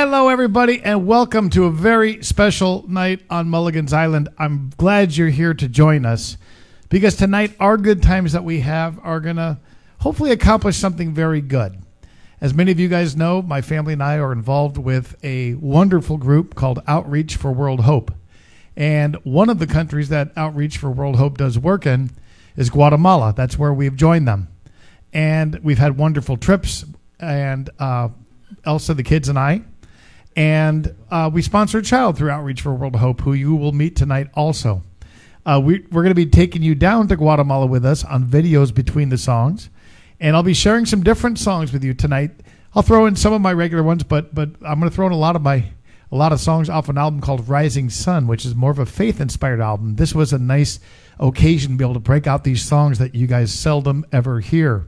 Hello, everybody, and welcome to a very special night on Mulligan's Island. I'm glad you're here to join us because tonight our good times that we have are going to hopefully accomplish something very good. As many of you guys know, my family and I are involved with a wonderful group called Outreach for World Hope. And one of the countries that Outreach for World Hope does work in is Guatemala. That's where we've joined them. And we've had wonderful trips, and Elsa, the kids, and I. And we sponsor a child through Outreach for World Hope, who you will meet tonight also. We're going to be taking you down to Guatemala with us on videos between the songs. And I'll be sharing some different songs with you tonight. I'll throw in some of my regular ones, but I'm going to throw in a lot of songs off an album called Rising Sun, which is more of a faith-inspired album. This was a nice occasion to be able to break out these songs that you guys seldom ever hear.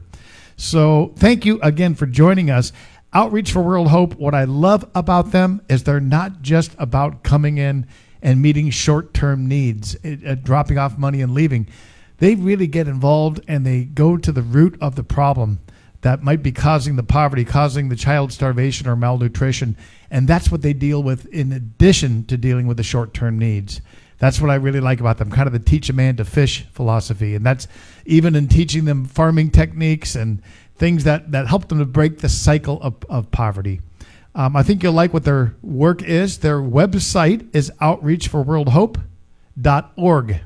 So thank you again for joining us. Outreach for World Hope, what I love about them is they're not just about coming in and meeting short-term needs, dropping off money and leaving. They really get involved and they go to the root of the problem that might be causing the poverty, causing the child starvation or malnutrition. And that's what they deal with in addition to dealing with the short-term needs. That's what I really like about them, kind of the teach a man to fish philosophy. And that's even in teaching them farming techniques and things that help them to break the cycle of poverty. I think you'll like what their work is. Their website is outreachforworldhope.org.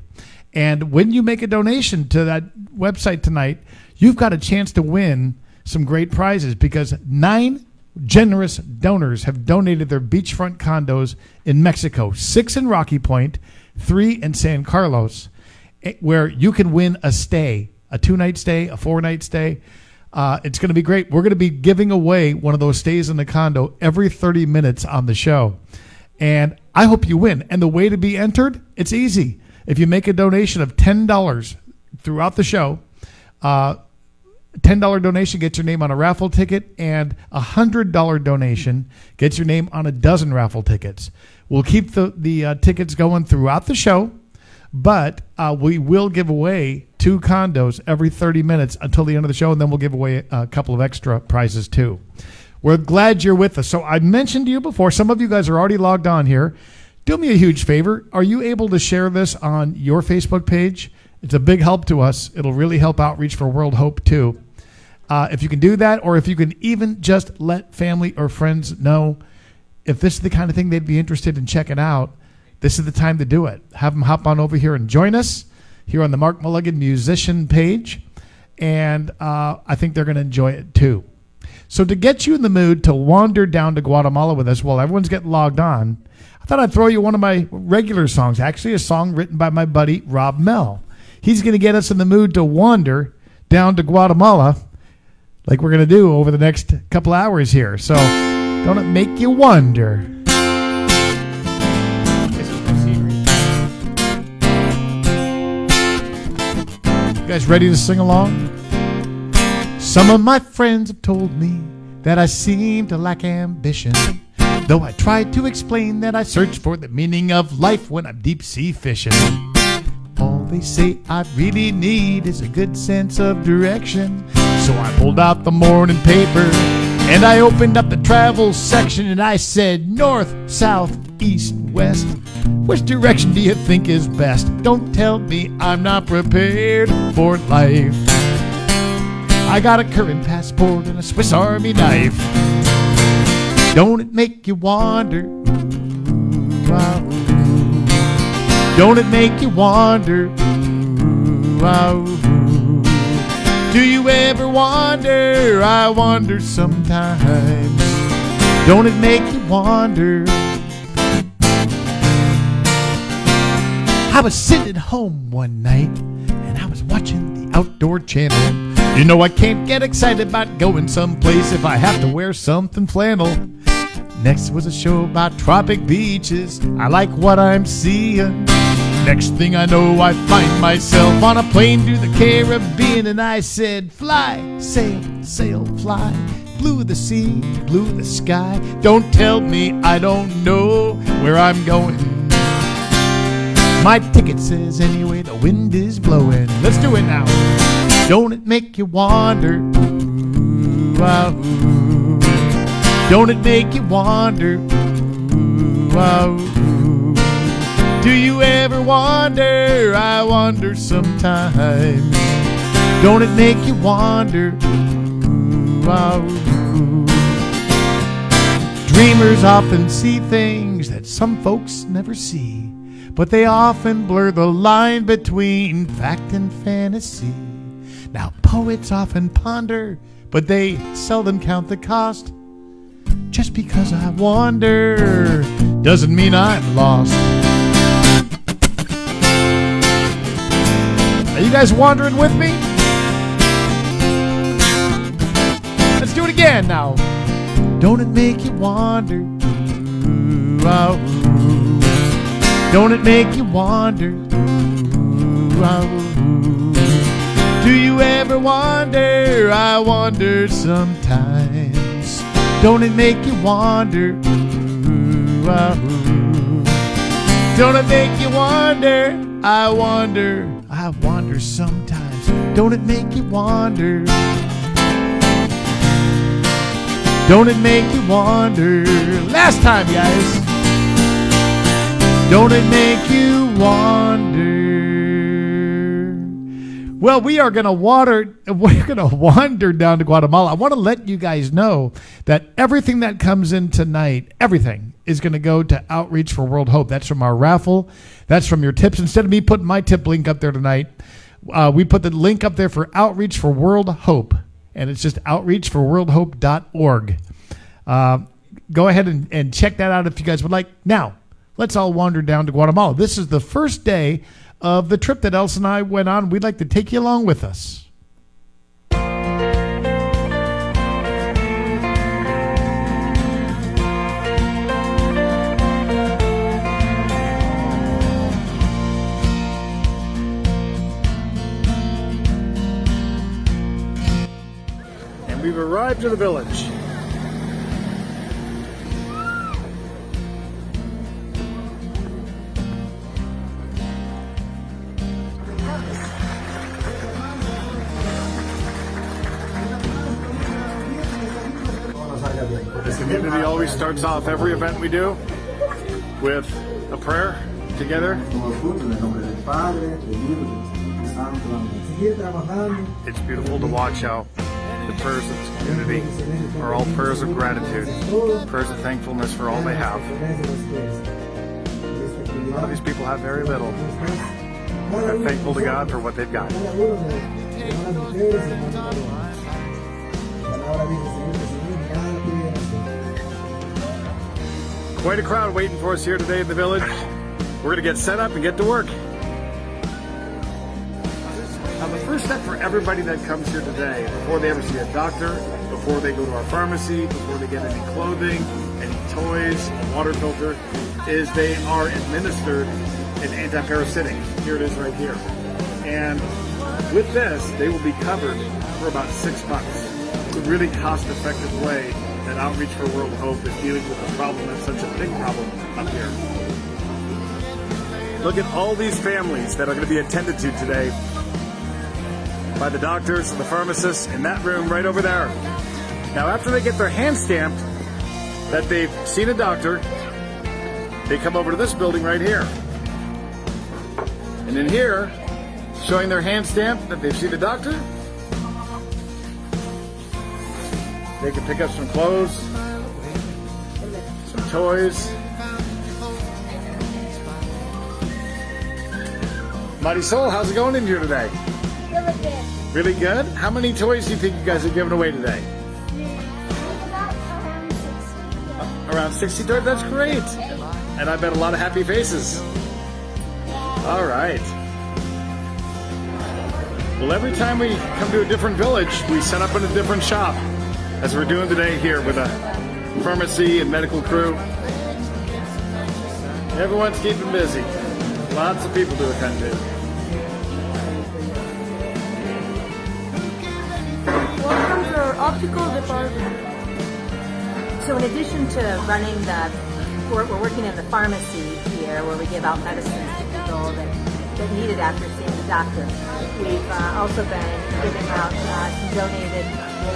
And when you make a donation to that website tonight, you've got a chance to win some great prizes because 9 generous donors have donated their beachfront condos in Mexico, 6 in Rocky Point, 3 in San Carlos, where you can win a stay, a 2-night stay, a 4-night stay. It's going to be great. We're going to be giving away one of those stays in the condo every 30 minutes on the show. And I hope you win. And the way to be entered, it's easy. If you make a donation of $10 throughout the show, $10 donation gets your name on a raffle ticket, and a $100 donation gets your name on a dozen raffle tickets. We'll keep the tickets going throughout the show, but we will give away 2 condos every 30 minutes until the end of the show, and then we'll give away a couple of extra prizes too. We're glad you're with us. So I mentioned to you before, some of you guys are already logged on here. Do me a huge favor. Are you able to share this on your Facebook page? It's a big help to us. It'll really help Outreach for World Hope too. If you can do that, or if you can even just let family or friends know if this is the kind of thing they'd be interested in checking out, this is the time to do it. Have them hop on over here and join us here on the Mark Mulligan musician page. And I think they're going to enjoy it too. So to get you in the mood to wander down to Guatemala with us while everyone's getting logged on, I thought I'd throw you one of my regular songs, actually a song written by my buddy Rob Mell. He's going to get us in the mood to wander down to Guatemala like we're going to do over the next couple hours here. So don't it make you wonder? You guys ready to sing along? Some of my friends have told me that I seem to lack ambition, though I tried to explain that I search for the meaning of life when I'm deep sea fishing. All they say I really need is a good sense of direction. So I pulled out the morning paper and I opened up the travel section and I said, north, south, east, west. Which direction do you think is best? Don't tell me I'm not prepared for life. I got a current passport and a Swiss Army knife. Don't it make you wonder? Ooh, ah, ooh. Don't it make you wonder? Ooh, ah, ooh. Do you ever wonder? I wonder sometimes. Don't it make you wonder? I was sitting at home one night and I was watching the Outdoor Channel. You know I can't get excited about going someplace if I have to wear something flannel. Next was a show about tropic beaches. I like what I'm seeing. Next thing I know, I find myself on a plane to the Caribbean, and I said, fly, sail, sail, fly. Blue the sea, blue the sky. Don't tell me I don't know where I'm going. My ticket says anyway the wind is blowing. Let's do it now. Don't it make you wonder? Ooh, ah, ooh. Don't it make you wonder? Ooh, ah, ooh. Do you ever wonder? I wonder sometimes. Don't it make you wonder? Ooh, ah, ooh. Dreamers often see things that some folks never see, but they often blur the line between fact and fantasy. Now poets often ponder, but they seldom count the cost. Just because I wonder doesn't mean I'm lost. Are you guys wandering with me? Let's do it again now. Don't it make you wonder? Ooh, ah, ooh. Don't it make you wonder? Ooh, ah, ooh. Do you ever wonder? I wonder sometimes. Don't it make you wonder? Ooh, ah, ooh. Don't it make you wonder? I wonder sometimes. Don't it make you wonder? Don't it make you wonder? Last time, guys. Don't it make you wonder? Well, we're going to wander down to Guatemala. I want to let you guys know that everything that comes in tonight, everything is going to go to Outreach for World Hope. That's from our raffle. That's from your tips. Instead of me putting my tip link up there tonight, we put the link up there for Outreach for World Hope. And it's just outreachforworldhope.org. Go ahead and check that out if you guys would like. Now, let's all wander down to Guatemala. This is the first day of the trip that Elsa and I went on. We'd like to take you along with us. And we've arrived at the village. This community always starts off every event we do with a prayer together. It's beautiful to watch how the prayers of this community are all prayers of gratitude, prayers of thankfulness for all they have. A lot of these people have very little. They're thankful to God for what they've got. Quite a crowd waiting for us here today in the village. We're going to get set up and get to work. Now, the first step for everybody that comes here today, before they ever see a doctor, before they go to our pharmacy, before they get any clothing, any toys, a water filter, is they are administered an anti-parasitic. Here it is right here. And with this, they will be covered for about $6. It's a really cost-effective way that Outreach for World Hope is dealing with a problem that's such a big problem up here. Look at all these families that are going to be attended to today by the doctors and the pharmacists in that room right over there. Now, after they get their hand stamped that they've seen a doctor, they come over to this building right here. And in here, showing their hand stamp that they've seen a doctor, they can pick up some clothes, some toys. Marisol, how's it going in here today? Really good. Really good? How many toys do you think you guys are giving away today? About Around 60 toys? That's great. And I bet a lot of happy faces. All right. Well, every time we come to a different village, we set up in a different shop, as we're doing today here with a pharmacy and medical crew. Everyone's keeping busy. Lots of people to attend to. Welcome to our optical department. So in addition to running we're working in the pharmacy here where we give out medicines to people that need it after seeing the doctor. We've also been giving out some donated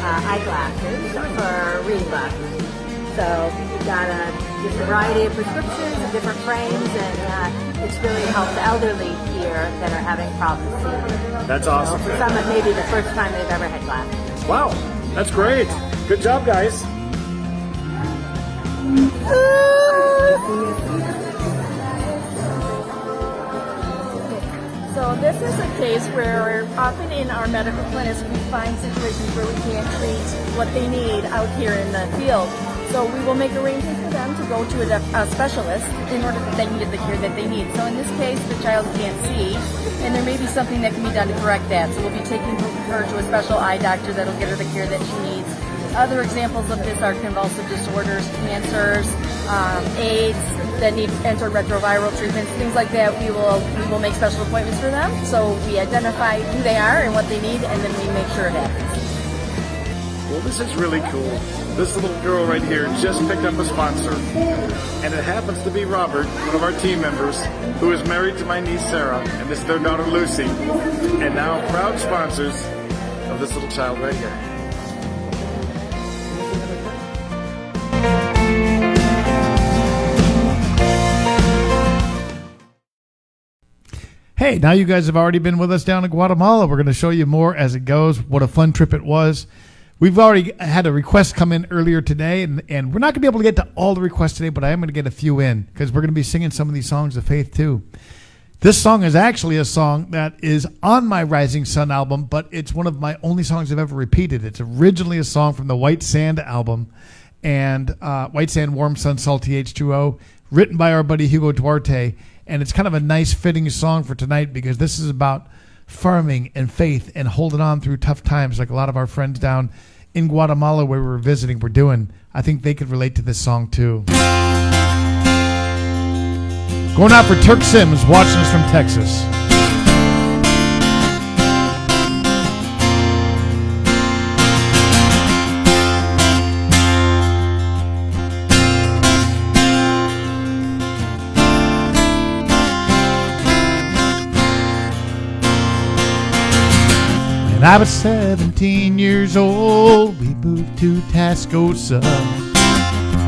eyeglasses for reading glasses. So we've got just a variety of prescriptions and different frames, and it's really helped the elderly here that are having problems seeing. That's awesome. For some, it may be the first time they've ever had glasses. Wow, that's great. Good job, guys. So this is a case where often in our medical clinics we find situations where we can't treat what they need out here in the field. So we will make arrangements for them to go to a specialist in order that they can get the care that they need. So in this case, the child can't see, and there may be something that can be done to correct that. So we'll be taking her to a special eye doctor that'll get her the care that she needs. Other examples of this are convulsive disorders, cancers, AIDS that need antiretroviral treatments, things like that. We will make special appointments for them. So we identify who they are and what they need, and then we make sure it happens. Well, this is really cool. This little girl right here just picked up a sponsor, and it happens to be Robert, one of our team members, who is married to my niece Sarah, and this is their daughter Lucy, and now proud sponsors of this little child right here. Hey, now you guys have already been with us down in Guatemala. We're going to show you more as it goes, what a fun trip it was. We've already had a request come in earlier today, and we're not going to be able to get to all the requests today, but I am going to get a few in because we're going to be singing some of these songs of faith too. This song is actually a song that is on my Rising Sun album, but it's one of my only songs I've ever repeated. It's originally a song from the White Sand album, and White Sand, Warm Sun, Salty H2O, written by our buddy Hugo Duarte. And it's kind of a nice fitting song for tonight because this is about farming and faith and holding on through tough times like a lot of our friends down in Guatemala where we were visiting were doing. I think they could relate to this song too. Going out for Turk Sims watching us from Texas. When I was 17 years old, we moved to Tascosa.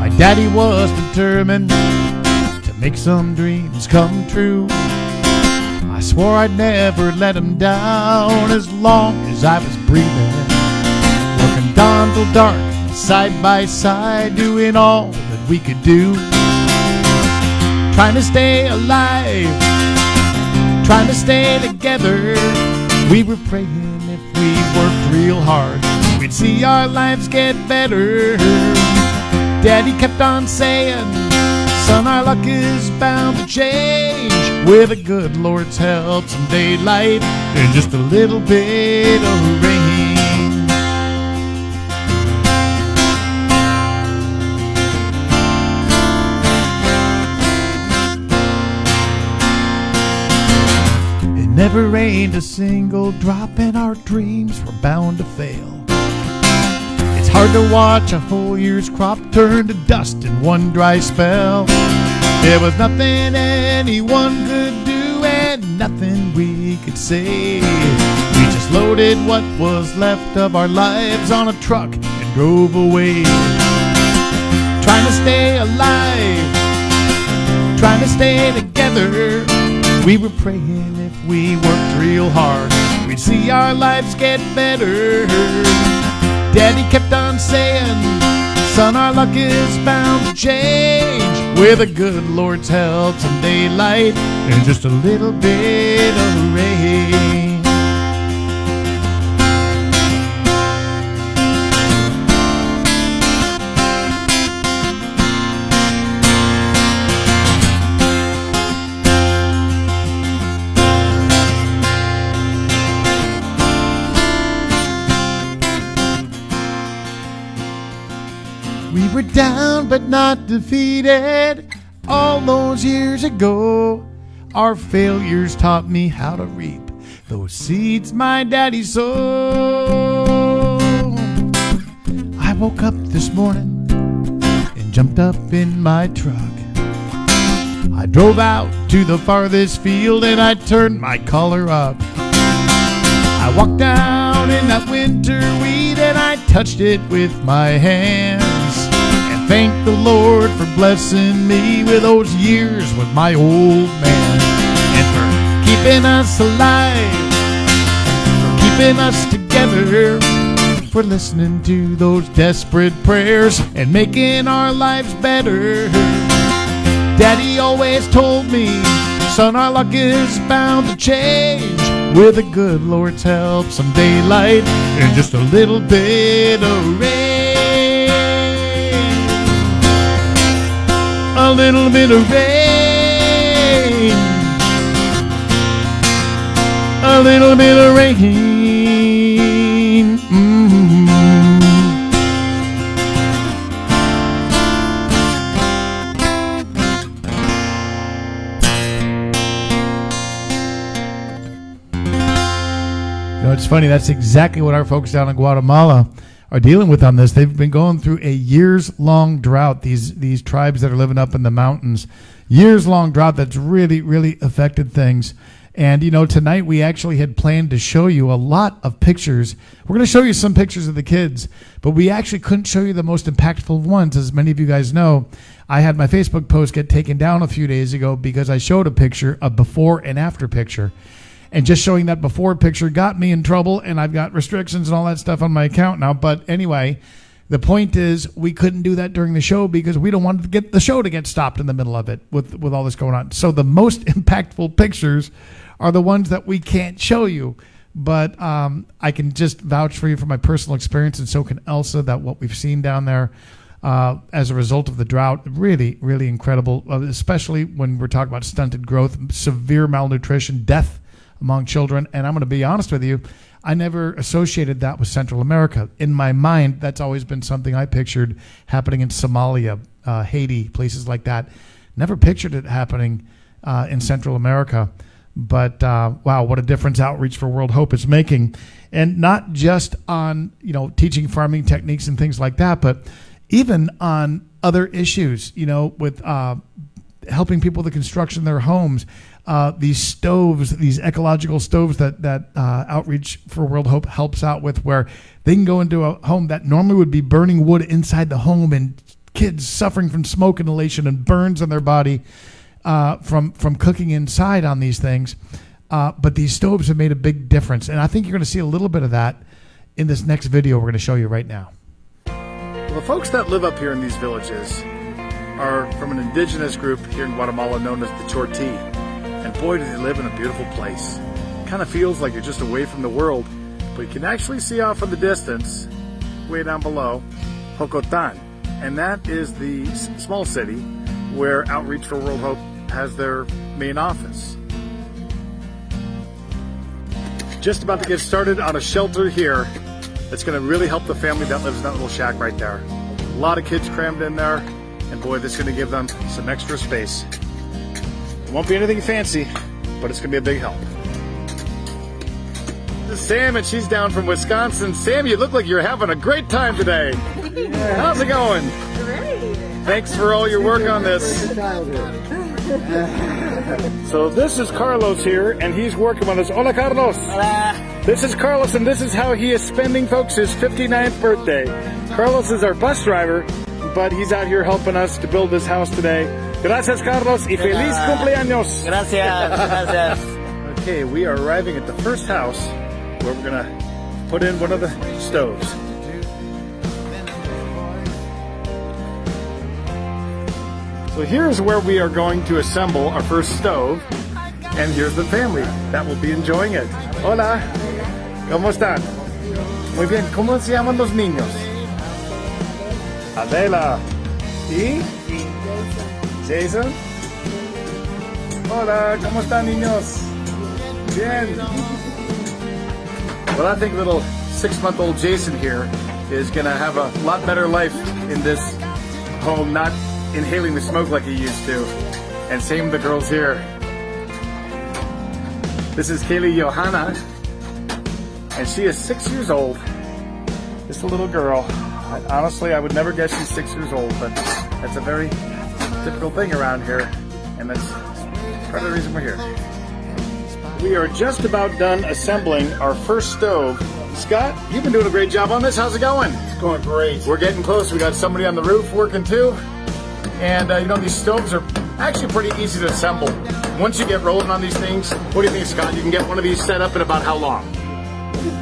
My daddy was determined to make some dreams come true. I swore I'd never let him down as long as I was breathing. Working dawn till dark, side by side, doing all that we could do. Trying to stay alive, trying to stay together. We were praying if we worked real hard, we'd see our lives get better. Daddy kept on saying, son, our luck is bound to change. With the good Lord's help, some daylight and just a little bit of rain. Never rained a single drop and our dreams were bound to fail. It's hard to watch a whole year's crop turn to dust in one dry spell. There was nothing anyone could do and nothing we could say. We just loaded what was left of our lives on a truck and drove away. Trying to stay alive, trying to stay together. We were praying if we worked real hard, we'd see our lives get better. Daddy kept on saying, son, our luck is bound to change. With the good Lord's help, some daylight and just a little bit of rain. We were down but not defeated all those years ago. Our failures taught me how to reap those seeds my daddy sowed. I woke up this morning and jumped up in my truck. I drove out to the farthest field and I turned my collar up. I walked down in that winter wheat and I touched it with my hands. thank the Lord for blessing me with those years with my old man, and for keeping us alive, for keeping us together, for listening to those desperate prayers and making our lives better. Daddy always told me, son, our luck is bound to change with the good Lord's help, some daylight and just a little bit of rain. A little bit of rain. A little bit of rain. Mm-hmm. You know, it's funny. That's exactly what our folks down in Guatemala are dealing with on this. They've been going through a years-long drought. These tribes that are living up in the mountains, years-long drought that's really, really affected things. And, you know, tonight we actually had planned to show you a lot of pictures. We're going to show you some pictures of the kids, but we actually couldn't show you the most impactful ones. As many of you guys know, I had my Facebook post get taken down a few days ago because I showed a picture, a before and after picture. And just showing that before picture got me in trouble, and I've got restrictions and all that stuff on my account now. But anyway, the point is we couldn't do that during the show because we don't want to get the show to get stopped in the middle of it with all this going on. So the most impactful pictures are the ones that we can't show you. But I can just vouch for you from my personal experience, and so can Elsa, that what we've seen down there as a result of the drought, really, really incredible, especially when we're talking about stunted growth, severe malnutrition, death among children. And I'm going to be honest with you, I never associated that with Central America. In my mind, that's always been something I pictured happening in Somalia, Haiti, places like that. Never pictured it happening in Central America. But wow, what a difference Outreach for World Hope is making. And not just on, you know, teaching farming techniques and things like that, but even on other issues, you know, with helping people with the construction of their homes. These stoves, these ecological stoves that Outreach for World Hope helps out with, where they can go into a home that normally would be burning wood inside the home, and kids suffering from smoke inhalation and burns on their body from cooking inside on these things. But these stoves have made a big difference. And I think you're going to see a little bit of that in this next video we're going to show you right now. Well, the folks that live up here in these villages are from an indigenous group here in Guatemala known as the Chorti. And boy, do they live in a beautiful place. Kind of feels like you're just away from the world, but you can actually see off in the distance, way down below, Jocotan. And that is the small city where Outreach for World Hope has their main office. Just about to get started on a shelter here that's going to really help the family that lives in that little shack right there. A lot of kids crammed in there, and boy, this is going to give them some extra space. It won't be anything fancy, but it's going to be a big help. This is Sam, and she's down from Wisconsin. Sam, you look like you're having a great time today. How's it going? Great. Thanks for all your work on this. So this is Carlos here, and he's working on this. Hola, Carlos. Hola. This is Carlos, and this is how he is spending, folks, his 59th birthday. Carlos is our bus driver, but he's out here helping us to build this house today. Gracias, Carlos, y feliz cumpleaños. Gracias. Okay, we are arriving at the first house where we're gonna put in one of the stoves. So here's where we are going to assemble our first stove, and here's the family that will be enjoying it. Hola, ¿cómo están? Muy bien, ¿cómo se llaman los niños? Adela. ¿Y? Jason. Hola, ¿cómo están, niños? Bien. Well, I think little 6-month-old Jason here is going to have a lot better life in this home, not inhaling the smoke like he used to. And same with the girls here. This is Kaylee Johanna, and she is 6 years old. Just a little girl. Honestly, I would never guess she's 6 years old, but that's a very typical thing around here, and that's part of the reason we're here. We are just about done assembling our first stove Scott, you've been doing a great job on this. How's it going? It's going great. We're getting close. We got somebody on the roof working too. And these stoves are actually pretty easy to assemble. Once you get rolling on these things, what do you think, Scott? You can get one of these set up in about how long?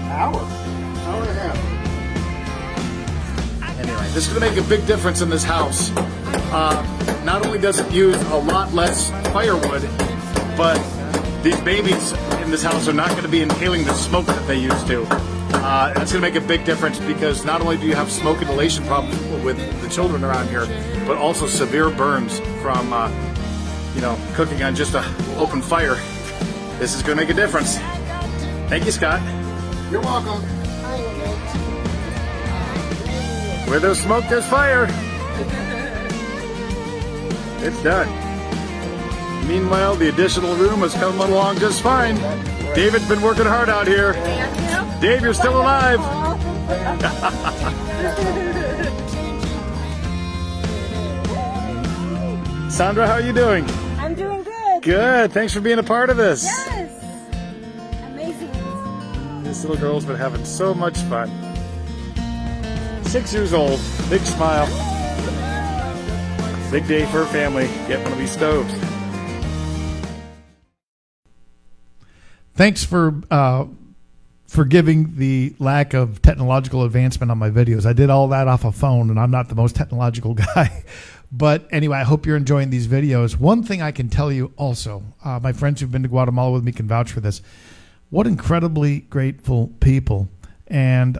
Hour and a half. Anyway, this is going to make a big difference in this house. Not only does it use a lot less firewood, but these babies in this house are not going to be inhaling the smoke that they used to. That's going to make a big difference because not only do you have smoke inhalation problems with the children around here, but also severe burns from cooking on just an open fire. This is going to make a difference. Thank you, Scott. You're welcome. Where there's smoke, there's fire. It's done. Meanwhile, the additional room has come along just fine. David's been working hard out here. Dave, you're still alive. Sandra, how are you doing? I'm doing good. Good. Thanks for being a part of this. Yes. Amazing. This little girl's been having so much fun. 6 years old. Big smile. Big day for her family. Get one of these stoves. Thanks for forgiving the lack of technological advancement on my videos. I did all that off a phone, and I'm not the most technological guy. But anyway, I hope you're enjoying these videos. One thing I can tell you also, my friends who've been to Guatemala with me can vouch for this. What incredibly grateful people. And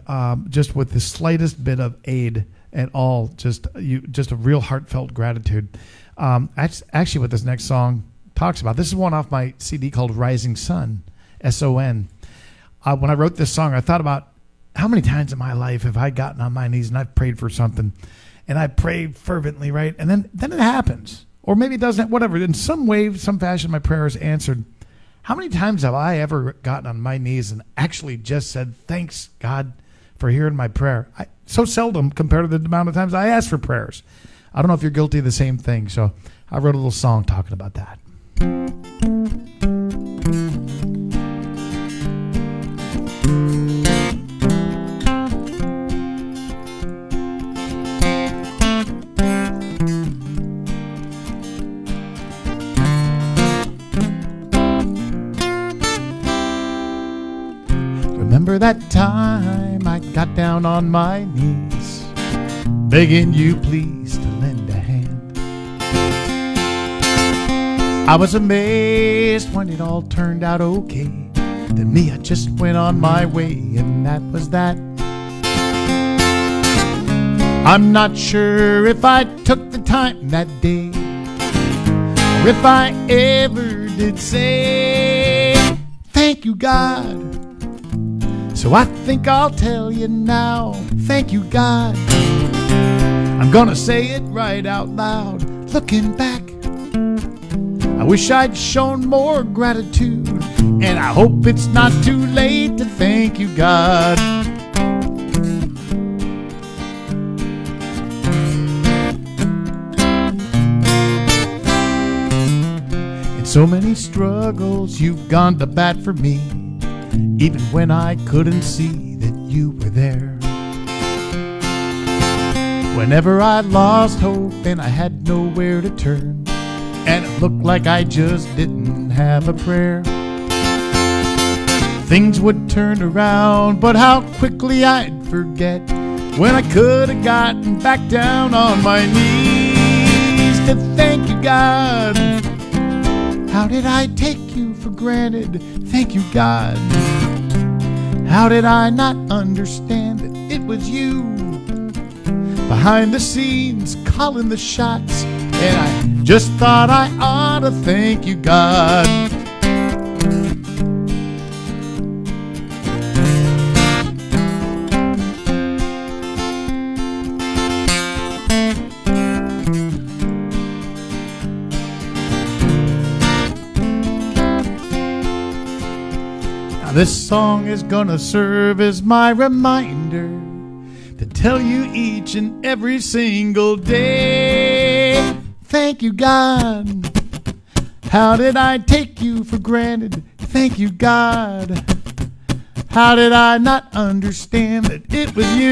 just with the slightest bit of aid at all, just a real heartfelt gratitude. Actually, what this next song talks about, this is one off my CD called Rising Sun, S-O-N. When I wrote this song, I thought about how many times in my life have I gotten on my knees and I've prayed for something, and I prayed fervently, right? And then it happens. Or maybe it doesn't, whatever. In some way, some fashion, my prayer is answered. How many times have I ever gotten on my knees and actually just said, thanks, God, for hearing my prayer? So seldom compared to the amount of times I ask for prayers. I don't know if you're guilty of the same thing, so I wrote a little song talking about that. Remember that time I got down on my knees, begging you please to lend a hand. I was amazed when it all turned out okay. Then me, I just went on my way, and that was that. I'm not sure if I took the time that day, or if I ever did say thank you, God. So I think I'll tell you now, thank you, God. I'm gonna say it right out loud. Looking back, I wish I'd shown more gratitude, and I hope it's not too late to thank you, God. In so many struggles, you've gone to bat for me, even when I couldn't see that you were there. Whenever I lost hope and I had nowhere to turn, and it looked like I just didn't have a prayer, things would turn around, but how quickly I'd forget when I could have gotten back down on my knees to thank you, God. How did I take you for granted? Thank you, God. How did I not understand that it was you behind the scenes calling the shots, and I just thought I ought to thank you, God. This song is gonna serve as my reminder to tell you each and every single day, thank you, God. How did I take you for granted? Thank you, God. How did I not understand that it was you?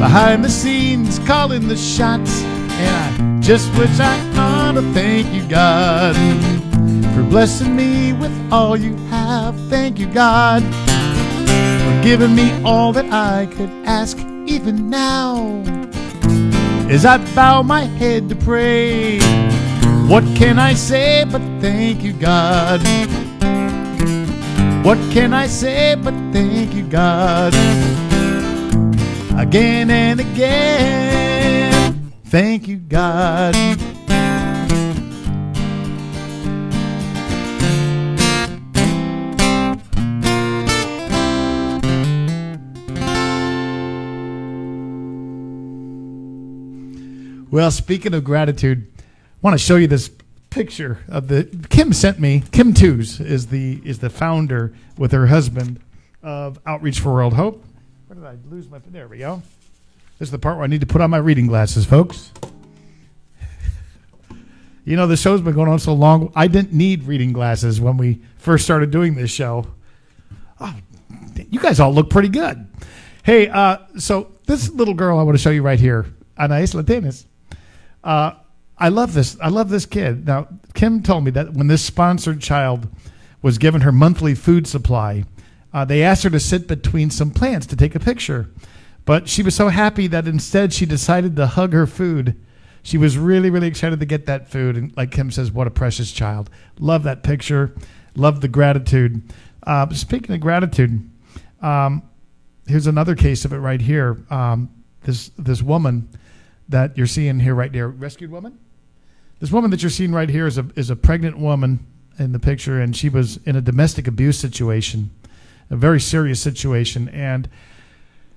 Behind the scenes, calling the shots. And I just wish I ought to thank you, God, for blessing me with all you have. Thank you, God, for giving me all that I could ask. Even now, as I bow my head to pray, what can I say but thank you, God? What can I say but thank you, God? Again and again, thank you, God. Well, speaking of gratitude, I want to show you this picture of Kim sent me. Kim Twos is the founder with her husband of Outreach for World Hope. Where did I lose my? There we go. This is the part where I need to put on my reading glasses, folks. You know, the show's been going on so long. I didn't need reading glasses when we first started doing this show. Oh, you guys all look pretty good. Hey, so this little girl I want to show you right here, Anais Latenes. I love this. I love this kid. Now, Kim told me that when this sponsored child was given her monthly food supply, they asked her to sit between some plants to take a picture. But she was so happy that instead she decided to hug her food. She was really, really excited to get that food. And like Kim says, what a precious child. Love that picture. Love the gratitude. Speaking of gratitude, here's another case of it right here. This woman that you're seeing here right there, rescued woman. This woman that you're seeing right here is a pregnant woman in the picture, and she was in a domestic abuse situation, a very serious situation. And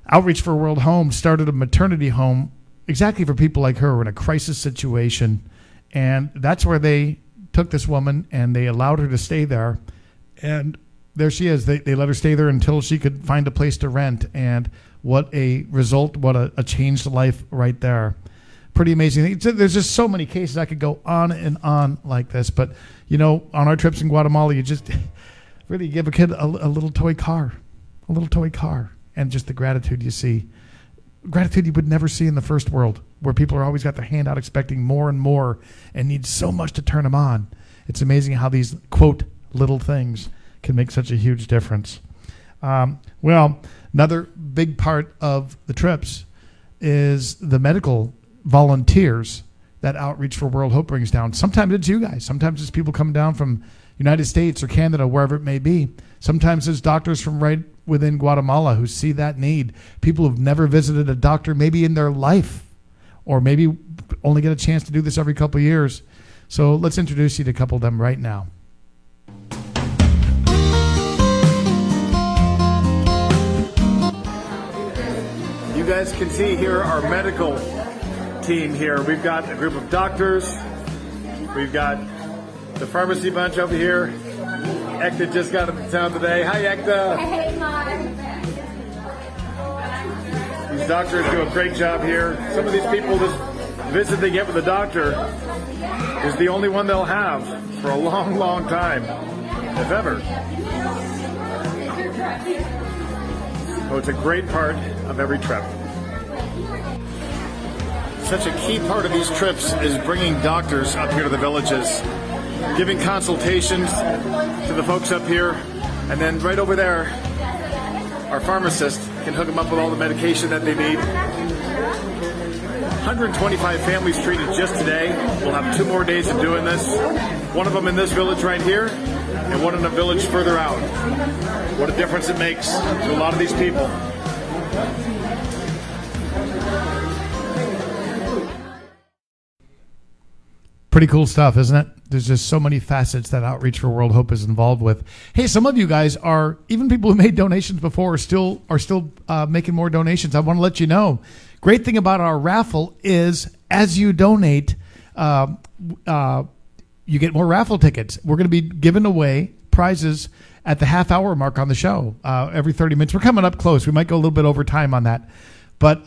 Outreach for World Home started a maternity home exactly for people like her who are in a crisis situation. And that's where they took this woman and they allowed her to stay there. And there she is. They let her stay there until she could find a place to rent. And what a result, what a changed life right there. Pretty amazing. There's just so many cases. I could go on and on like this. But, you know, on our trips in Guatemala, you just really give a kid a little toy car, and just the gratitude you see. Gratitude you would never see in the first world, where people are always got their hand out expecting more and more and need so much to turn them on. It's amazing how these, quote, little things can make such a huge difference. Well, another big part of the trips is the medical volunteers that Outreach for World Hope brings down. Sometimes it's you guys. Sometimes it's people coming down from United States or Canada, wherever it may be. Sometimes it's doctors from right within Guatemala who see that need. People who've never visited a doctor maybe in their life, or maybe only get a chance to do this every couple of years. So let's introduce you to a couple of them right now. You guys can see here our medical team here. We've got a group of doctors. We've got the pharmacy bunch over here. Ekta just got into town today. Hi, Ekta. Hey, Mom. These doctors do a great job here. Some of these people, this visit they get with the doctor is the only one they'll have for a long, long time, if ever. So it's a great part of every trip. Such a key part of these trips is bringing doctors up here to the villages, giving consultations to the folks up here, and then right over there, our pharmacist can hook them up with all the medication that they need. 125 families treated just today. We'll have 2 more days of doing this. One of them in this village right here, and one in a village further out. What a difference it makes to a lot of these people. Pretty cool stuff, isn't it? There's just so many facets that Outreach for World Hope is involved with. Hey, some of you guys are, even people who made donations before, are still making more donations. I want to let you know. Great thing about our raffle is, as you donate, you get more raffle tickets. We're going to be giving away prizes at the half-hour mark on the show every 30 minutes. We're coming up close. We might go a little bit over time on that, but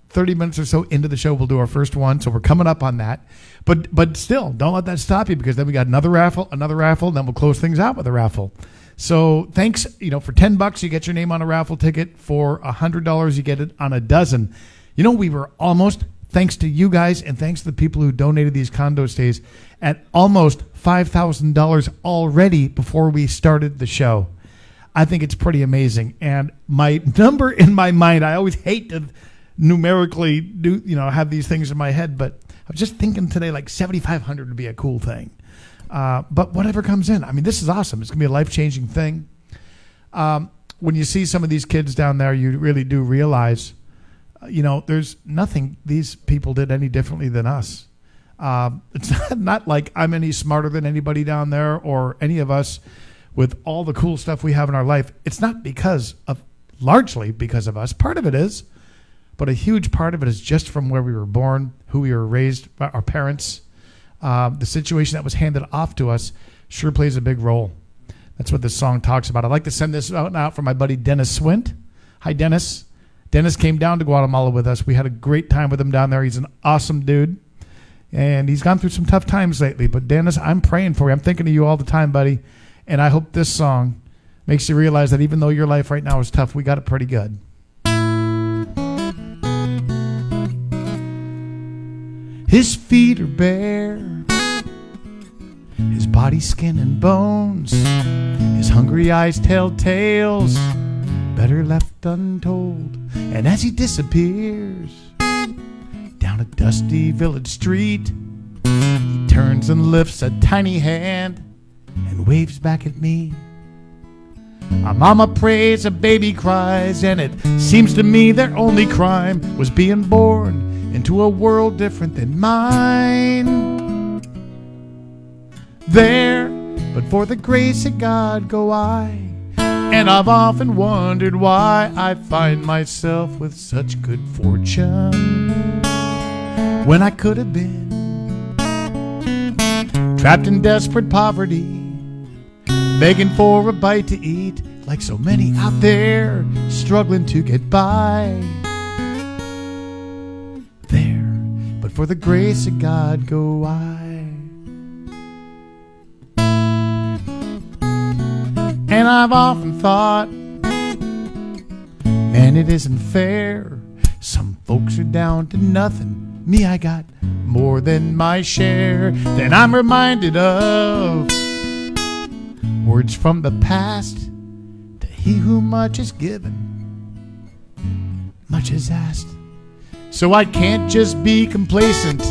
30 minutes or so into the show, we'll do our first one. So we're coming up on that. But still, don't let that stop you, because then we got another raffle, and then we'll close things out with a raffle. So thanks, for $10 you get your name on a raffle ticket. For $100 you get it on a dozen. We were almost, thanks to you guys and thanks to the people who donated these condo stays, at almost $5,000 already before we started the show. I think it's pretty amazing. And my number in my mind, I always hate to numerically do, have these things in my head, but I was just thinking today like 7,500 would be a cool thing. But whatever comes in, this is awesome. It's going to be a life-changing thing. When you see some of these kids down there, you really do realize, there's nothing these people did any differently than us. It's not like I'm any smarter than anybody down there or any of us with all the cool stuff we have in our life. It's not largely because of us. Part of it is, but a huge part of it is just from where we were born, who we were raised by, our parents. The situation that was handed off to us sure plays a big role. That's what this song talks about. I'd like to send this out for my buddy Dennis Swint. Hi, Dennis. Dennis came down to Guatemala with us. We had a great time with him down there. He's an awesome dude. And he's gone through some tough times lately. But Dennis, I'm praying for you. I'm thinking of you all the time, buddy. And I hope this song makes you realize that even though your life right now is tough, we got it pretty good. His feet are bare, his body, skin, and bones. His hungry eyes tell tales better left untold. And as he disappears down a dusty village street, he turns and lifts a tiny hand and waves back at me. A mama prays, a baby cries, and it seems to me their only crime was being born into a world different than mine. There, but for the grace of God go I, and I've often wondered why I find myself with such good fortune when I could have been trapped in desperate poverty, begging for a bite to eat, like so many out there struggling to get by. There, but for the grace of God go I. And I've often thought, man, it isn't fair. Some folks are down to nothing. Me, I got more than my share. Then I'm reminded of words from the past. To he who much is given, much is asked. So I can't just be complacent,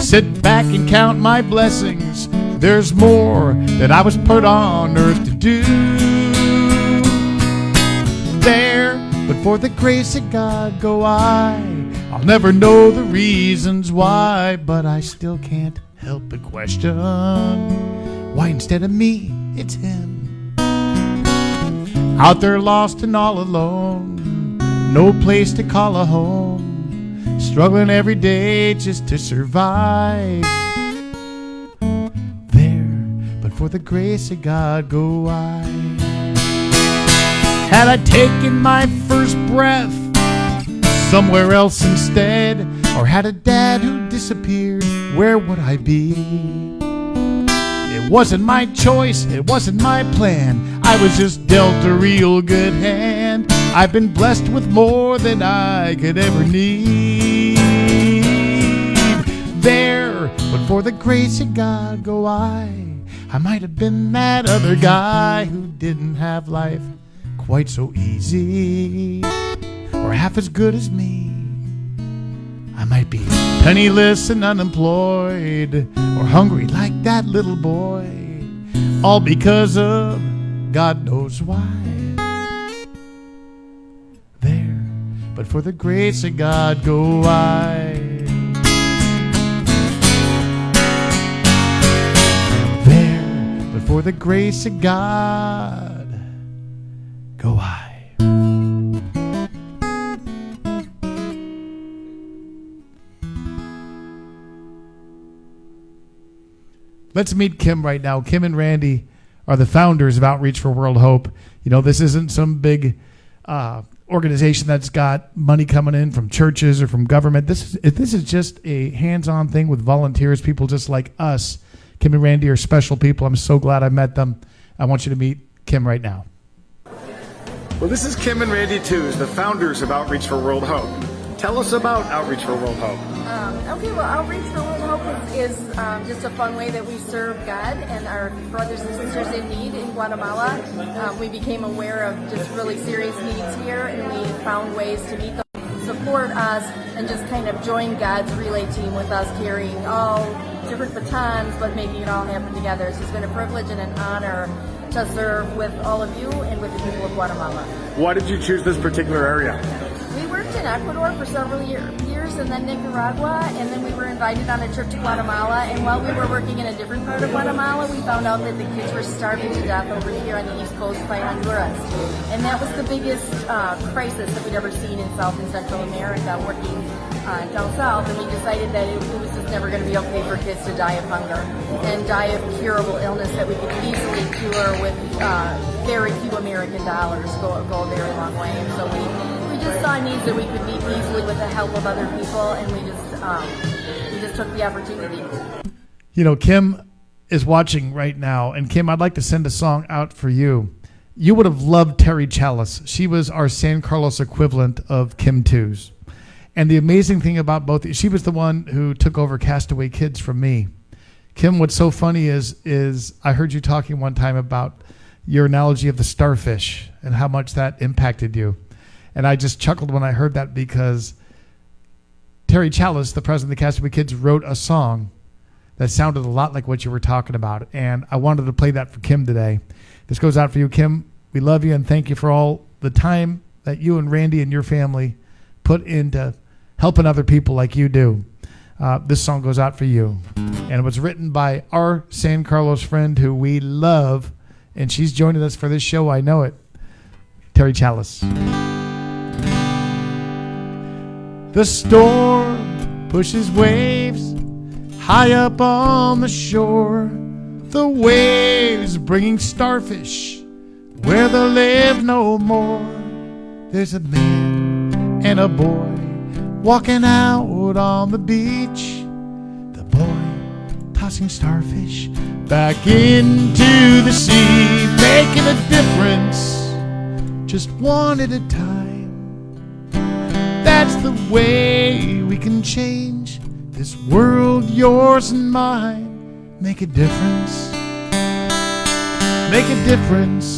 sit back and count my blessings. There's more that I was put on earth to do. There, but for the grace of God go I. I'll never know the reasons why, but I still can't help but question why instead of me, it's him. Out there lost and all alone, no place to call a home, struggling every day just to survive. There, but for the grace of God go I. Had I taken my first breath somewhere else instead, or had a dad who disappeared, where would I be? It wasn't my choice, it wasn't my plan. I was just dealt a real good hand. I've been blessed with more than I could ever need. There, but for the grace of God go I. I might have been that other guy who didn't have life quite so easy, or half as good as me. I might be penniless and unemployed, or hungry like that little boy, all because of God knows why. There, but for the grace of God go I. There, but for the grace of God go I. Let's meet Kim right now. Kim and Randy are the founders of Outreach for World Hope. This isn't some big organization that's got money coming in from churches or from government. This is just a hands-on thing with volunteers, people just like us. Kim and Randy are special people. I'm so glad I met them. I want you to meet Kim right now. Well, this is Kim and Randy Tews, the founders of Outreach for World Hope. Tell us about Outreach for World Hope. Okay, well, Outreach for World Hope is just a fun way that we serve God and our brothers and sisters in need in Guatemala. We became aware of just really serious needs here, and we found ways to meet them, support us, and just kind of join God's relay team with us, carrying all different batons, but making it all happen together. So it's been a privilege and an honor to serve with all of you and with the people of Guatemala. Why did you choose this particular area? We worked in Ecuador for several years and then Nicaragua, and then we were invited on a trip to Guatemala, and while we were working in a different part of Guatemala, we found out that the kids were starving to death over here on the east coast by Honduras. And that was the biggest crisis that we'd ever seen in South and Central America, working down south, and we decided that it was just never going to be okay for kids to die of hunger and die of curable illness that we could easily cure with very few American dollars, go a very long way. And so we just saw needs that we could meet easily with the help of other people, and we just took the opportunity. You know, Kim is watching right now, and Kim, I'd like to send a song out for you. You would have loved Terry Chalice. She was our San Carlos equivalent of Kim Tews. And the amazing thing about both, she was the one who took over Castaway Kids from me. Kim, what's so funny is I heard you talking one time about your analogy of the starfish and how much that impacted you. And I just chuckled when I heard that, because Terry Chalice, the president of the Castaway Kids, wrote a song that sounded a lot like what you were talking about. And I wanted to play that for Kim today. This goes out for you, Kim. We love you and thank you for all the time that you and Randy and your family put into helping other people like you do. This song goes out for you. And it was written by our San Carlos friend who we love, and she's joining us for this show, I know it, Terry Chalice. The storm pushes waves high up on the shore, the waves bringing starfish where they'll live no more. There's a man and a boy walking out on the beach, the boy tossing starfish back into the sea, making a difference just one at a time. That's the way we can change this world, yours and mine. Make a difference. Make a difference.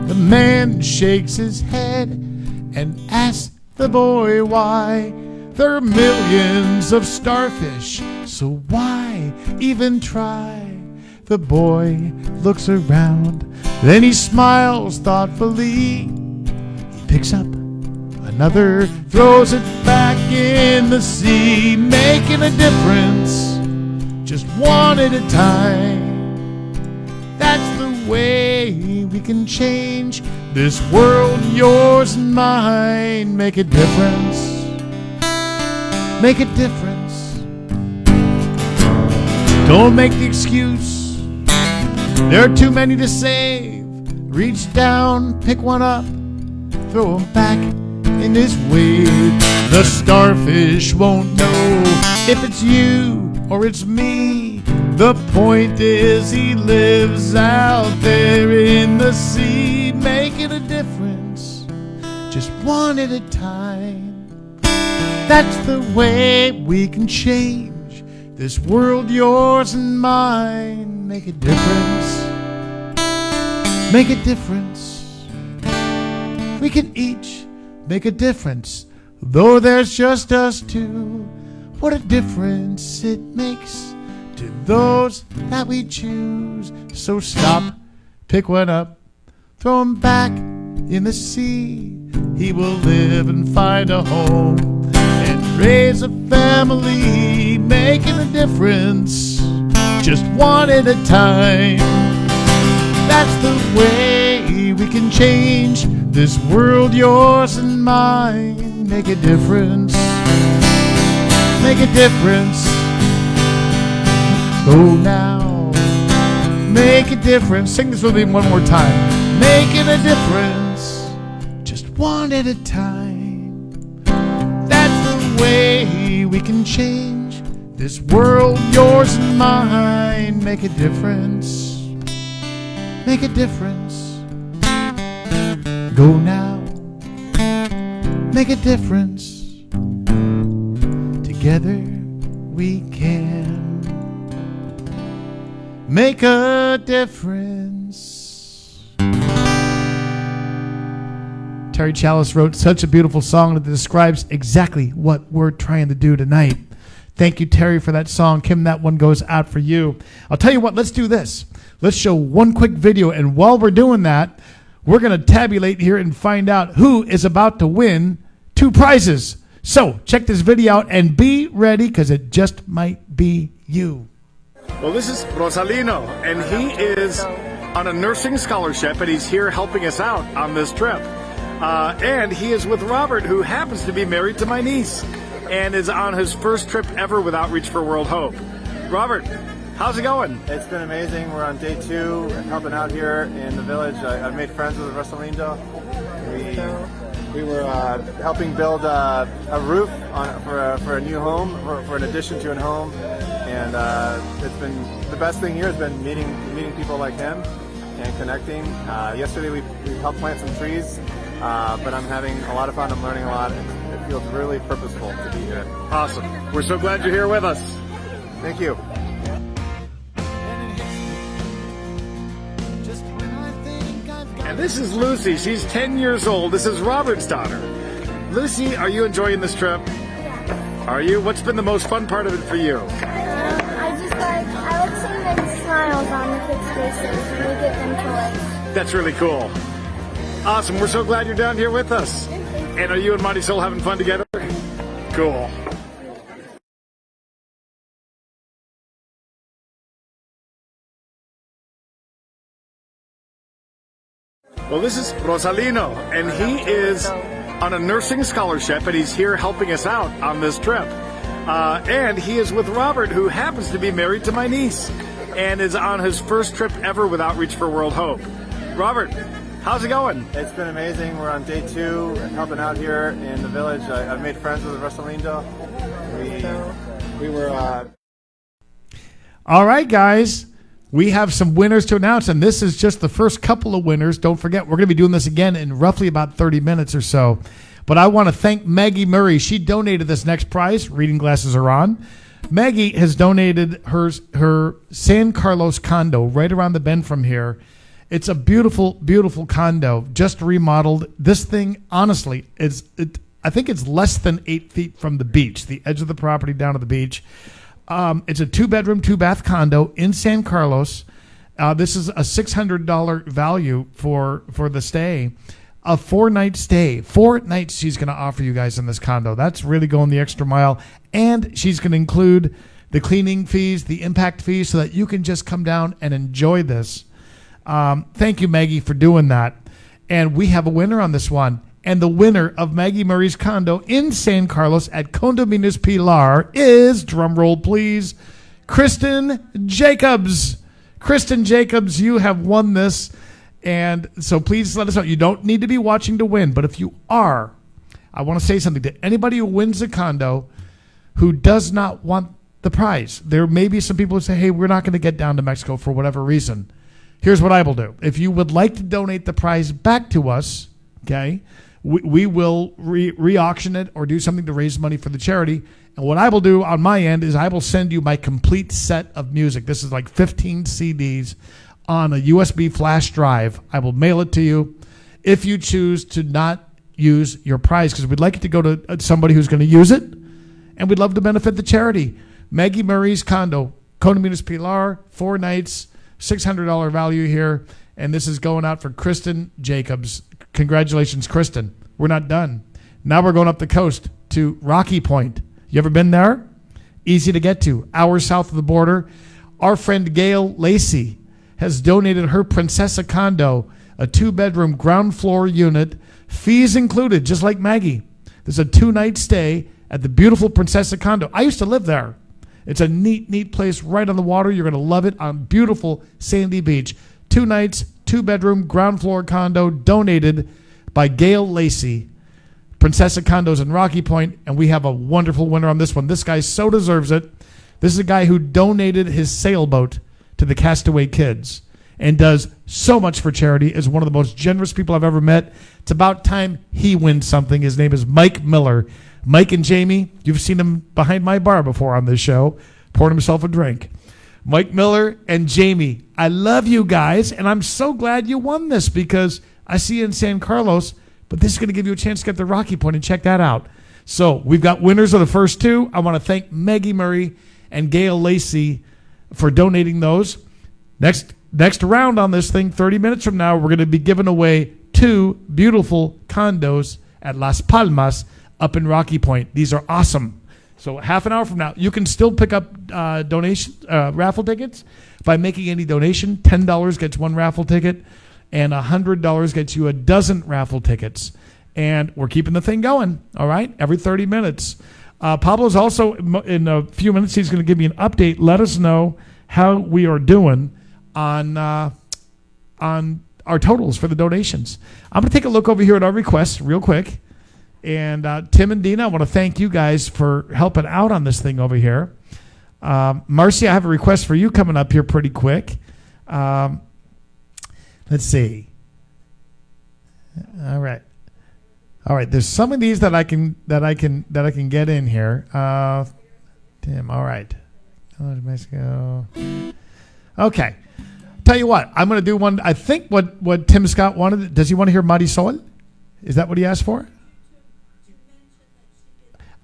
The man shakes his head and asks the boy why. There are millions of starfish, so why even try? The boy looks around, then he smiles thoughtfully. He picks up another, throws it back in the sea, making a difference just one at a time. That's the way we can change this world, yours and mine. Make a difference. Make a difference. Don't make the excuse there are too many to save. Reach down, pick one up, throw them back in this wave. The starfish won't know if it's you or it's me. The point is he lives out there in the sea, making a difference just one at a time. That's the way we can change this world, yours and mine. Make a difference. Make a difference. We can each make a difference, though there's just us two. What a difference it makes to those that we choose. So stop, pick one up, throw him back in the sea. He will live and find a home and raise a family, making a difference just one at a time. That's the way we can change this world, yours and mine. Make a difference. Make a difference. Go now. Make a difference. Sing this with me one more time. Making a difference just one at a time. That's the way we can change This world, yours and mine, make a difference. Make a difference. Go now. Make a difference. Together we can make a difference. Terry Chalice wrote such a beautiful song that describes exactly what we're trying to do tonight. Thank you, Terry, for that song. Kim, that one goes out for you. I'll tell you what, let's do this. Let's show one quick video, and while we're doing that, we're going to tabulate here and find out who is about to win 2 prizes. So check this video out and be ready, because it just might be you. Well, this is Rosalino, and he is on a nursing scholarship, and he's here helping us out on this trip. And he is with Robert, who happens to be married to my niece, and is on his first trip ever with Outreach for World Hope. Robert, how's it going? It's been amazing. We're on day 2 helping out here in the village. I've made friends with Rosalino. We were helping build a roof for a new home, for an addition to a home. And it's been the best thing here has been meeting people like him and connecting. Yesterday we helped plant some trees, but I'm having a lot of fun. I'm learning a lot. It feels really purposeful to be here. Awesome. We're so glad you're here with us. Thank you. And this is Lucy. She's 10 years old. This is Robert's daughter. Lucy, are you enjoying this trip? Are you? What's been the most fun part of it for you? I like seeing the smiles on the kids' faces when we give them toys. That's really cool. Awesome. We're so glad you're down here with us. And are you and Marisol having fun together? Cool. Well, this is Rosalino, and he is on a nursing scholarship, and he's here helping us out on this trip. And he is with Robert, who happens to be married to my niece, and is on his first trip ever with Outreach for World Hope. Robert, how's it going? It's been amazing. We're on day 2 helping out here in the village. I've made friends with Rosalino. We were... All right, guys. We have some winners to announce, and this is just the first couple of winners. Don't forget, we're going to be doing this again in roughly about 30 minutes or so. But I want to thank Maggie Murray. She donated this next prize. Reading glasses are on. Maggie has donated her San Carlos condo right around the bend from here. It's a beautiful, beautiful condo, just remodeled. This thing, honestly, I think it's less than 8 feet from the beach, the edge of the property down to the beach. It's a 2-bedroom, 2-bath condo in San Carlos. This is a $600 value for the stay. A 4-night stay. 4 nights she's going to offer you guys in this condo. That's really going the extra mile. And she's going to include the cleaning fees, the impact fees, so that you can just come down and enjoy this. Thank you, Maggie, for doing that. And we have a winner on this one. And the winner of Maggie Murray's condo in San Carlos at Condominios Pilar is, drumroll please, Kristen Jacobs. Kristen Jacobs, you have won this. And so please let us know. You don't need to be watching to win. But if you are, I want to say something to anybody who wins a condo who does not want the prize. There may be some people who say, hey, we're not going to get down to Mexico for whatever reason. Here's what I will do. If you would like to donate the prize back to us, okay, we will re-auction it or do something to raise money for the charity. And what I will do on my end is I will send you my complete set of music. This is like 15 CDs on a USB flash drive. I will mail it to you if you choose to not use your prize, because we'd like it to go to somebody who's going to use it, and we'd love to benefit the charity. Maggie Murray's condo, Condominios Pilar, 4 nights, $600 value here, and this is going out for Kristen Jacobs. Congratulations, Kristen. We're not done. Now we're going up the coast to Rocky Point. You ever been there? Easy to get to. Hours south of the border. Our friend Gail Lacey has donated her Princessa condo, a 2-bedroom ground floor unit, fees included, just like Maggie. There's a 2-night stay at the beautiful Princessa condo. I used to live there. It's a neat, neat place right on the water. You're going to love it on beautiful sandy beach. 2 nights, 2-bedroom, ground floor condo donated by Gail Lacey. Princessa Condos in Rocky Point, and we have a wonderful winner on this one. This guy so deserves it. This is a guy who donated his sailboat to the Castaway Kids and does so much for charity, is one of the most generous people I've ever met. It's about time he wins something. His name is Mike Miller. Mike and Jamie, you've seen him behind my bar before on this show, pouring himself a drink. Mike Miller and Jamie, I love you guys, and I'm so glad you won this because I see you in San Carlos, but this is going to give you a chance to get the Rocky Point and check that out. So we've got winners of the first two. I want to thank Maggie Murray and Gail Lacey for donating those. Next round on this thing, 30 minutes from now, we're going to be giving away 2 beautiful condos at Las Palmas up in Rocky Point. These are awesome. So half an hour from now, you can still pick up raffle tickets by making any donation. $10 gets 1 raffle ticket, and $100 gets you a dozen raffle tickets. And we're keeping the thing going, all right, every 30 minutes. Pablo's also, in a few minutes, he's going to give me an update. Let us know how we are doing on our totals for the donations. I'm going to take a look over here at our requests real quick. And Tim and Dina, I want to thank you guys for helping out on this thing over here. Marcy, I have a request for you coming up here pretty quick. Let's see. All right. There's some of these that I can get in here. Tim, all right. Mexico. Okay. Tell you what, I'm going to do one. I think what Tim Scott wanted. Does he want to hear Marisol? Is that what he asked for?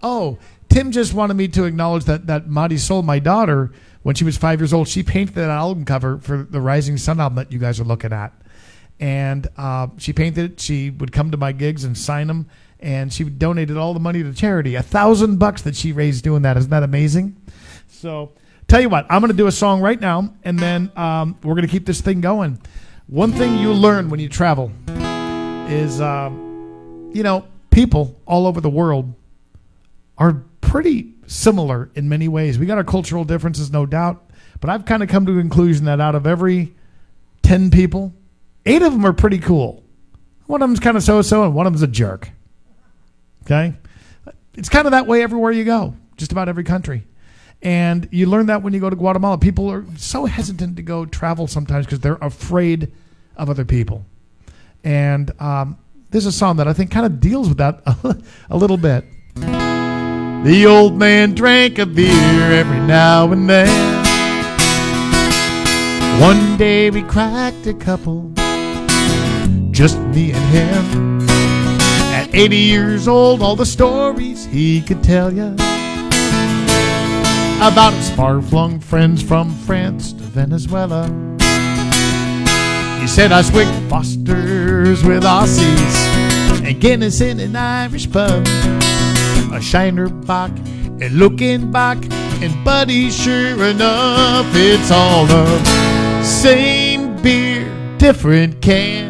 Oh, Tim just wanted me to acknowledge that Marisol, my daughter, when she was 5 years old, she painted that album cover for the Rising Sun album that you guys are looking at. And she painted it. She would come to my gigs and sign them. And she donated all the money to charity. $1,000 that she raised doing that. Isn't that amazing? So tell you what, I'm going to do a song right now. And then we're going to keep this thing going. One thing you learn when you travel is, people all over the world are pretty similar in many ways. We got our cultural differences, no doubt. But I've kind of come to the conclusion that out of every 10 people, 8 of them are pretty cool. One of them's kind of so-so, and one of them's a jerk. Okay? It's kind of that way everywhere you go, just about every country. And you learn that when you go to Guatemala. People are so hesitant to go travel sometimes because they're afraid of other people. And there's a song that I think kind of deals with that a little bit. The old man drank a beer every now and then. One day we cracked a couple, just me and him. At 80 years old, all the stories he could tell you about his far-flung friends from France to Venezuela. He said I swigged Fosters with Aussies and Guinness in an Irish pub, a Shiner Bock and looking back, and buddy, sure enough, it's all the same beer, different can.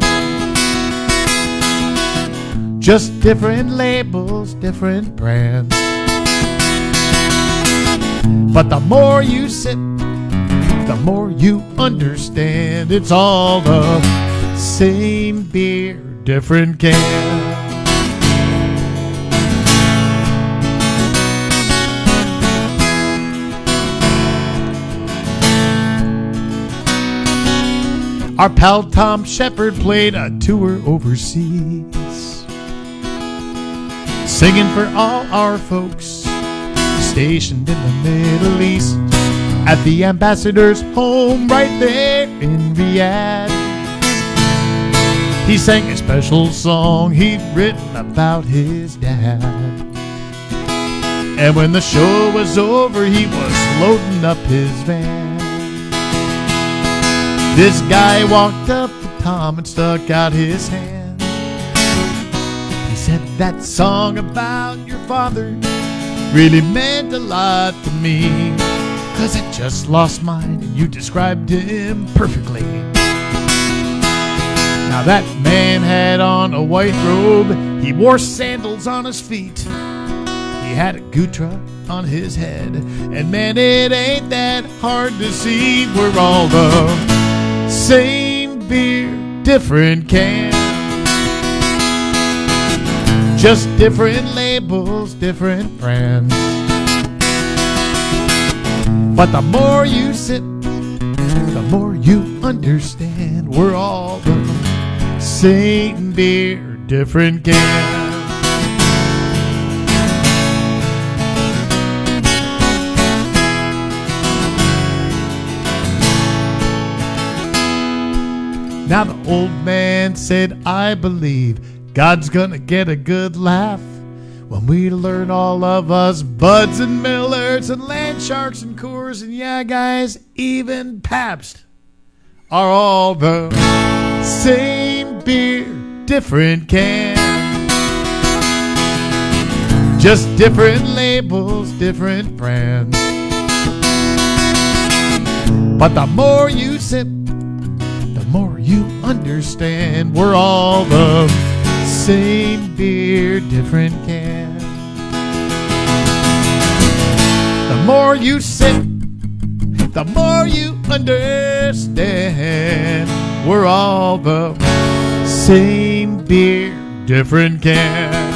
Just different labels, different brands. But the more you sip, the more you understand. It's all the same beer, different can. Our pal Tom Shepard played a tour overseas, singing for all our folks stationed in the Middle East, at the ambassador's home right there in Riyadh. He sang a special song he'd written about his dad. And when the show was over, he was loading up his van. This guy walked up to Tom and stuck out his hand. He said, that song about your father really meant a lot to me, 'cause I just lost mine and you described him perfectly. Now that man had on a white robe, he wore sandals on his feet, he had a gutra on his head, and man, it ain't that hard to see. We're all the same beer, different can. Just different labels, different brands. But the more you sip, the more you understand. We're all the same beer, different can. Now the old man said, I believe God's gonna get a good laugh when we learn all of us Buds and Millers and Land Sharks and Coors and yeah, guys, even Pabst are all the same beer, different can. Just different labels, different brands. But the more you sip, the more you understand. We're all the same beer, different can. The more you sip, the more you understand. We're all the same beer, different can.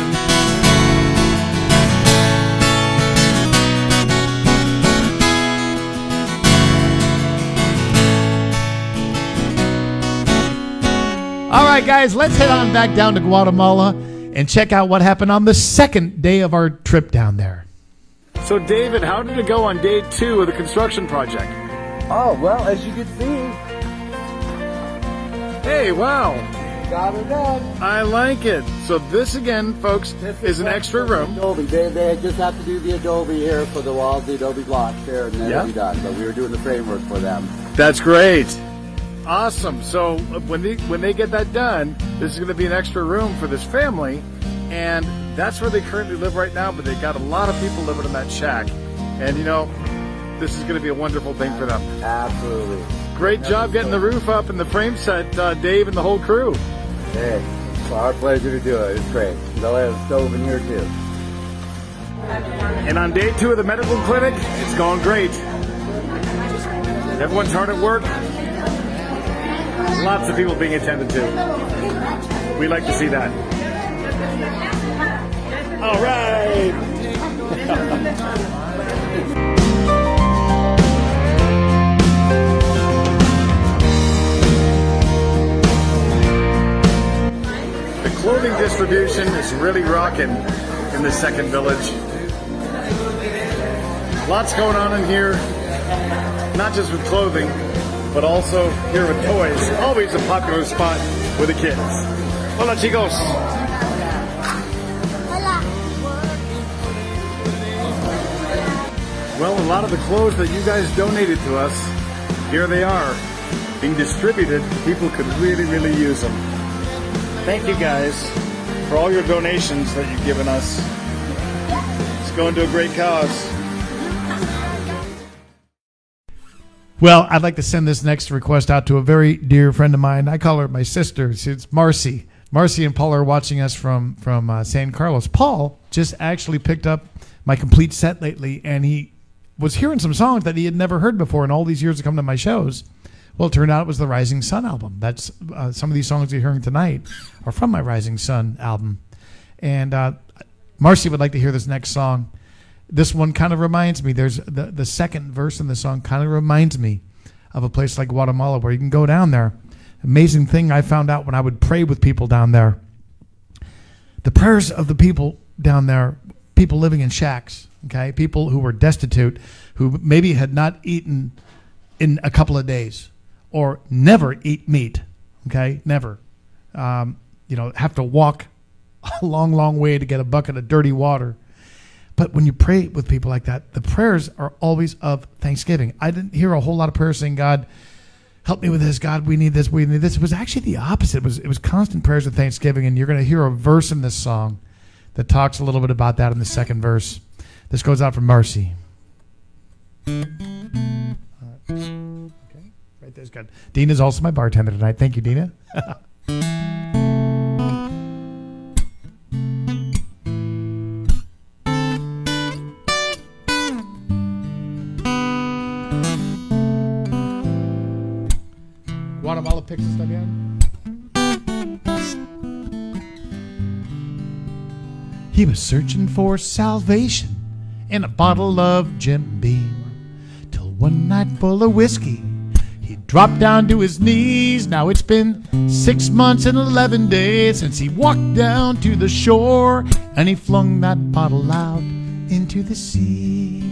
All right, guys, let's head on back down to Guatemala and check out what happened on the second day of our trip down there. So, David, how did it go on day 2 of the construction project? Oh, well, as you can see, Hey, wow. got it done. I like it. So this, again, folks, is an extra room. Adobe. They just have to do the Adobe here for the walls, the Adobe blocks there, and then it'll be done. But we were doing the framework for them. That's great. Awesome. So when they get that done, this is going to be an extra room for this family, and that's where they currently live right now. But they got a lot of people living in that shack, and you know, this is going to be a wonderful thing for them. Absolutely. Great job getting the roof up and the frame set, Dave and the whole crew. Hey, it's our pleasure to do it. It's great. They'll have a stove in here too. And on day 2 of the medical clinic, it's gone great. Everyone's hard at work. Lots of people being attended to. We like to see that. All right. The clothing distribution is really rocking in the second village. Lots going on in here, not just with clothing, but also here with toys. Always a popular spot with the kids. Hola, chicos. Well, a lot of the clothes that you guys donated to us, here they are, being distributed. People could really, really use them. Thank you guys for all your donations that you've given us. It's going to a great cause. Well, I'd like to send this next request out to a very dear friend of mine. I call her my sister. It's Marcy. Marcy and Paul are watching us from San Carlos. Paul just actually picked up my complete set lately, and he was hearing some songs that he had never heard before in all these years to come to my shows. Well, it turned out it was the Rising Sun album. That's some of these songs you're hearing tonight are from my Rising Sun album. And Marcy would like to hear this next song. This one kind of reminds me, there's the second verse in the song kind of reminds me of a place like Guatemala where you can go down there. Amazing thing I found out when I would pray with people down there. The prayers of the people down there, people living in shacks, okay, people who were destitute, who maybe had not eaten in a couple of days or never eat meat, okay, never. Have to walk a long, long way to get a bucket of dirty water. But when you pray with people like that, the prayers are always of thanksgiving. I didn't hear a whole lot of prayers saying, God, help me with this. God, we need this. We need this. It was actually the opposite. It was constant prayers of thanksgiving. And you're going to hear a verse in this song that talks a little bit about that in the second verse. This goes out from Marcy. Okay, right there's good. Dina's also my bartender tonight. Thank you, Dina. Guatemala picks this stuff yet? He was searching for salvation in a bottle of Jim Beam, till one night full of whiskey, he dropped down to his knees. Now it's been 6 months and 11 days since he walked down to the shore, and he flung that bottle out into the sea,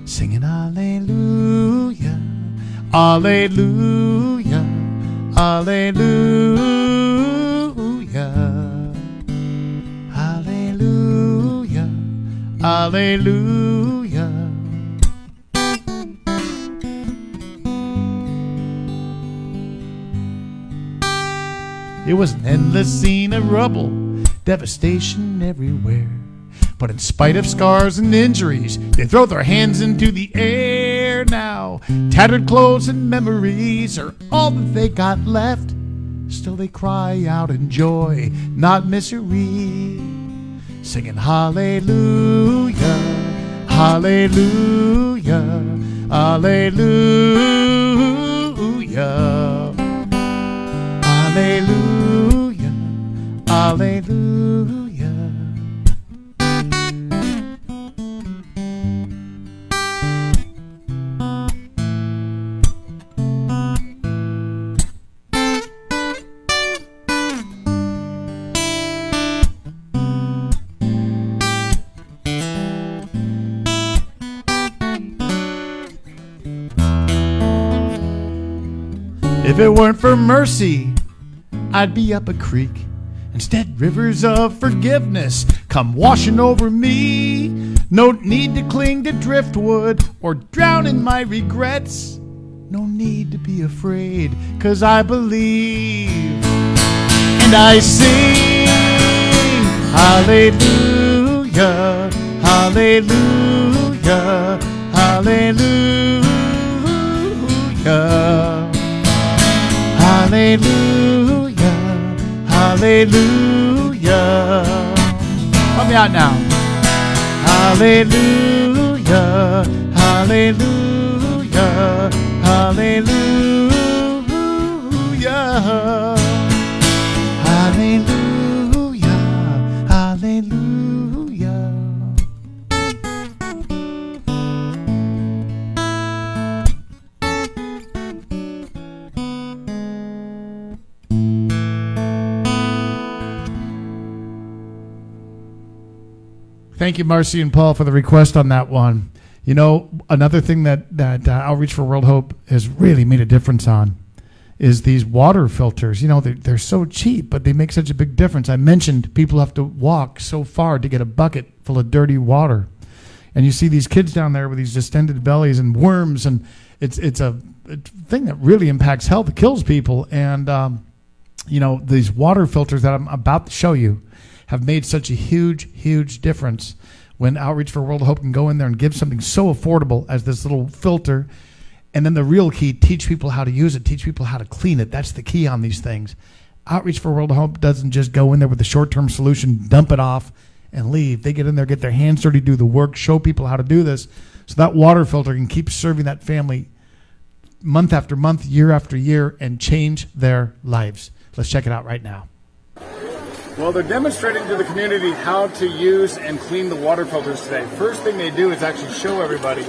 singing hallelujah, hallelujah, hallelujah, hallelujah, hallelujah. It was an endless scene of rubble, devastation everywhere. But in spite of scars and injuries, they throw their hands into the air now. Tattered clothes and memories are all that they got left. Still they cry out in joy, not misery, singing hallelujah, hallelujah, hallelujah, hallelujah, hallelujah. If it weren't for mercy, I'd be up a creek. Instead, rivers of forgiveness come washing over me. No need to cling to driftwood or drown in my regrets. No need to be afraid, 'cause I believe. And I sing hallelujah, hallelujah, hallelujah, hallelujah, hallelujah. Help me out now. Hallelujah, hallelujah, hallelujah, hallelujah, hallelujah. Thank you, Marcy and Paul, for the request on that one. You know, another thing that Outreach for World Hope has really made a difference on is these water filters. You know, they're so cheap, but they make such a big difference. I mentioned people have to walk so far to get a bucket full of dirty water. And you see these kids down there with these distended bellies and worms, and it's a thing that really impacts health. It kills people. And, you know, these water filters that I'm about to show you have made such a huge, huge difference when Outreach for World Hope can go in there and give something so affordable as this little filter. And then the real key, teach people how to use it, teach people how to clean it. That's the key on these things. Outreach for World Hope doesn't just go in there with a short-term solution, dump it off, and leave. They get in there, get their hands dirty, do the work, show people how to do this, so that water filter can keep serving that family month after month, year after year, and change their lives. Let's check it out right now. Well, they're demonstrating to the community how to use and clean the water filters today. First thing they do is actually show everybody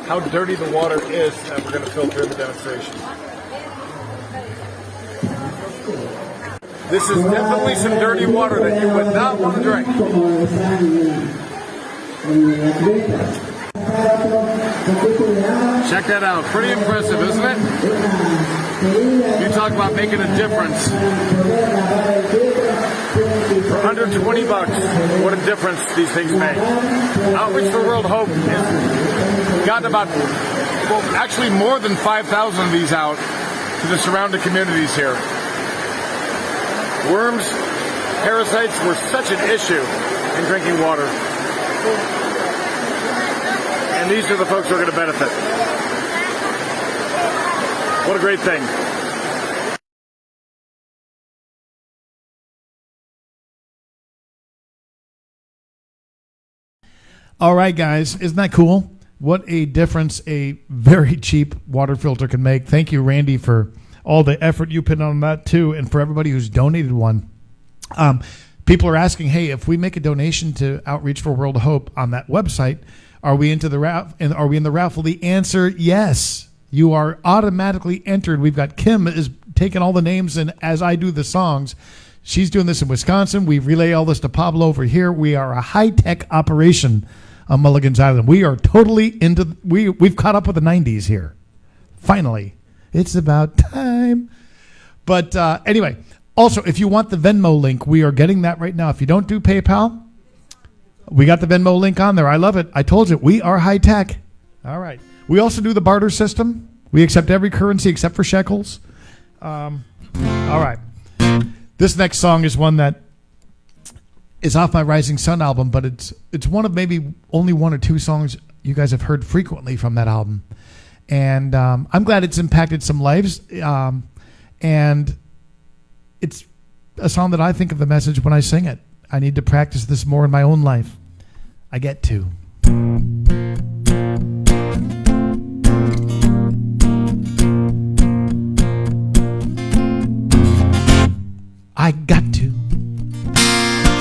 how dirty the water is that we're going to filter in the demonstration. This is definitely some dirty water that you would not want to drink. Check that out. Pretty impressive, isn't it? You talk about making a difference. For under 20 bucks, what a difference these things make. Outreach for World Hope has gotten about, well, actually more than 5,000 of these out to the surrounding communities here. Worms, parasites were such an issue in drinking water. And these are the folks who are going to benefit. What a great thing. All right, guys. Isn't that cool? What a difference a very cheap water filter can make. Thank you, Randy, for all the effort you put on that, too, and for everybody who's donated one. People are asking, hey, if we make a donation to Outreach for World Hope on that website, Are we into the are we in the raffle? The answer, yes. You are automatically entered. We've got Kim is taking all the names, and as I do the songs, she's doing this in Wisconsin. We relay all this to Pablo over here. We are a high-tech operation on Mulligan's Island. We are totally into, we've caught up with the 90s here. Finally. It's about time. But anyway, also, if you want the Venmo link, we are getting that right now. If you don't do PayPal, we got the Venmo link on there. I love it. I told you, we are high-tech. All right. We also do the barter system. We accept every currency except for shekels. All right. This next song is one that is off my Rising Sun album, but it's one of maybe only one or two songs you guys have heard frequently from that album. And I'm glad it's impacted some lives. And it's a song that I think of the message when I sing it. I need to practice this more in my own life. I get to. I got to.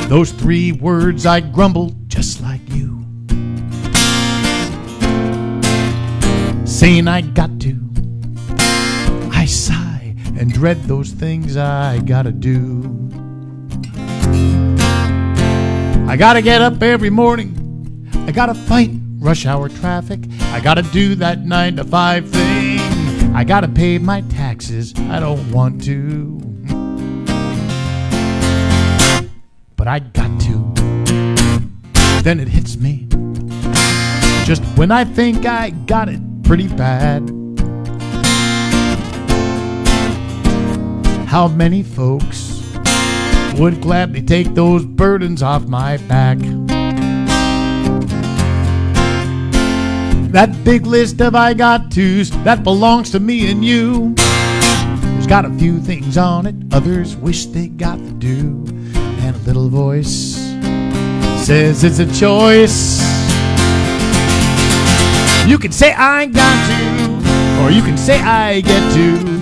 Those 3 words I grumble just like you. Saying I got to. I sigh and dread those things I gotta do. I gotta get up every morning. I gotta fight rush hour traffic. I gotta do that 9 to 5 thing. I gotta pay my taxes. I don't want to, but I got to. Then it hits me just when I think I got it pretty bad. How many folks would gladly take those burdens off my back? That big list of I got tos that belongs to me and you, there's got a few things on it others wish they got to do. And a little voice says it's a choice. You can say I got to, or you can say I get to.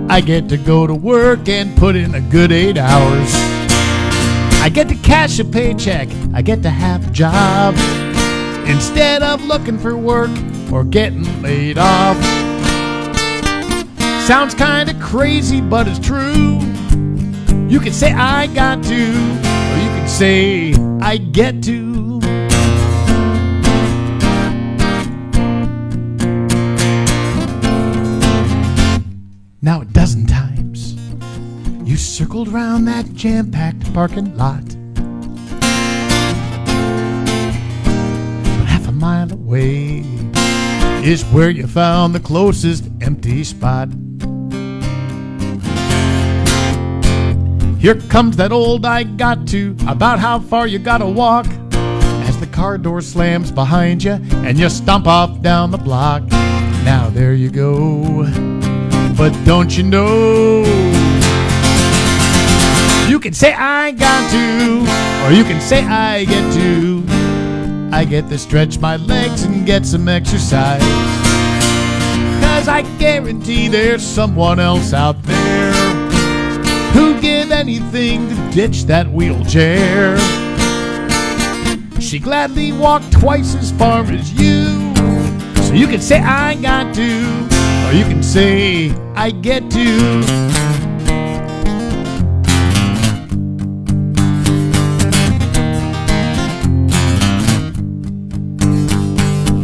I get to go to work and put in a good 8 hours. I get to cash a paycheck. I get to have a job instead of looking for work or getting laid off. Sounds kind of crazy, but it's true. You can say I got to, or you can say I get to. Now 12 times you circled round that jam-packed parking lot. But half a mile away is where you found the closest empty spot. Here comes that old I got to about how far you gotta walk as the car door slams behind you and you stomp off down the block. Now there you go, but don't you know, you can say I got to, or you can say I get to. I get to stretch my legs and get some exercise, 'cause I guarantee there's someone else out there who'd give anything to ditch that wheelchair. She gladly walked twice as far as you. So you can say I got to, or you can say I get to.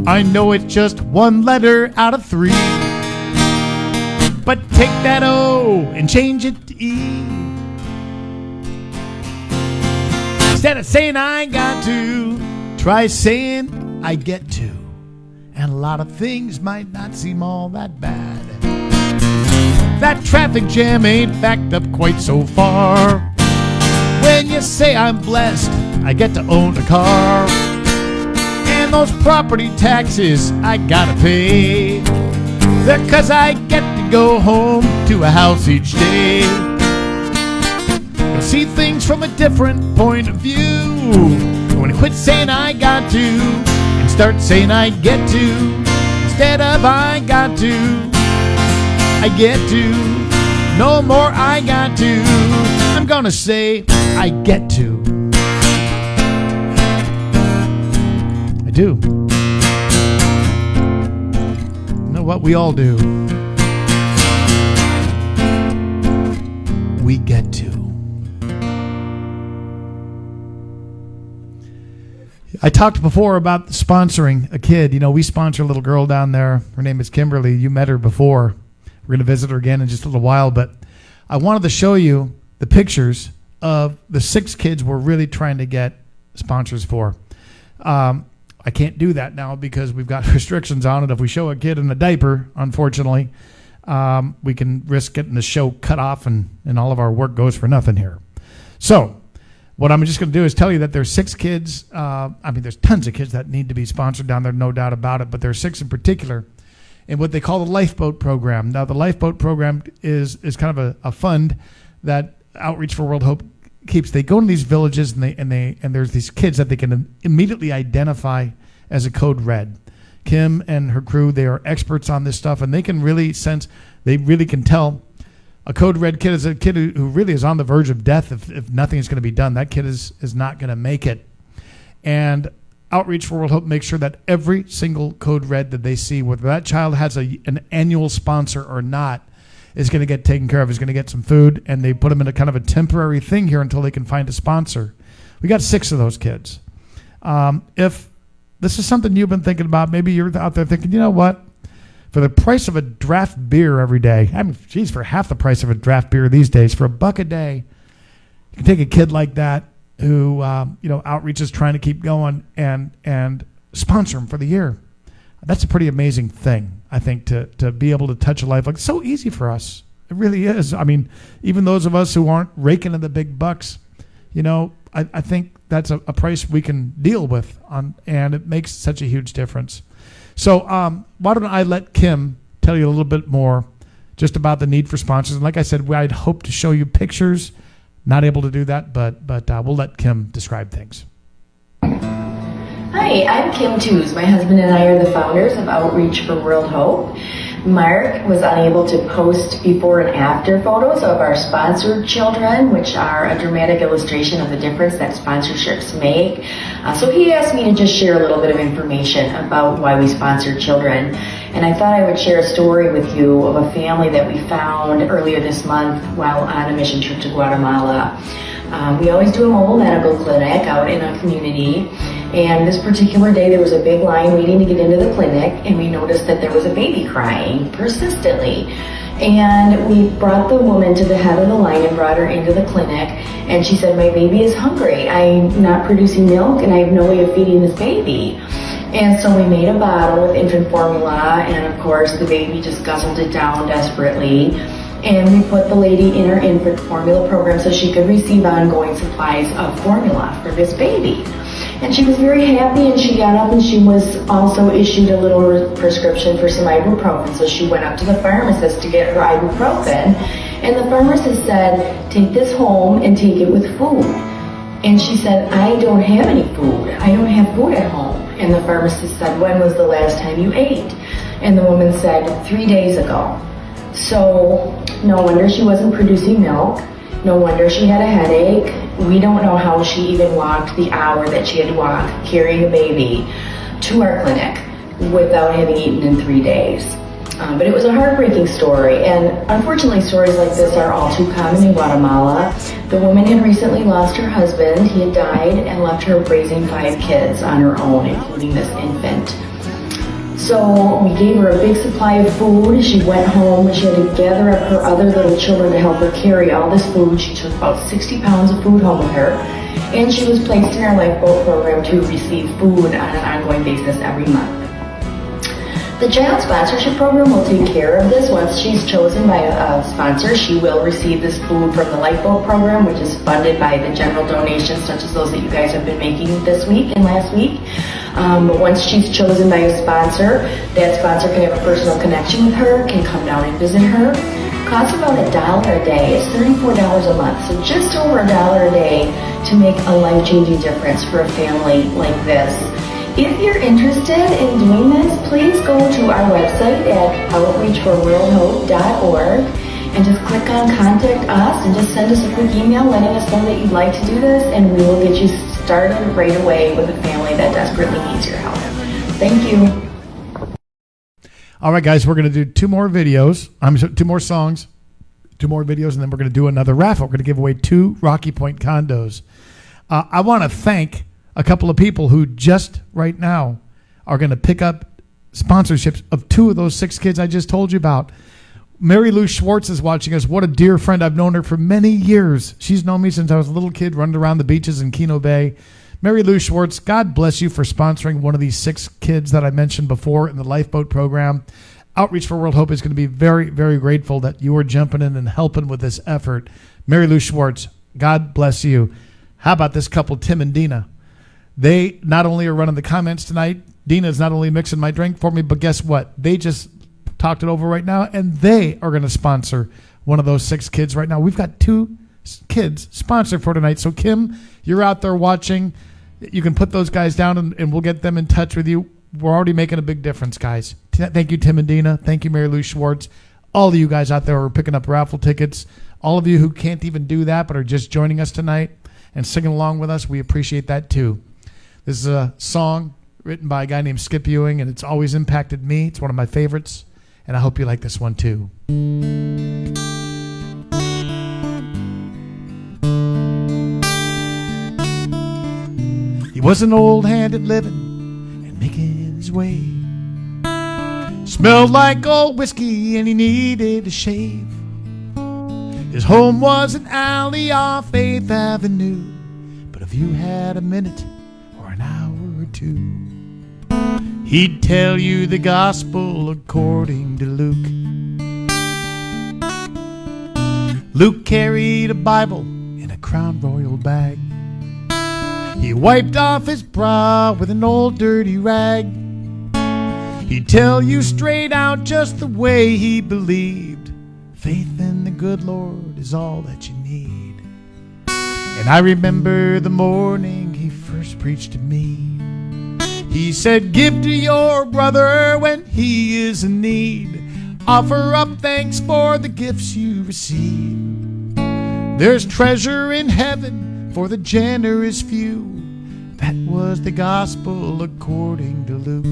I know it's just one letter out of 3, but take that O and change it to E. Instead of saying I got to, try saying I get to. And a lot of things might not seem all that bad. That traffic jam ain't backed up quite so far. When you say I'm blessed, I get to own a car. And those property taxes I gotta pay, they're 'cause I get to go home to a house each day. You'll see things from a different point of view when you quit saying I got to and start saying I get to. Instead of I got to, I get to. No more I got to, I'm gonna say I get to. I do. what? We all do. We get to. I talked before about sponsoring a kid. You know, we sponsor a little girl down there. Her name is Kimberly. You met her before. We're going to visit her again in just a little while. But I wanted to show you the pictures of the 6 kids we're really trying to get sponsors for. I can't do that now because we've got restrictions on it. If we show a kid in a diaper, unfortunately, we can risk getting the show cut off and all of our work goes for nothing here. So what I'm just going to do is tell you that there's 6 kids. There's tons of kids that need to be sponsored down there, no doubt about it. But there's 6 in particular in what they call the Lifeboat Program. Now, the Lifeboat Program is kind of a fund that Outreach for World Hope keeps. They go to these villages and there's these kids that they can immediately identify as a code red. Kim and her crew, they are experts on this stuff, and they can really sense, they really can tell a code red kid is a kid who really is on the verge of death if nothing is going to be done. That kid is not going to make it. And Outreach for World Hope makes sure that every single code red that they see, whether that child has an annual sponsor or not, is going to get taken care of, is going to get some food, and they put them in a kind of a temporary thing here until they can find a sponsor. We got 6 of those kids. If this is something you've been thinking about, maybe you're out there thinking, you know what? For the price of a draft beer every day, for half the price of a draft beer these days, for $1 a day, you can take a kid like that who, Outreach is trying to keep going and sponsor him for the year. That's a pretty amazing thing, I think, to be able to touch a life. Like, it's so easy for us. It really is. I mean, even those of us who aren't raking in the big bucks, I think that's a price we can deal with, and it makes such a huge difference. So why don't I let Kim tell you a little bit more just about the need for sponsors. And like I said, I'd hope to show you pictures. Not able to do that, but we'll let Kim describe things. Hi, I'm Kim Tews. My husband and I are the founders of Outreach for World Hope. Mark was unable to post before and after photos of our sponsored children, which are a dramatic illustration of the difference that sponsorships make. So he asked me to just share a little bit of information about why we sponsor children. And I thought I would share a story with you of a family that we found earlier this month while on a mission trip to Guatemala. We always do a mobile medical clinic out in a community, and this particular day there was a big line waiting to get into the clinic, and we noticed that there was a baby crying persistently. And we brought the woman to the head of the line and brought her into the clinic, and she said, "My baby is hungry. I'm not producing milk and I have no way of feeding this baby." And so we made a bottle with infant formula, and of course the baby just guzzled it down desperately. And we put the lady in her infant formula program so she could receive ongoing supplies of formula for this baby. And she was very happy, and she got up and she was also issued a little prescription for some ibuprofen. So she went up to the pharmacist to get her ibuprofen, and the pharmacist said, "Take this home and take it with food." And she said, "I don't have any food. I don't have food at home." And the pharmacist said, "When was the last time you ate?" And the woman said, 3 days ago. So no wonder she wasn't producing milk. No wonder she had a headache. We don't know how she even walked the hour that she had to walk carrying a baby to our clinic without having eaten in 3 days. But it was a heartbreaking story, and unfortunately stories like this are all too common in Guatemala. The woman had recently lost her husband. He had died and left her raising 5 kids on her own, including this infant. So we gave her a big supply of food. She went home. She had to gather up her other little children to help her carry all this food. She took about 60 pounds of food home with her, and she was placed in our lifeboat program to receive food on an ongoing basis every month. The child sponsorship program will take care of this. Once she's chosen by a sponsor, she will receive this food from the lifeboat program, which is funded by the general donations such as those that you guys have been making this week and last week. But once she's chosen by a sponsor, that sponsor can have a personal connection with her, can come down and visit her. Costs about $1 a day. It's $34 a month, so just over $1 a day to make a life-changing difference for a family like this. If you're interested in doing this, please go to our website at outreachforworldhope.org and just click on Contact Us and just send us a quick email letting us know that you'd like to do this, and we will get you started right away with a family that desperately needs your help. Thank you. All right, guys, we're going to do 2 more videos. 2 more songs, 2 more videos, and then we're going to do another raffle. We're going to give away 2 Rocky Point condos. I want to thank a couple of people who just right now are going to pick up sponsorships of 2 of those 6 kids I just told you about. Mary Lou Schwartz is watching us. What a dear friend. I've known her for many years. She's known me since I was a little kid running around the beaches in Keno Bay. Mary Lou Schwartz, God bless you for sponsoring one of these 6 kids that I mentioned before in the lifeboat program. Outreach for World Hope is going to be very, very grateful that you are jumping in and helping with this effort. Mary Lou Schwartz, God bless you. How about this couple, Tim and Dina? They not only are running the comments tonight, Dina's not only mixing my drink for me, but guess what? They just talked it over right now, and they are going to sponsor one of those 6 kids right now. We've got 2 kids sponsored for tonight. So, Kim, you're out there watching. You can put those guys down, and we'll get them in touch with you. We're already making a big difference, guys. Thank you, Tim and Dina. Thank you, Mary Lou Schwartz. All of you guys out there who are picking up raffle tickets. All of you who can't even do that but are just joining us tonight and singing along with us, we appreciate that too. This is a song written by a guy named Skip Ewing, and it's always impacted me. It's one of my favorites, and I hope you like this one too. He was an old hand at living and making his way. Smelled like old whiskey and he needed a shave. His home was an alley off 8th Avenue. But if you had a minute or an hour or 2, he'd tell you the gospel according to Luke. Luke carried a Bible in a Crown Royal bag. He wiped off his brow with an old dirty rag. He'd tell you straight out just the way he believed. Faith in the good Lord is all that you need. And I remember the morning he first preached to me. He said, give to your brother when he is in need. Offer up thanks for the gifts you receive. There's treasure in heaven for the generous few. That was the gospel according to Luke.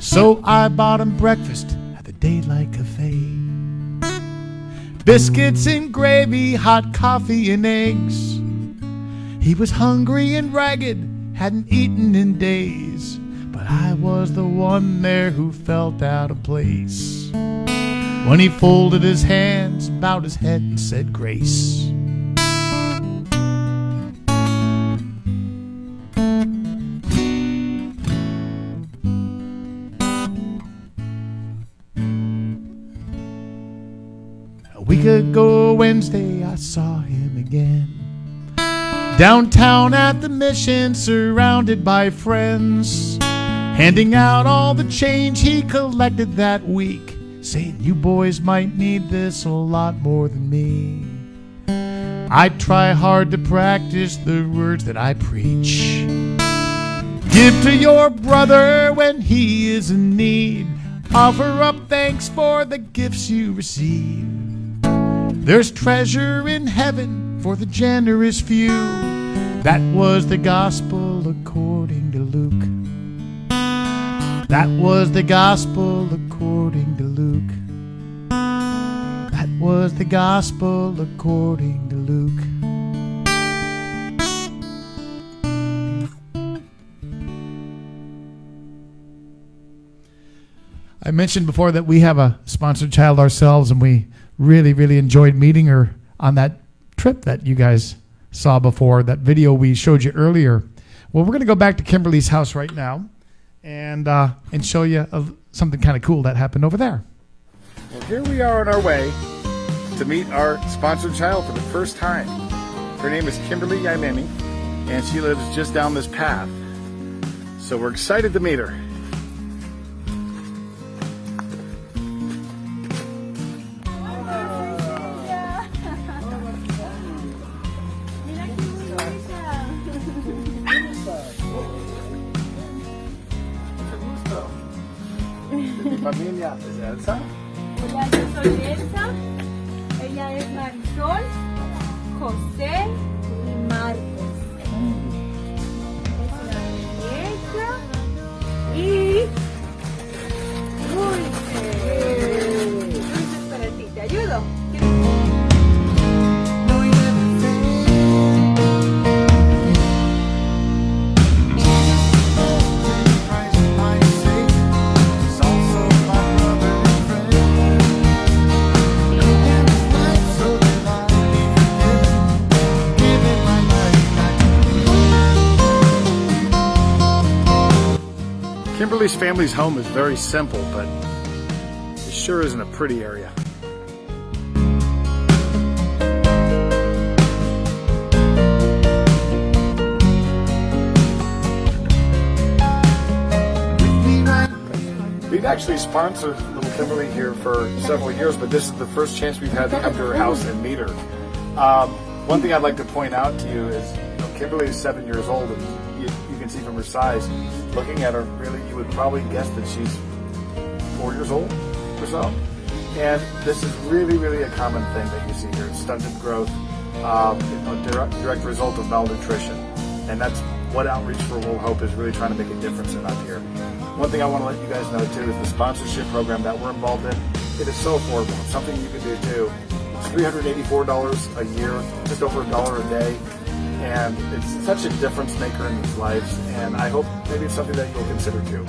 So I bought him breakfast at the Daylight Cafe. Biscuits and gravy, hot coffee and eggs. He was hungry and ragged, hadn't eaten in days. But I was the one there who felt out of place when he folded his hands, bowed his head and said grace. A week ago Wednesday I saw him again, downtown at the Mission, surrounded by friends, handing out all the change he collected that week, saying you boys might need this a lot more than me. I try hard to practice the words that I preach. Give to your brother when he is in need. Offer up thanks for the gifts you receive. There's treasure in heaven for the generous few. That was the gospel according to Luke. That was the gospel according to Luke. That was the gospel according to Luke. I mentioned before that we have a sponsored child ourselves, and we really, really enjoyed meeting her on that trip that you guys saw before, that video we showed you earlier. Well, we're going to go back to Kimberly's house right now and show you something kind of cool that happened over there. Well, here we are on our way to meet our sponsored child for the first time. Her name is Kimberly Yaimemi, and she lives just down this path. So we're excited to meet her. Familia es Elsa. Hola, yo soy Elsa. Ella es Marisol, José y Marcos. Es una belleza. Y ayudo. Kimberly's family's home is very simple, but it sure isn't a pretty area. We've actually sponsored little Kimberly here for several years, but this is the first chance we've had to come to her house and meet her. One thing I'd like to point out to you is, Kimberly is 7 years old, and you can see from her size, looking at her, really, you would probably guess that she's 4 years old or so. And this is really, really a common thing that you see here. It's stunted growth, a direct result of malnutrition. And that's what Outreach for World Hope is really trying to make a difference in up here. One thing I want to let you guys know too is the sponsorship program that we're involved in. It is so affordable. It's something you can do too. It's $384 a year, just over $1 a day. And it's such a difference maker in these lives, and I hope maybe it's something that you'll consider too.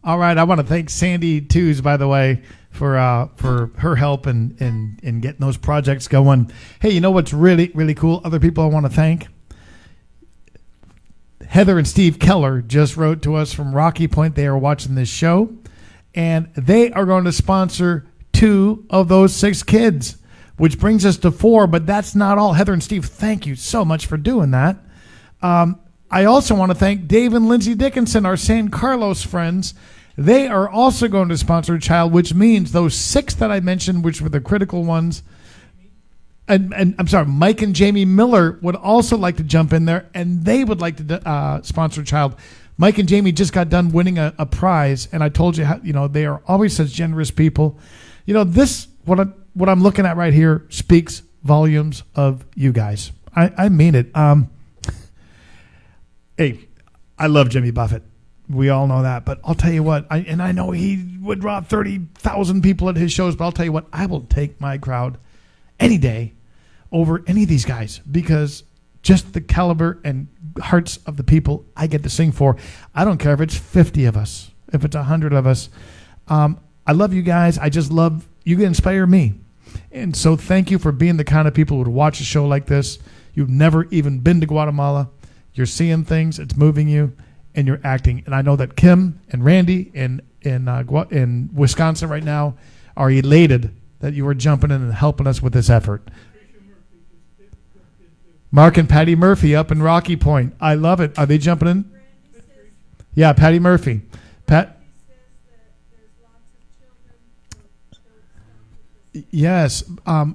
All right, I want to thank Sandy Tews, by the way, for her help in getting those projects going. Hey, you know what's really, really cool? Other people I want to thank. Heather and Steve Keller just wrote to us from Rocky Point. They are watching this show, and they are going to sponsor 2 of those 6 kids, which brings us to 4, but that's not all. Heather and Steve, thank you so much for doing that. I also want to thank Dave and Lindsay Dickinson, our San Carlos friends. They are also going to sponsor a child, which means those 6 that I mentioned, which were the critical ones, and I'm sorry, Mike and Jamie Miller would also like to jump in there, and they would like to sponsor a child. Mike and Jamie just got done winning a prize, and I told you how, they are always such generous people. This what I'm looking at right here speaks volumes of you guys. I mean it. Hey, I love Jimmy Buffett. We all know that, but I'll tell you what. I know he would draw 30,000 people at his shows, but I'll tell you what. I will take my crowd any day over any of these guys, because just the caliber and hearts of the people I get to sing for. I don't care if it's 50 of us, if it's 100 of us. I love you guys. I just love you. Inspire me. And so thank you for being the kind of people who would watch a show like this. You've never even been to Guatemala. You're seeing things. It's moving you, and you're acting. And I know that Kim and Randy in Wisconsin right now are elated that you are jumping in and helping us with this effort. Mark and Patty Murphy up in Rocky Point. I love it. Are they jumping in? Yeah, Patty Murphy. Yes.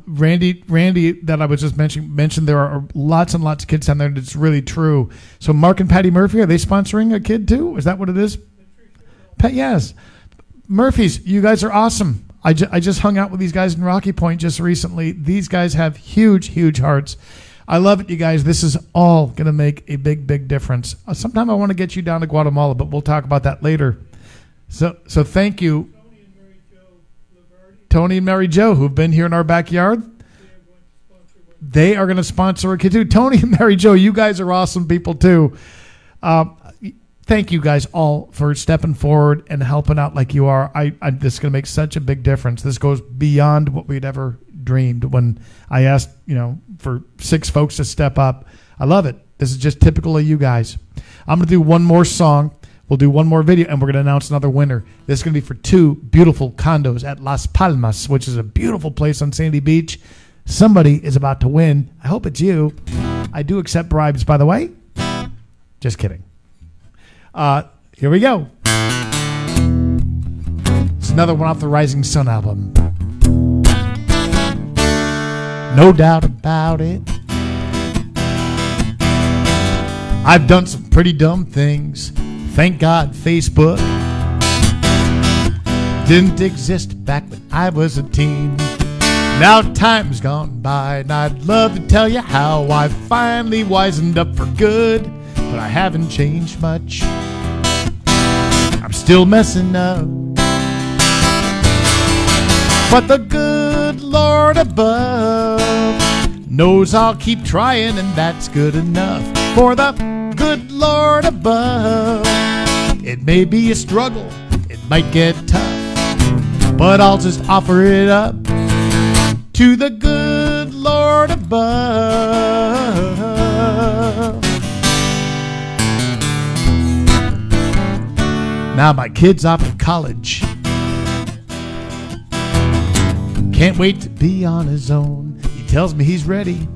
Randy that I was just mentioned there are lots and lots of kids down there, and it's really true. So Mark and Patty Murphy, are they sponsoring a kid too? Is that what it is? Yes. Murphys, you guys are awesome. I just hung out with these guys in Rocky Point just recently. These guys have huge, huge hearts. I love it, you guys. This is all going to make a big, big difference. Sometime I want to get you down to Guatemala, but we'll talk about that later. So thank you, Tony and Mary Jo, who've been here in our backyard. They are going to sponsor a kid too. Tony and Mary Jo, you guys are awesome people too. Thank you guys all for stepping forward and helping out like you are. This is going to make such a big difference. This goes beyond what we'd ever dreamed when I asked, for 6 folks to step up. I love it. This is just typical of you guys. I'm going to do one more song. We'll do one more video, and we're going to announce another winner. This is going to be for 2 beautiful condos at Las Palmas, which is a beautiful place on Sandy Beach. Somebody is about to win. I hope it's you. I do accept bribes, by the way. Just kidding. Here we go. It's another one off the Rising Sun album. No doubt about it. I've done some pretty dumb things. Thank God Facebook didn't exist back when I was a teen. Now time's gone by, and I'd love to tell you how I finally wisened up for good, but I haven't changed much. I'm still messing up, but the good Lord above knows I'll keep trying, and that's good enough for the good Lord above. It may be a struggle, it might get tough, but I'll just offer it up to the good Lord above. Now my kid's off to college, can't wait to be on his own. He tells me he's ready,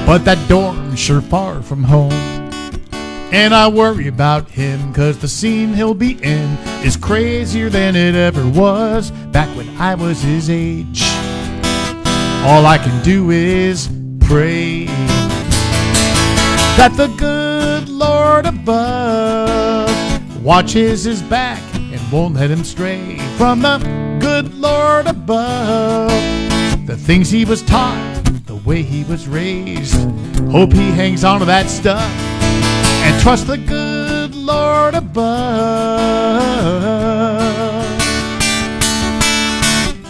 but that dorm's sure far from home. And I worry about him, 'cause the scene he'll be in is crazier than it ever was back when I was his age. All I can do is pray that the good Lord above watches his back and won't let him stray from the good Lord above. The things he was taught, the way he was raised, hope he hangs on to that stuff and trust the good Lord above.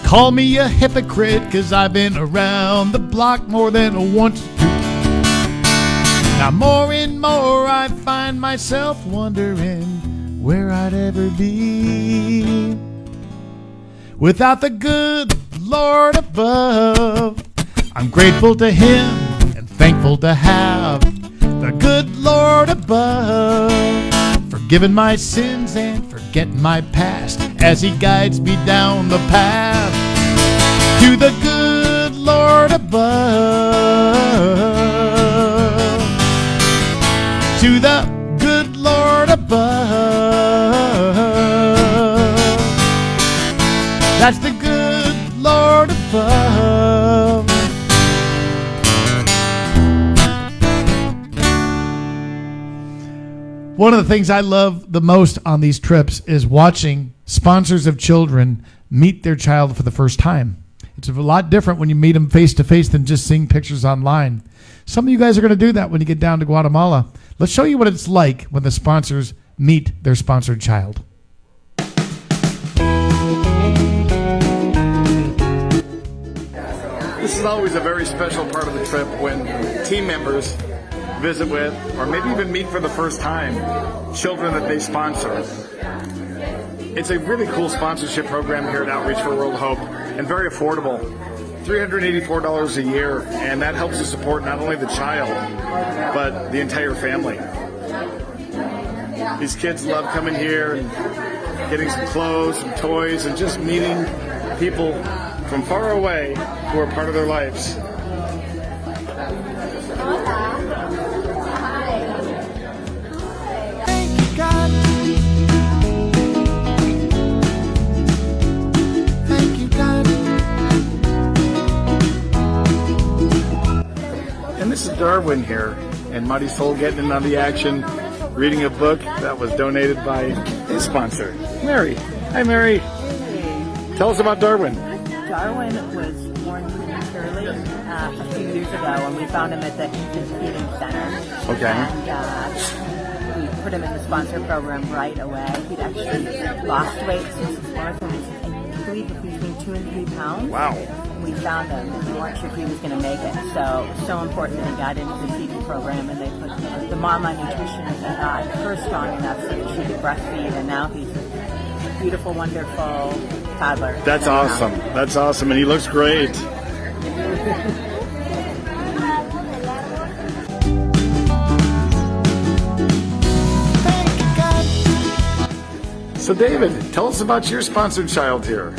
Call me a hypocrite, 'cause I've been around the block more than once or two. Now more and more I find myself wondering where I'd ever be without the good Lord above. I'm grateful to him and thankful to have the good Lord above, forgiving my sins and forgetting my past as he guides me down the path to the good Lord above, to the good Lord above. That's the good Lord above. One of the things I love the most on these trips is watching sponsors of children meet their child for the first time. It's a lot different when you meet them face to face than just seeing pictures online. Some of you guys are going to do that when you get down to Guatemala. Let's show you what it's like when the sponsors meet their sponsored child. This is always a very special part of the trip when team members visit with, or maybe even meet for the first time, children that they sponsor. It's a really cool sponsorship program here at Outreach for World Hope, and very affordable. $384 a year, and that helps to support not only the child, but the entire family. These kids love coming here and getting some clothes, some toys, and just meeting people from far away who are part of their lives. And this is Darwin here, and Marisol getting in on the action, reading a book that was donated by his sponsor, Mary. Hi, Mary. Tell us about Darwin. Darwin was born prematurely a few years ago, and we found him at the infant feeding center. Okay. And we put him in the sponsor program right away. He'd actually lost weight since his birth, and was, I believe, between 2 and 3 pounds. Wow. We found him, and we weren't sure if he was going to make it. So important that he got into the feeding program, and they put the mom on nutrition and he got her strong enough so that she could breastfeed, and now he's a beautiful, wonderful toddler. That's awesome. That's awesome, and he looks great. So David, tell us about your sponsored child here.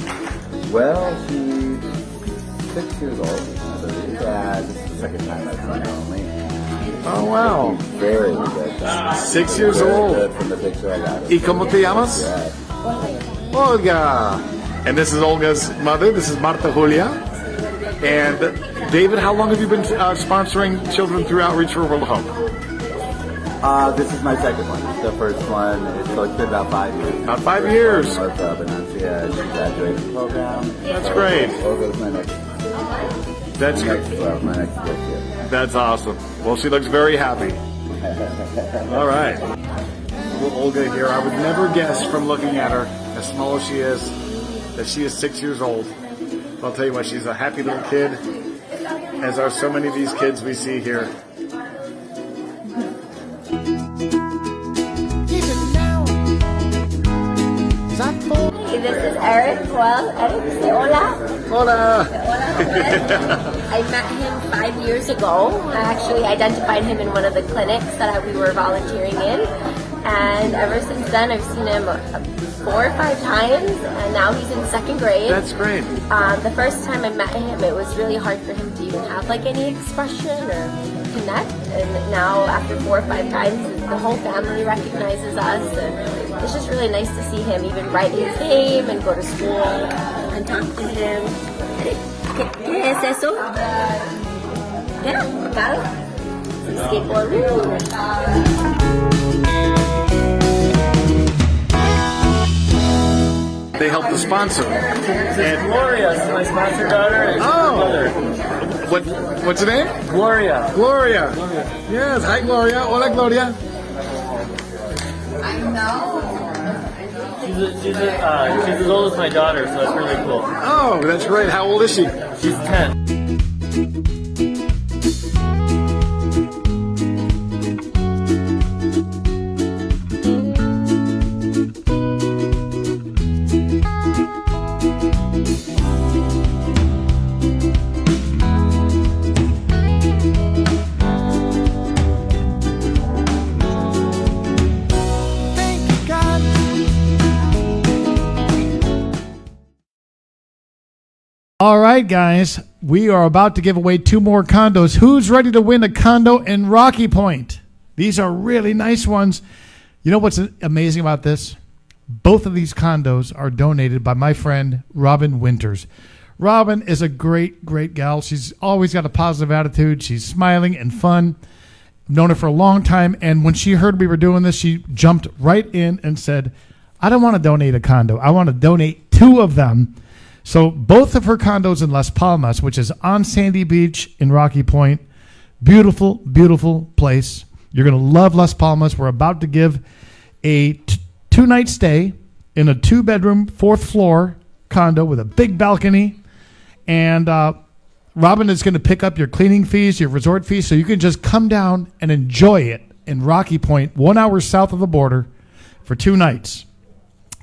Well, she's 6 years old, I believe. This is the second time I've seen her only. Oh, wow. Very good. 6 years Very old. good from the picture I got. ¿Y cómo te llamas? Olga. And this is Olga's mother. This is Marta Julia. And David, how long have you been sponsoring children through Outreach for World Hope? This is my second one. The first one, so it's been about 5 years. About 5 years. She graduated the program. That's great. Olga's my next. That's my next gift here. That's awesome. Well, she looks very happy. All right. Little Olga here. I would never guess from looking at her, as small as she is, that she is 6 years old. I'll tell you what, she's a happy little kid, as are so many of these kids we see here. Hey, this is Eric. Well, Eric, say hola. Hola. I met him 5 years ago. I actually identified him in one of the clinics that we were volunteering in. And ever since then, I've seen him 4 or 5 times, and now he's in 2nd grade. That's great. The first time I met him, it was really hard for him to even have like any expression or connect. And now, after 4 or 5 times, the whole family recognizes us, and it's just really nice to see him even write his name and go to school and talk to him. ¿Qué es eso? Yeah, got it. Skateboard. They help the sponsor. And Gloria is my sponsor daughter and mother. What's her name? Gloria. Gloria. Yes. Hi, Gloria. Hola, Gloria. She's as old as my daughter, so that's really cool. Oh, that's great. How old is she? She's 10. All right, guys, we are about to give away 2 more condos. Who's ready to win a condo in Rocky Point? These are really nice ones. You know what's amazing about this? Both of these condos are donated by my friend, Robin Winters. Robin is a great, great gal. She's always got a positive attitude. She's smiling and fun. I've known her for a long time, and when she heard we were doing this, she jumped right in and said, I don't want to donate a condo. I want to donate 2 of them. So both of her condos in Las Palmas, which is on Sandy Beach in Rocky Point, beautiful, beautiful place. You're going to love Las Palmas. We're about to give a 2-night stay in a 2-bedroom, 4th floor condo with a big balcony. And Robin is going to pick up your cleaning fees, your resort fees, so you can just come down and enjoy it in Rocky Point, 1 hour south of the border for 2 nights.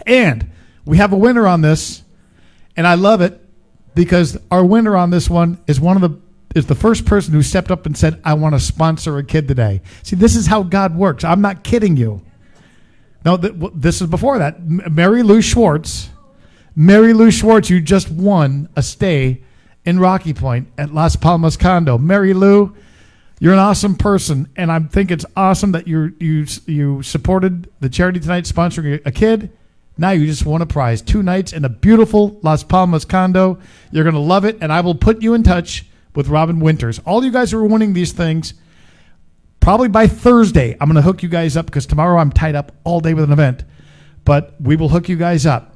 And we have a winner on this. And I love it because our winner on this one is the first person who stepped up and said, I want to sponsor a kid today. See, this is how God works. I'm not kidding you. No, this is before that. Mary Lou Schwartz, you just won a stay in Rocky Point at Las Palmas condo. Mary Lou, you're an awesome person, and I think it's awesome that you supported the charity tonight sponsoring a kid. Now you just won a prize. 2 nights in a beautiful Las Palmas condo. You're going to love it, and I will put you in touch with Robin Winters. All you guys who are winning these things, probably by Thursday, I'm going to hook you guys up because tomorrow I'm tied up all day with an event. But we will hook you guys up.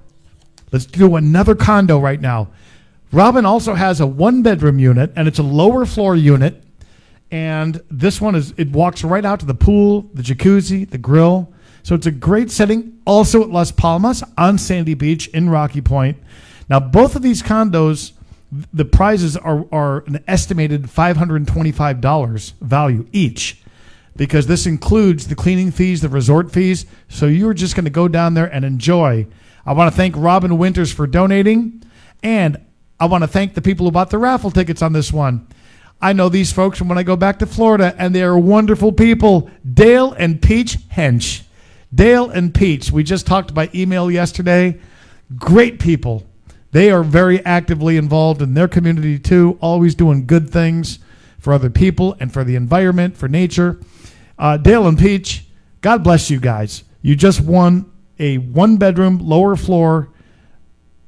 Let's do another condo right now. Robin also has a 1-bedroom unit, and it's a lower floor unit. And this one it walks right out to the pool, the jacuzzi, the grill. So it's a great setting, also at Las Palmas on Sandy Beach in Rocky Point. Now, both of these condos, the prizes are an estimated $525 value each because this includes the cleaning fees, the resort fees. So you're just going to go down there and enjoy. I want to thank Robin Winters for donating, and I want to thank the people who bought the raffle tickets on this one. I know these folks from when I go back to Florida, and they are wonderful people. Dale and Peach Hench. Dale and Peach, we just talked by email yesterday. Great people. They are very actively involved in their community too, always doing good things for other people and for the environment, for nature. Dale and Peach, God bless you guys. You just won a 1-bedroom, lower floor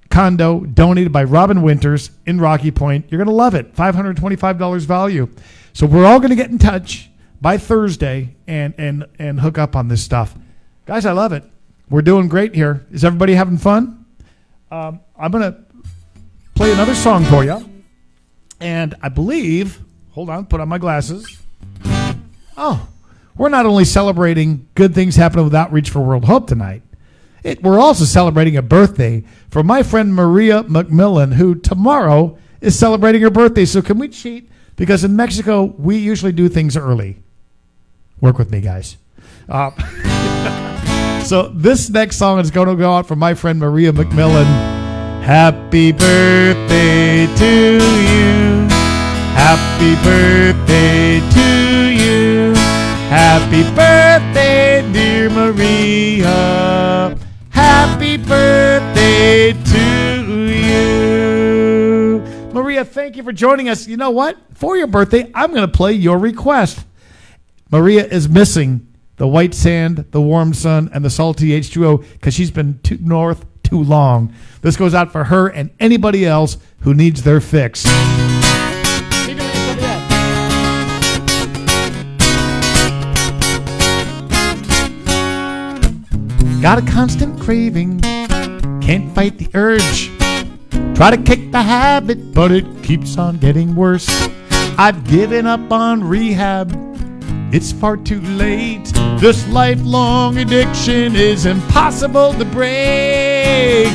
condo donated by Robin Winters in Rocky Point. You're going to love it. $525 value. So we're all going to get in touch by Thursday and hook up on this stuff. Guys, I love it. We're doing great here. Is everybody having fun? I'm going to play another song for you. And I believe, hold on, put on my glasses. Oh, we're not only celebrating good things happening with Outreach for World Hope tonight, we're also celebrating a birthday for my friend Maria McMillan, who tomorrow is celebrating her birthday. So can we cheat? Because in Mexico, we usually do things early. Work with me, guys. So this next song is going to go out for my friend Maria McMillan. Happy birthday to you. Happy birthday to you. Happy birthday, dear Maria. Happy birthday to you. Maria, thank you for joining us. You know what? For your birthday, I'm going to play your request. Maria is missing the white sand, the warm sun, and the salty H2O because she's been north too long. This goes out for her and anybody else who needs their fix. Got a constant craving, can't fight the urge. Try to kick the habit, but it keeps on getting worse. I've given up on rehab, it's far too late. This lifelong addiction is impossible to break.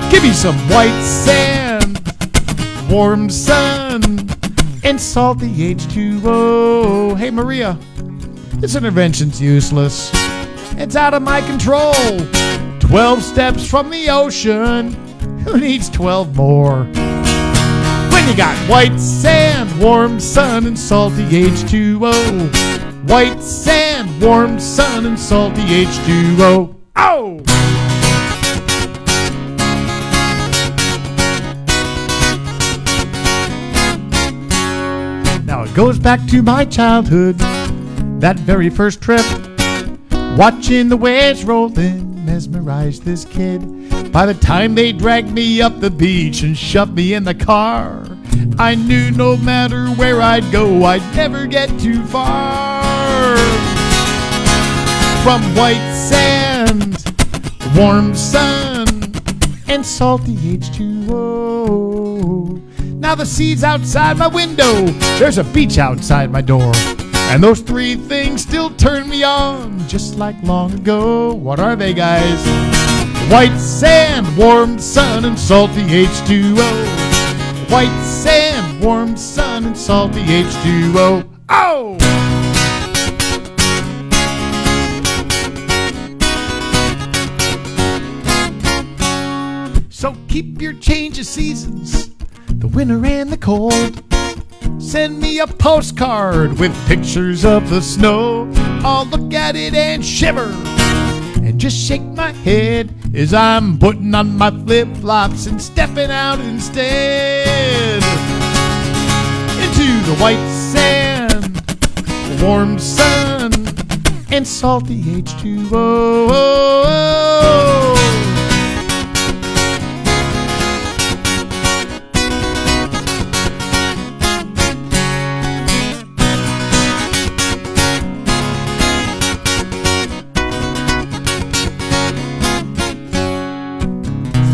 Give me some white sand, warm sun, and salty H2O. Hey Maria, this intervention's useless. It's out of my control. 12 steps from the ocean. Who needs 12 more? When you got white sand, warm sun, and salty H2O. White sand, warm sun, and salty H2O. Oh! Now it goes back to my childhood, that very first trip. Watching the waves roll in mesmerized this kid. By the time they dragged me up the beach and shoved me in the car, I knew no matter where I'd go, I'd never get too far. From white sand, warm sun, and salty H2O. Now the sea's outside my window, there's a beach outside my door. And those three things still turn me on, just like long ago. What are they, guys? White sand, warm sun, and salty H2O. White sand, warm sun, and salty H2O. Oh! So keep your change of seasons, the winter and the cold. Send me a postcard with pictures of the snow. I'll look at it and shiver and just shake my head as I'm putting on my flip-flops and stepping out instead into the white sand, warm sun, and salty H2O.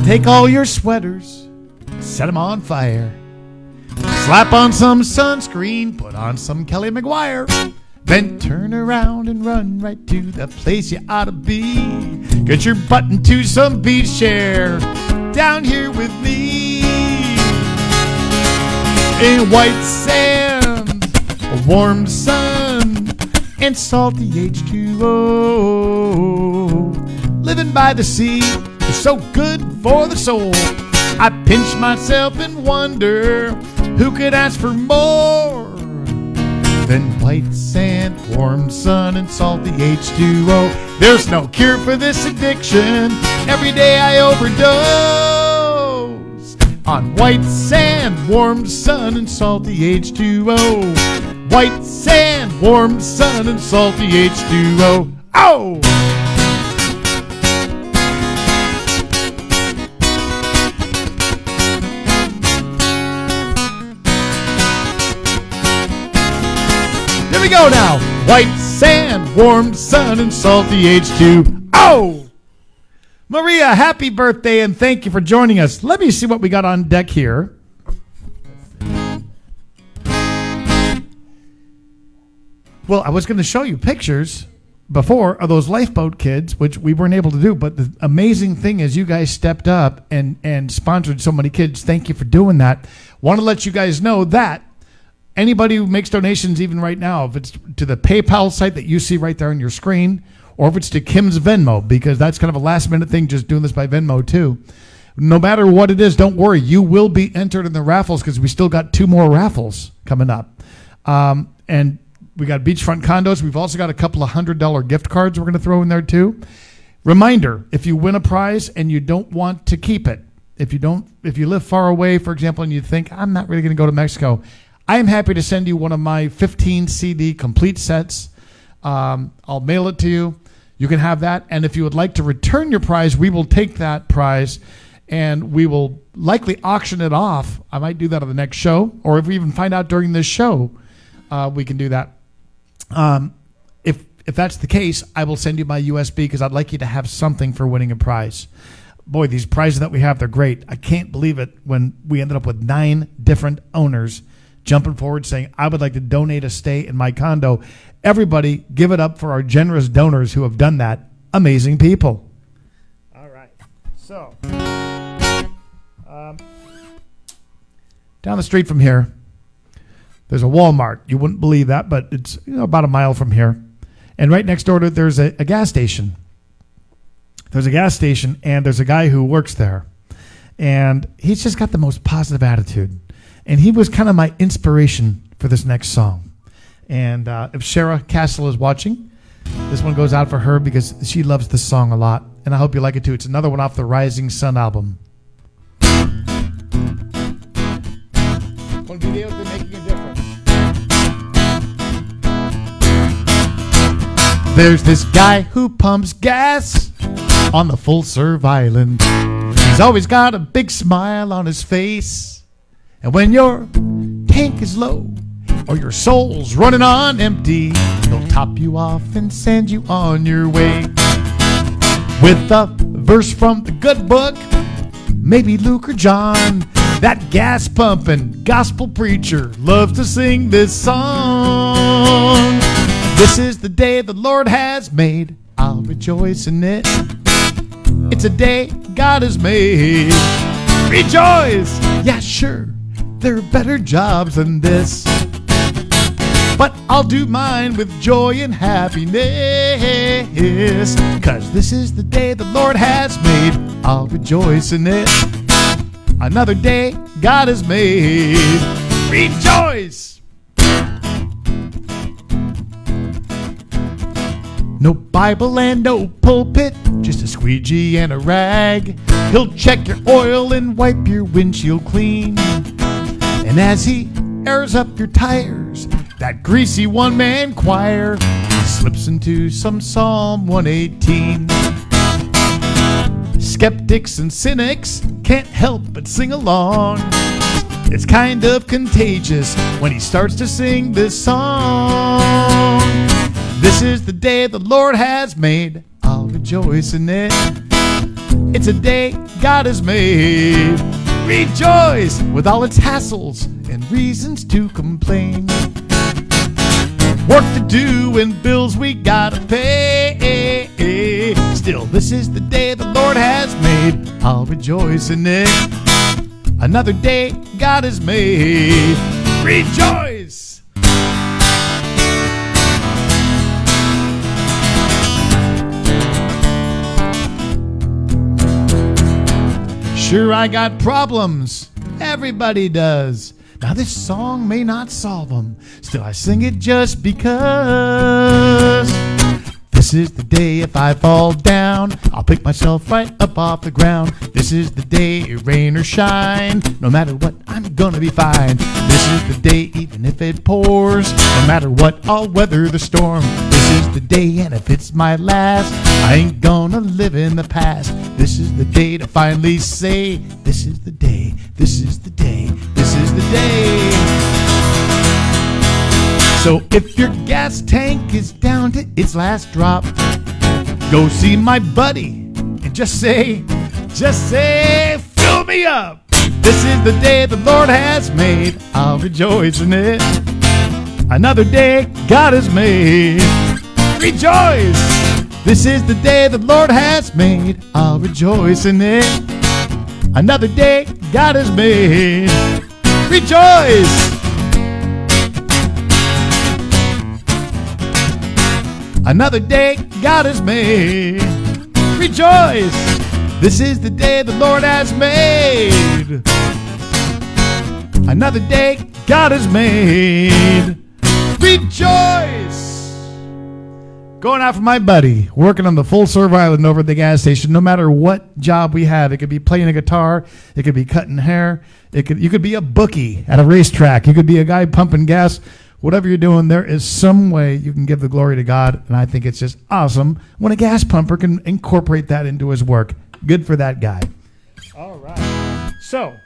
Take all your sweaters, set them on fire. Slap on some sunscreen, put on some Kelly McGuire. Then turn around and run right to the place you ought to be. Get your butt into some beach chair down here with me. In white sand, a warm sun, and salty H2O. Living by the sea is so good for the soul. I pinch myself and wonder who could ask for more than white sand, warm sun, and salty H2O. There's no cure for this addiction. Every day I overdose on white sand, warm sun, and salty H2O. White sand, warm sun, and salty H2O. Oh! Here we go now. White sand, warm sun, and salty H2O. Maria, happy birthday, and thank you for joining us. Let me see what we got on deck here. Well, I was going to show you pictures before of those lifeboat kids, which we weren't able to do. But the amazing thing is you guys stepped up and sponsored so many kids. Thank you for doing that. Want to let you guys know that anybody who makes donations, even right now, if it's to the PayPal site that you see right there on your screen, or if it's to Kim's Venmo, because that's kind of a last-minute thing, just doing this by Venmo too. No matter what it is, don't worry. You will be entered in the raffles because we still got 2 more raffles coming up. And we got beachfront condos. We've also got a couple of $100 gift cards we're going to throw in there too. Reminder, if you win a prize and you don't want to keep it, if you live far away, for example, and you think, I'm not really going to go to Mexico, I am happy to send you one of my 15 CD complete sets. I'll mail it to you. You can have that. And if you would like to return your prize, we will take that prize and we will likely auction it off. I might do that on the next show. Or if we even find out during this show, we can do that. If that's the case, I will send you my USB because I'd like you to have something for winning a prize. Boy, these prizes that we have, they're great. I can't believe it when we ended up with 9 different owners jumping forward saying, I would like to donate a stay in my condo. Everybody, give it up for our generous donors who have done that. Amazing people. All right. So, down the street from here, there's a Walmart. You wouldn't believe that, but it's about a mile from here. And right next door to it, there's a gas station. There's a gas station, and there's a guy who works there. And he's just got the most positive attitude. And he was kind of my inspiration for this next song. And if Shara Castle is watching, this one goes out for her because she loves this song a lot. And I hope you like it too. It's another one off the Rising Sun album. Con videos de making a difference. There's this guy who pumps gas on the full serve island. He's always got a big smile on his face. And when your tank is low or your soul's running on empty, he'll top you off and send you on your way. With a verse from the good book, maybe Luke or John, that gas pumping gospel preacher loves to sing this song. This is the day the Lord has made, I'll rejoice in it. It's a day God has made. Rejoice! Yeah, sure, there are better jobs than this, but I'll do mine with joy and happiness. 'Cause this is the day the Lord has made, I'll rejoice in it. Another day God has made. Rejoice! No Bible and no pulpit, just a squeegee and a rag. He'll check your oil and wipe your windshield clean. And as he airs up your tires, that greasy one-man choir slips into some Psalm 118. Skeptics and cynics can't help but sing along. It's kind of contagious when he starts to sing this song. This is the day the Lord has made, I'll rejoice in it. It's a day God has made. Rejoice with all its hassles and reasons to complain. Work to do and bills we gotta pay. Still, this is the day the Lord has made, I'll rejoice in it. Another day God has made. Rejoice! Sure, I got problems. Everybody does. Now, this song may not solve them. Still, I sing it just because. This is the day if I fall down, I'll pick myself right up off the ground. This is the day, rain or shine, no matter what, I'm gonna be fine. This is the day, even if it pours, no matter what, I'll weather the storm. This is the day, and if it's my last, I ain't gonna live in the past. This is the day to finally say, this is the day, this is the day, this is the day. So if your gas tank is down to its last drop, go see my buddy and just say, fill me up. This is the day the Lord has made. I'll rejoice in it. Another day God has made. Rejoice. This is the day the Lord has made. I'll rejoice in it. Another day God has made. Rejoice. Another day God has made. Rejoice. This is the day the Lord has made. Another day God has made. Rejoice. Going out for my buddy, working on the full serve island over at the gas station. No matter what job we have, it could be playing a guitar, it could be cutting hair, you could be a bookie at a racetrack, you could be a guy pumping gas. Whatever you're doing, there is some way you can give the glory to God, and I think it's just awesome when a gas pumper can incorporate that into his work. Good for that guy. All right. So,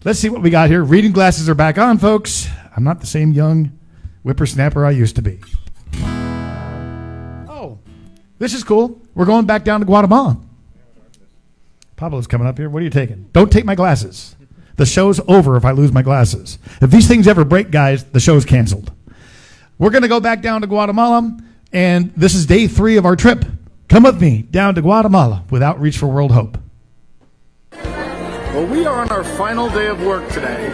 let's see what we got here. Reading glasses are back on, folks. I'm not the same young whippersnapper I used to be. Oh, this is cool. We're going back down to Guatemala. Pablo's coming up here. What are you taking? Don't take my glasses. The show's over if I lose my glasses. If these things ever break, guys, the show's canceled. We're going to go back down to Guatemala, and this is day 3 of our trip. Come with me down to Guatemala with Outreach for World Hope. Well, we are on our final day of work today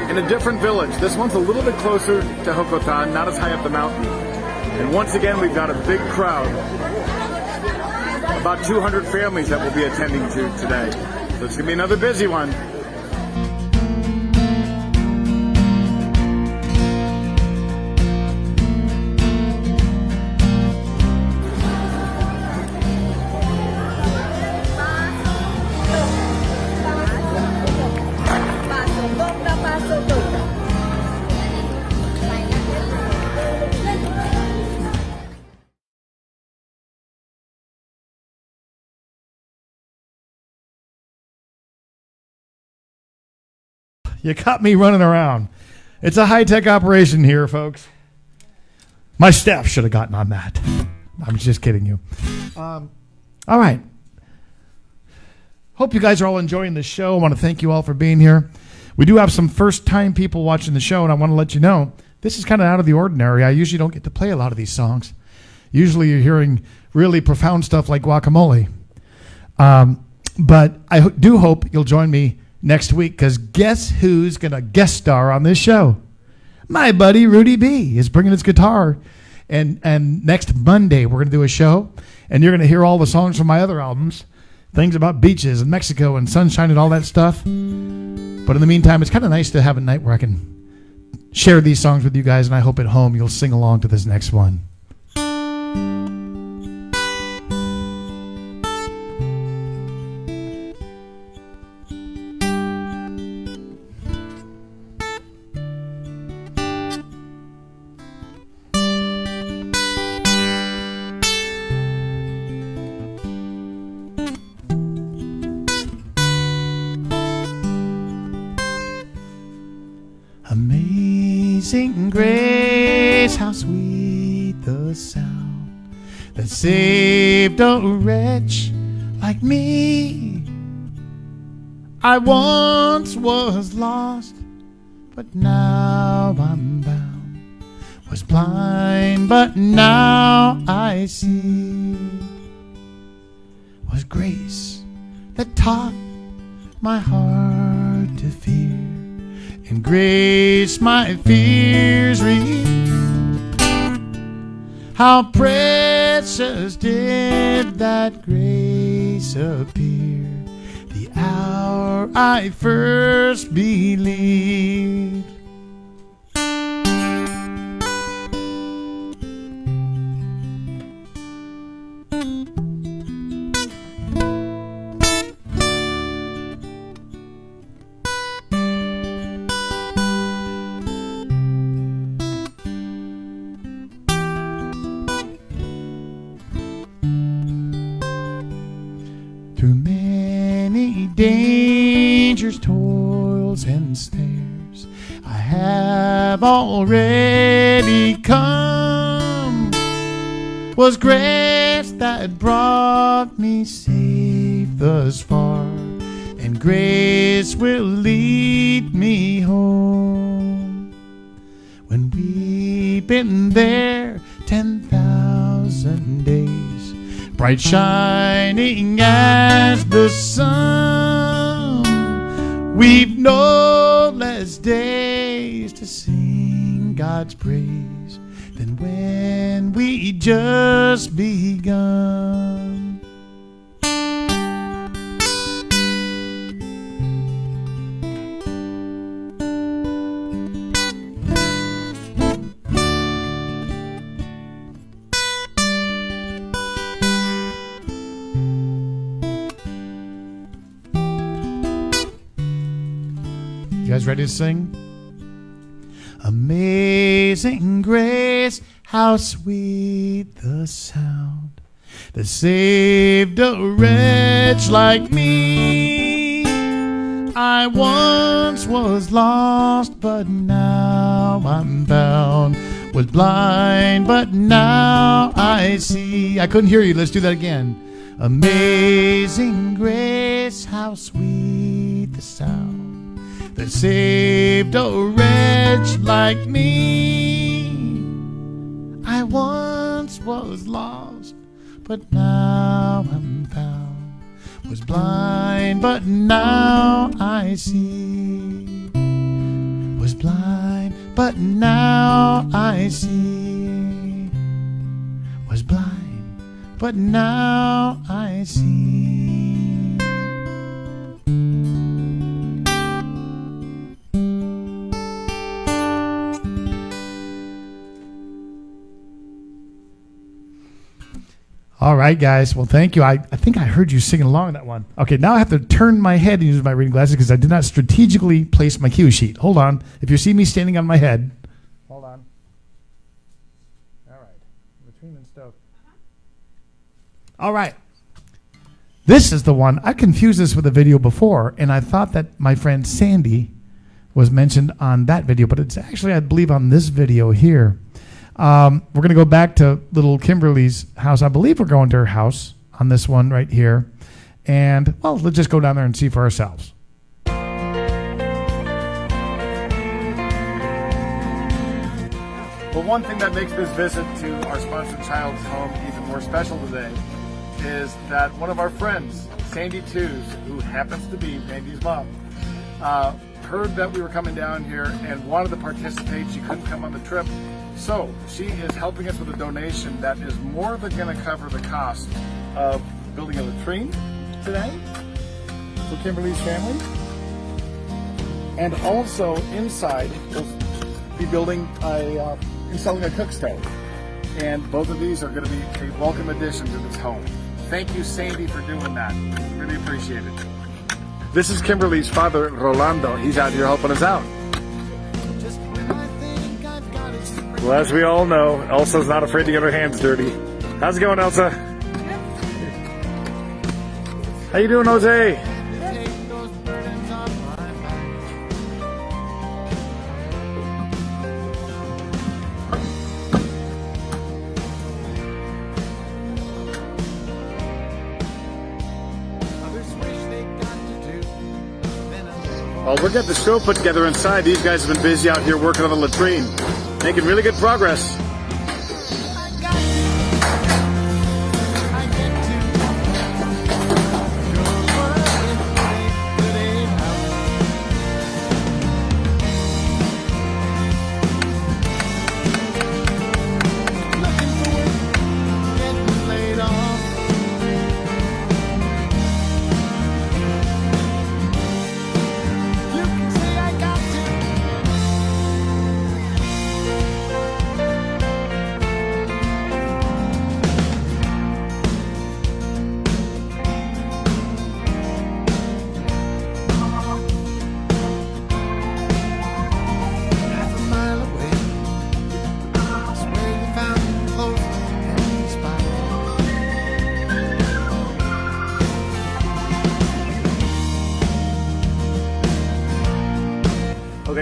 in a different village. This one's a little bit closer to Hocotan, not as high up the mountain. And once again, we've got a big crowd. About 200 families that we'll be attending to today. So it's going to be another busy one. You caught me running around. It's a high-tech operation here, folks. My staff should have gotten on that. I'm just kidding you. All right. Hope you guys are all enjoying the show. I want to thank you all for being here. We do have some first-time people watching the show, and I want to let you know, this is kind of out of the ordinary. I usually don't get to play a lot of these songs. Usually you're hearing really profound stuff like Guacamole. But I do hope you'll join me next week, because guess who's going to guest star on this show? My buddy Rudy B is bringing his guitar. And next Monday, we're going to do a show, and you're going to hear all the songs from my other albums, things about beaches and Mexico and sunshine and all that stuff. But in the meantime, it's kind of nice to have a night where I can share these songs with you guys, and I hope at home you'll sing along to this next one. Amazing grace, how sweet the sound that saved a wretch like me. I once was lost, but now I'm bound. Was blind, but now I see. Was grace that taught my heart to fear, and grace my fears relieved. How precious did that grace appear the hour I first believed. Through many dangers, toils, and snares, I have already come was grace that brought me safe thus far, and grace will lead me home. When we've been there 10,000 days, bright shining as the sun, we've no less days to sing God's praise than when we just begun. You guys ready to sing? Amazing grace, how sweet the sound that saved a wretch like me. I once was lost, but now I'm found. Was blind, but now I see. I couldn't hear you. Let's do that again. Amazing grace, how sweet the sound that saved a wretch like me. I once was lost, but now I'm found. Was blind, but now I see. Was blind, but now I see. Was blind, but now I see. All right, guys. Well, thank you. I think I heard you singing along that one. Okay, now I have to turn my head and use my reading glasses because I did not strategically place my cue sheet. Hold on. If you see me standing on my head. Hold on. All right. Latrine and stove. All right. This is the one. I confused this with a video before, and I thought that my friend Sandy was mentioned on that video, but it's actually, I believe, on this video here. We're going to go back to little Kimberly's house. I believe we're going to her house on this one right here. And, well, let's just go down there and see for ourselves. Well, one thing that makes this visit to our sponsored child's home even more special today is that one of our friends, Sandy Tews, who happens to be Randy's mom, heard that we were coming down here and wanted to participate. She couldn't come on the trip. So she is helping us with a donation that is more than going to cover the cost of building a latrine today for Kimberly's family. And also inside we'll be building installing a cook stove. And both of these are going to be a welcome addition to this home. Thank you, Sandy, for doing that. Really appreciate it. This is Kimberly's father, Rolando. He's out here helping us out. Well, as we all know, Elsa's not afraid to get her hands dirty. How's it going, Elsa? How you doing, Jose? Well, we're getting the stove put together inside. These guys have been busy out here working on the latrine. Making really good progress.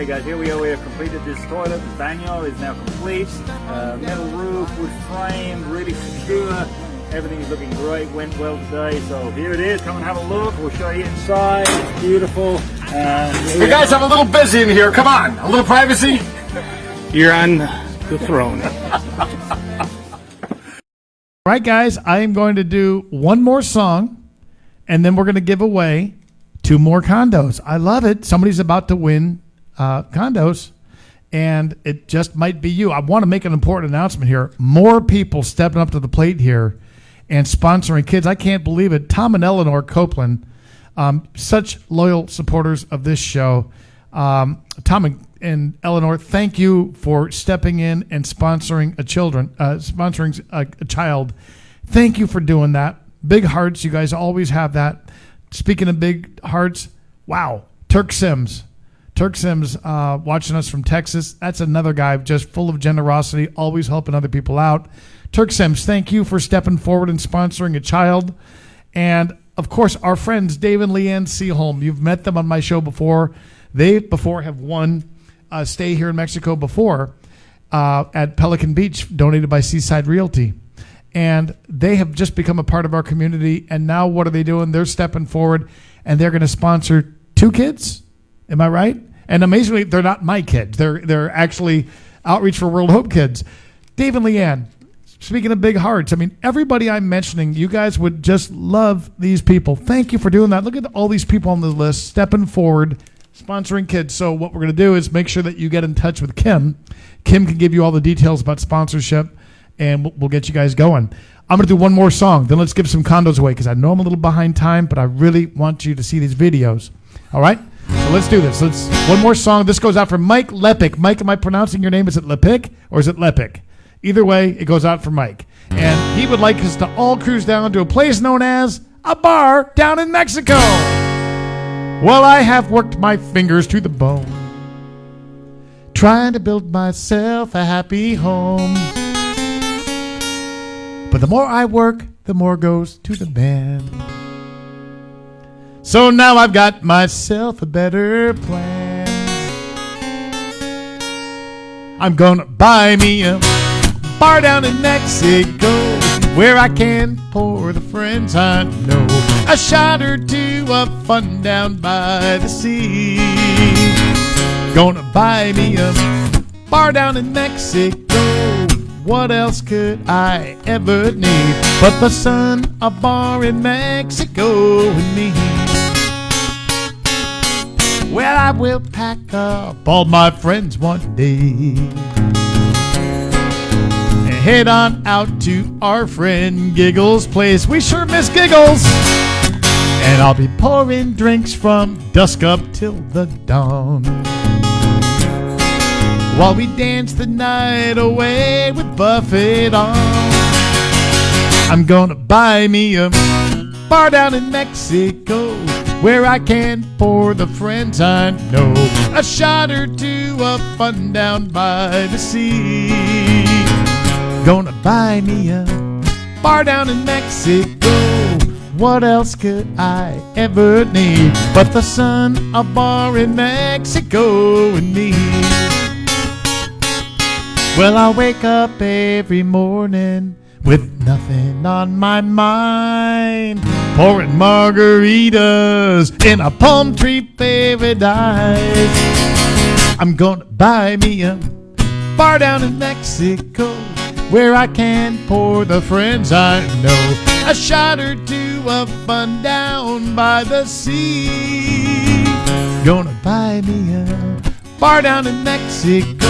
Okay, guys, here we are. We have completed this toilet. The bagnole is now complete. Metal roof, wood frame, really secure. Everything is looking great. Went well today. So here it is. Come and have a look. We'll show you inside. It's beautiful. You guys have a little busy in here. Come on, a little privacy. You're on the throne. All right, guys, I am going to do one more song, and then we're going to give away 2 more condos. I love it. Somebody's about to win condos, and it just might be you. I want to make an important announcement here. More people stepping up to the plate here and sponsoring kids. I can't believe it. Tom and Eleanor Copeland, such loyal supporters of this show. Tom and Eleanor, thank you for stepping in and sponsoring a child. Thank you for doing that. Big hearts. You guys always have that. Speaking of big hearts, wow. Turk Sims, watching us from Texas. That's another guy just full of generosity, always helping other people out. Turk Sims, thank you for stepping forward and sponsoring a child. And, of course, our friends Dave and Leanne Seaholm. You've met them on my show before. They have won stay here in Mexico before at Pelican Beach, donated by Seaside Realty. And they have just become a part of our community. And now what are they doing? They're stepping forward, and they're going to sponsor 2 kids. Am I right? And amazingly, they're not my kids. They're actually Outreach for World Hope kids. Dave and Leanne, speaking of big hearts, I mean, everybody I'm mentioning, you guys would just love these people. Thank you for doing that. Look at all these people on the list stepping forward, sponsoring kids. So what we're going to do is make sure that you get in touch with Kim. Kim can give you all the details about sponsorship, and we'll get you guys going. I'm going to do one more song. Then let's give some condos away because I know I'm a little behind time, but I really want you to see these videos. All right? So let's do this. One more song. This goes out for Mike Lepic. Mike, am I pronouncing your name? Is it Lepic or is it Lepic? Either way, it goes out for Mike. And he would like us to all cruise down to a place known as a bar down in Mexico. Well, I have worked my fingers to the bone, trying to build myself a happy home. But the more I work, the more goes to the man. So now I've got myself a better plan. I'm gonna buy me a bar down in Mexico, where I can pour the friends I know a shot or 2 of fun down by the sea. Gonna buy me a bar down in Mexico. What else could I ever need but the sun, a bar in Mexico and me? Well, I will pack up all my friends one day and head on out to our friend Giggles' place. We sure miss Giggles. And I'll be pouring drinks from dusk up till the dawn, while we dance the night away with Buffett on. I'm gonna buy me a bar down in Mexico, where I can pour the friends I know a shot or 2 of fun down by the sea. Gonna buy me a bar down in Mexico. What else could I ever need but the sun, a bar in Mexico and me? Well, I wake up every morning with nothing on my mind, pouring margaritas in a palm tree paradise. I'm gonna buy me a bar down in Mexico, where I can pour the friends I know a shot or 2 of fun down by the sea. Gonna buy me a bar down in Mexico.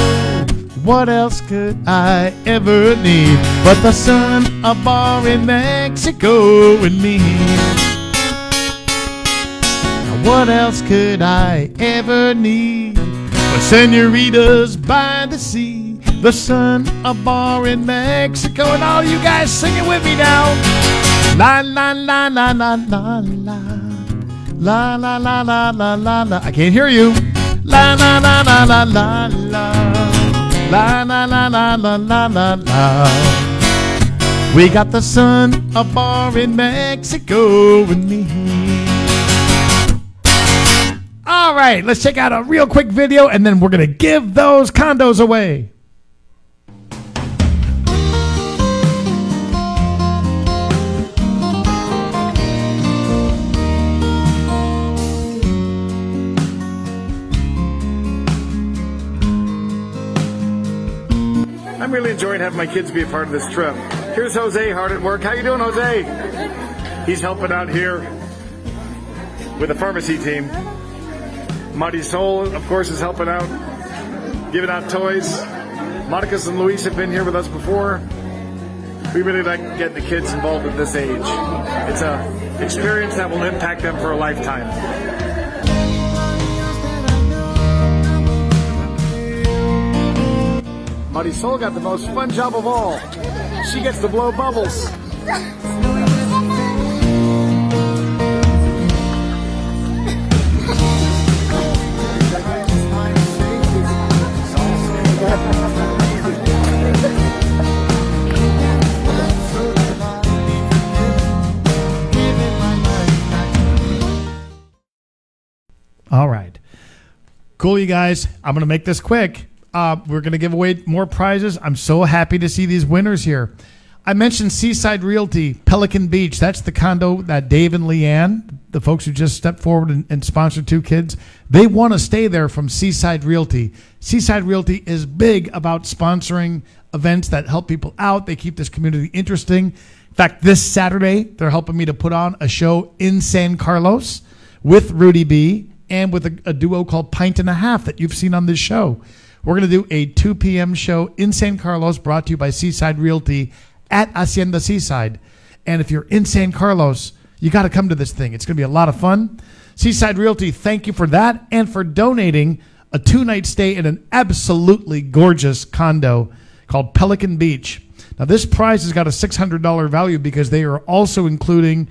What else could I ever need but the sun, a bar in Mexico and me? Now what else could I ever need but senoritas by the sea, the sun, a bar in Mexico? And all you guys sing it with me now. La la la la la la la la la la la la la la. I can't hear you. La la la la la la la. La la la la la la la la. We got the sun, a bar in Mexico and me. All right. right, let's check out a real quick video, and then we're going to give those condos away. I'm really enjoying having my kids be a part of this trip. Here's Jose hard at work. How you doing, Jose? He's helping out here with the pharmacy team. Marisol, of course, is helping out, giving out toys. Monicas and Luis have been here with us before. We really like getting the kids involved at this age. It's an experience that will impact them for a lifetime. Marisol got the most fun job of all. She gets to blow bubbles. All right. Cool, you guys. I'm going to make this quick. We're going to give away more prizes. I'm so happy to see these winners here. I mentioned Seaside Realty, Pelican Beach. That's the condo that Dave and Leanne, the folks who just stepped forward and sponsored 2 kids, they want to stay there from Seaside Realty. Seaside Realty is big about sponsoring events that help people out. They keep this community interesting. In fact, this Saturday, they're helping me to put on a show in San Carlos with Rudy B and with a duo called Pint and a Half that you've seen on this show. We're going to do a 2 p.m. show in San Carlos brought to you by Seaside Realty at Hacienda Seaside. And if you're in San Carlos, you got to come to this thing. It's going to be a lot of fun. Seaside Realty, thank you for that and for donating a 2-night stay in an absolutely gorgeous condo called Pelican Beach. Now, this prize has got a $600 value because they are also including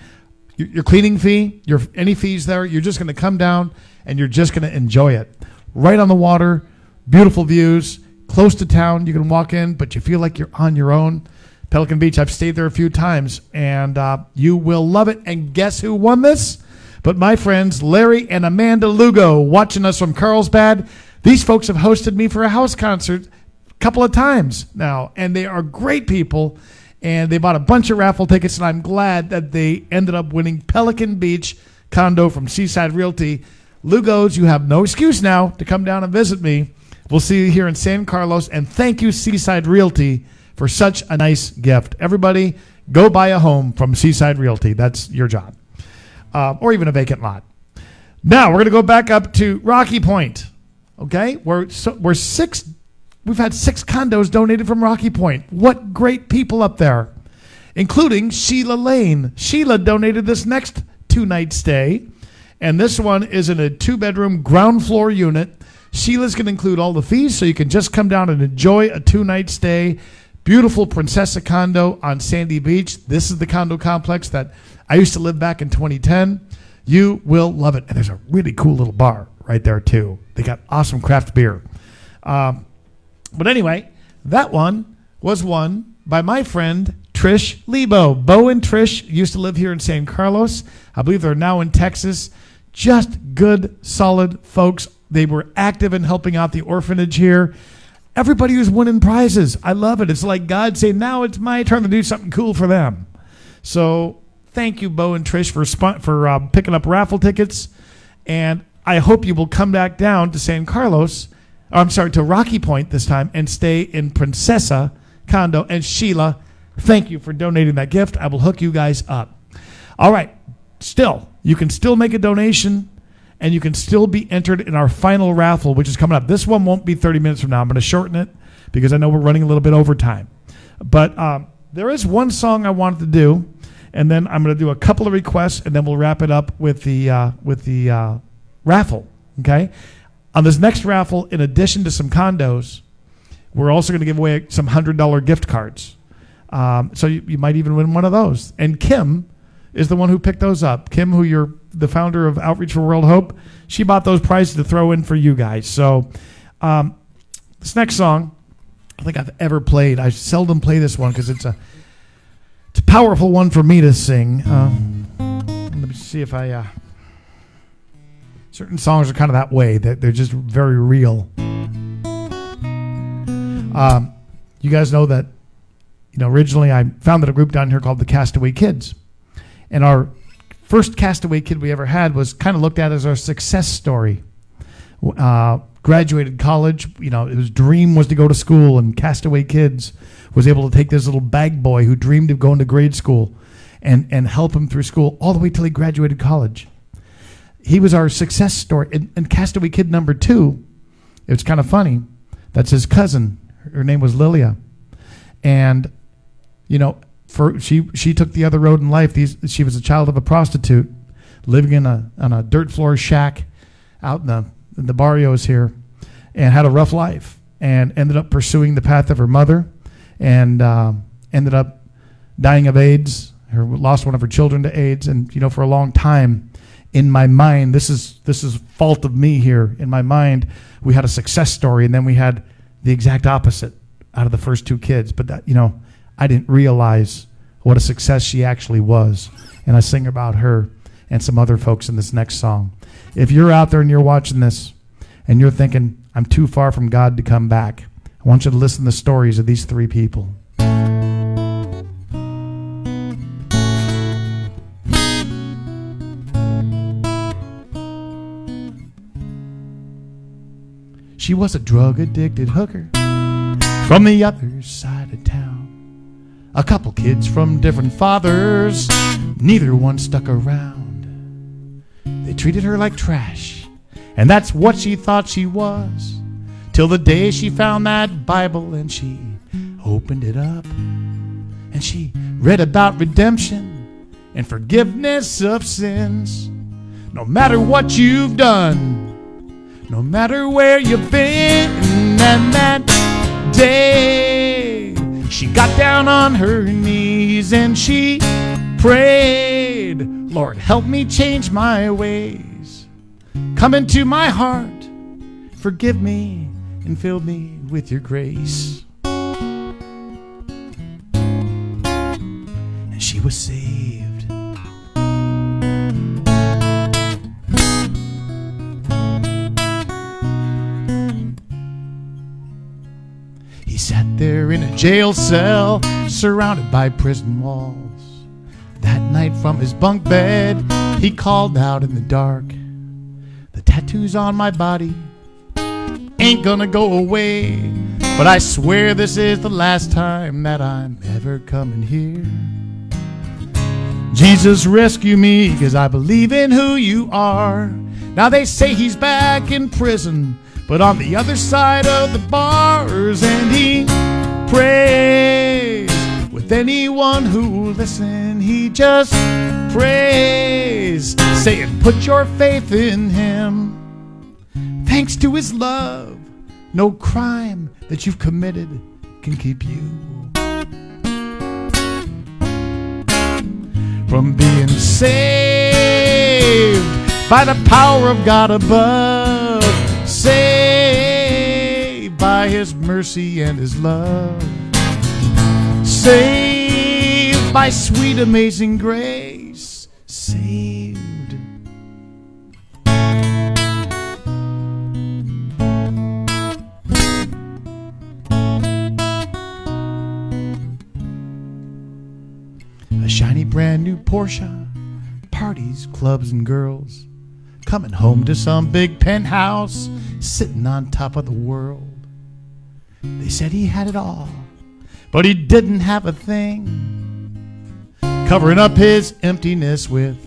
your cleaning fee, any fees there. You're just going to come down and you're just going to enjoy it. Right on the water. Beautiful views, close to town. You can walk in, but you feel like you're on your own. Pelican Beach, I've stayed there a few times, and you will love it. And guess who won this? But my friends, Larry and Amanda Lugo, watching us from Carlsbad. These folks have hosted me for a house concert a couple of times now, and they are great people, and they bought a bunch of raffle tickets, and I'm glad that they ended up winning Pelican Beach condo from Seaside Realty. Lugos, you have no excuse now to come down and visit me. We'll see you here in San Carlos, and thank you, Seaside Realty, for such a nice gift. Everybody, go buy a home from Seaside Realty. That's your job. Or even a vacant lot. Now, we're going to go back up to Rocky Point. Okay? We've had 6 condos donated from Rocky Point. What great people up there, including Sheila Lane. Sheila donated this next 2-night stay, and this one is in a 2-bedroom ground floor unit. Sheila's going to include all the fees, so you can just come down and enjoy a 2-night stay. Beautiful Princessa condo on Sandy Beach. This is the condo complex that I used to live back in 2010. You will love it. And there's a really cool little bar right there, too. They got awesome craft beer. But anyway, that one was won by my friend Trish Lebo. Bo and Trish used to live here in San Carlos. I believe they're now in Texas. Just good, solid folks. They were active in helping out the orphanage here. Everybody was winning prizes. I love it. It's like God saying, now it's my turn to do something cool for them. So thank you, Bo and Trish, for picking up raffle tickets. And I hope you will come back down to San Carlos, to Rocky Point this time, and stay in Princessa condo. And Sheila, thank you for donating that gift. I will hook you guys up. All right. You can still make a donation. And you can still be entered in our final raffle, which is coming up. This one won't be 30 minutes from now. I'm going to shorten it because I know we're running a little bit over time. But there is one song I wanted to do, and then I'm going to do a couple of requests, and then we'll wrap it up with the raffle. Okay? On this next raffle, in addition to some condos, we're also going to give away some $100 gift cards. So you might even win one of those. And Kim is the one who picked those up. Kim, who you're the founder of Outreach for World Hope, she bought those prizes to throw in for you guys. So this next song, I think I've ever played. I seldom play this one because it's a powerful one for me to sing. Let me see if I... Certain songs are kind of that way, that they're just very real. You guys know that, originally I founded a group down here called the Castaway Kids. And our first Castaway Kid we ever had was kind of looked at as our success story. Graduated college, his dream was to go to school, and Castaway Kids was able to take this little bag boy who dreamed of going to grade school and help him through school all the way till he graduated college. He was our success story. And Castaway Kid number 2, it was kind of funny. That's his cousin. Her name was Lilia. And, she took the other road in life. She was a child of a prostitute living on a dirt floor shack out in the barrios here, and had a rough life, and ended up pursuing the path of her mother, and ended up dying of AIDS. Lost one of her children to AIDS. And, for a long time, in my mind, this is fault of me here. In my mind, we had a success story, and then we had the exact opposite out of the first 2 kids. But that, I didn't realize what a success she actually was. And I sing about her and some other folks in this next song. If you're out there and you're watching this and you're thinking, I'm too far from God to come back, I want you to listen to the stories of these 3 people. She was a drug-addicted hooker from the other side of town. A couple kids from different fathers, neither one stuck around. They treated her like trash, and that's what she thought she was, till the day she found that Bible and she opened it up, and she read about redemption and forgiveness of sins. No matter what you've done, no matter where you've been, and that day she got down on her knees and she prayed, Lord, help me change my ways. Come into my heart, forgive me, and fill me with your grace. And she was saved. He sat there in a jail cell, surrounded by prison walls. That night from his bunk bed, he called out in the dark, the tattoos on my body ain't gonna go away, but I swear this is the last time that I'm ever coming here. Jesus, rescue me, 'cause I believe in who you are. Now they say he's back in prison, but on the other side of the bars, and he prays with anyone who will listen. He just prays, saying, put your faith in him. Thanks to his love, no crime that you've committed can keep you from being saved by the power of God above. Saved by his mercy and his love. Saved by sweet, amazing grace. Saved. A shiny brand new Porsche. Parties, clubs, and girls. Coming home to some big penthouse, sitting on top of the world. They said he had it all, but he didn't have a thing. Covering up his emptiness with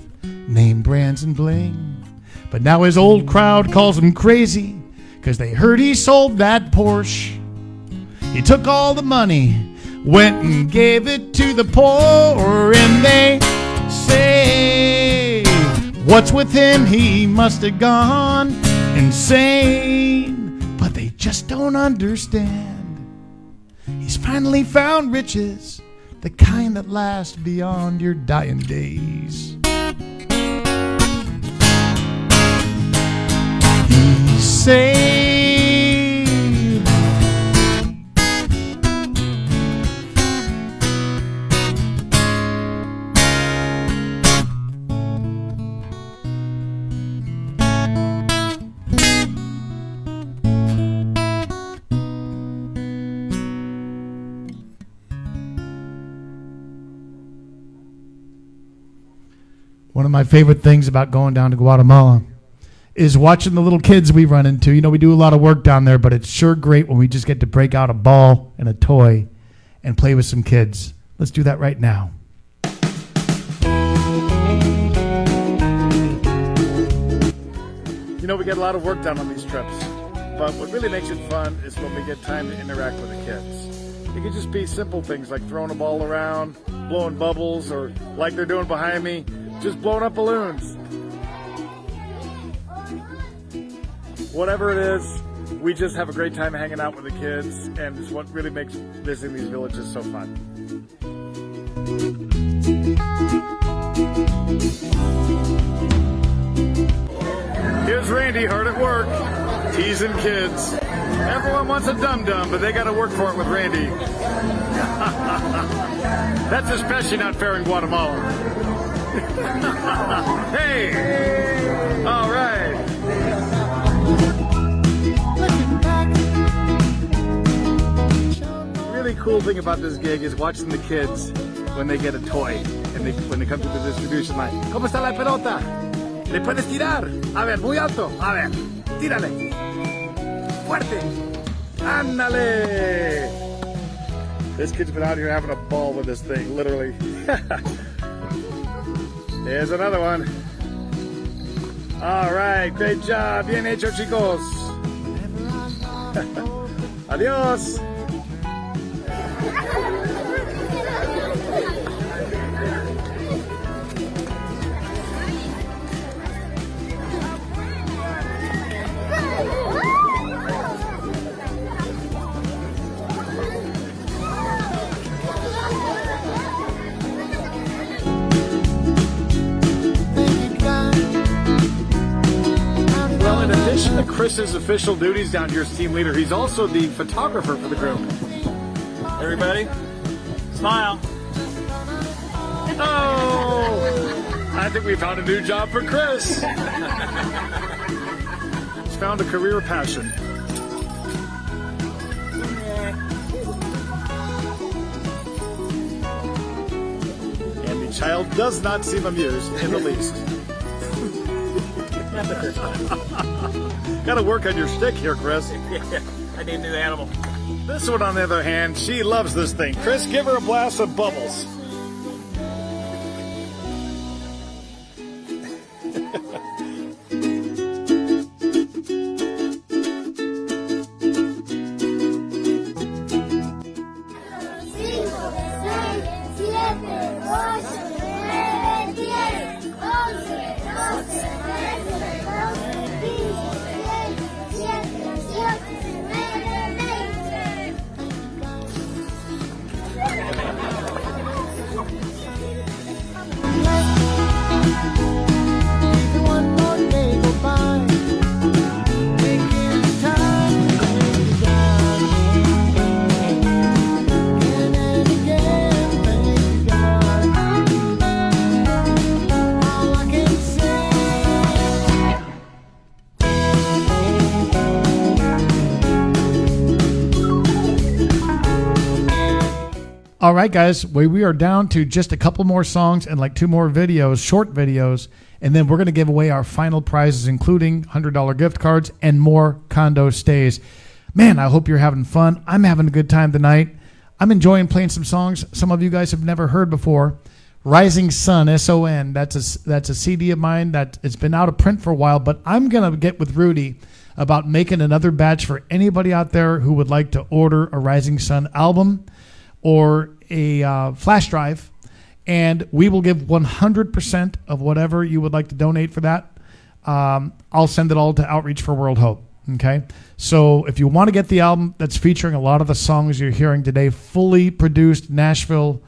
name brands and bling. But now his old crowd calls him crazy, 'cause they heard he sold that Porsche. He took all the money, went and gave it to the poor, and they say, what's with him? He must have gone insane. But they just don't understand. He's finally found riches, the kind that last beyond your dying days. He's saved. One of my favorite things about going down to Guatemala is watching the little kids we run into. You know, we do a lot of work down there, but it's sure great when we just get to break out a ball and a toy and play with some kids. Let's do that right now. You know, we get a lot of work done on these trips, but what really makes it fun is when we get time to interact with the kids. It can just be simple things like throwing a ball around, blowing bubbles, or like they're doing behind me, just blowing up balloons. Whatever it is, we just have a great time hanging out with the kids, and it's what really makes visiting these villages so fun. Here's Randy hard at work, teasing kids. Everyone wants a dum-dum, but they got to work for it with Randy. That's especially not fair in Guatemala. Hey! All right. Really cool thing about this gig is watching the kids when they get a toy and when they come to the distribution line. ¿Cómo está la pelota? ¿Le puedes tirar? A ver, muy alto. A ver, tírale. Fuerte. Ándale. This kid's been out here having a ball with this thing, literally. Here's another one. All right, great job. Bien hecho, chicos. Adiós. Chris's official duties down here as team leader, he's also the photographer for the group. Everybody, smile. Oh! I think we found a new job for Chris. He's found a career passion. And the child does not seem amused in the least. Gotta work on your stick here, Chris. Yeah, I need a new animal. This one, on the other hand, she loves this thing. Chris, give her a blast of bubbles. All right, guys, we are down to just a couple more songs and like two more videos, short videos, and then we're going to give away our final prizes, including $100 gift cards and more condo stays. Man, I hope you're having fun. I'm having a good time tonight. I'm enjoying playing some songs some of you guys have never heard before. Rising Sun, S-O-N, that's a CD of mine that it's been out of print for a while, but I'm going to get with Rudy about making another batch for anybody out there who would like to order a Rising Sun album or a flash drive, and we will give 100% of whatever you would like to donate for that. I'll send it all to Outreach for World Hope. Okay, so if you want to get the album that's featuring a lot of the songs you're hearing today, fully produced Nashville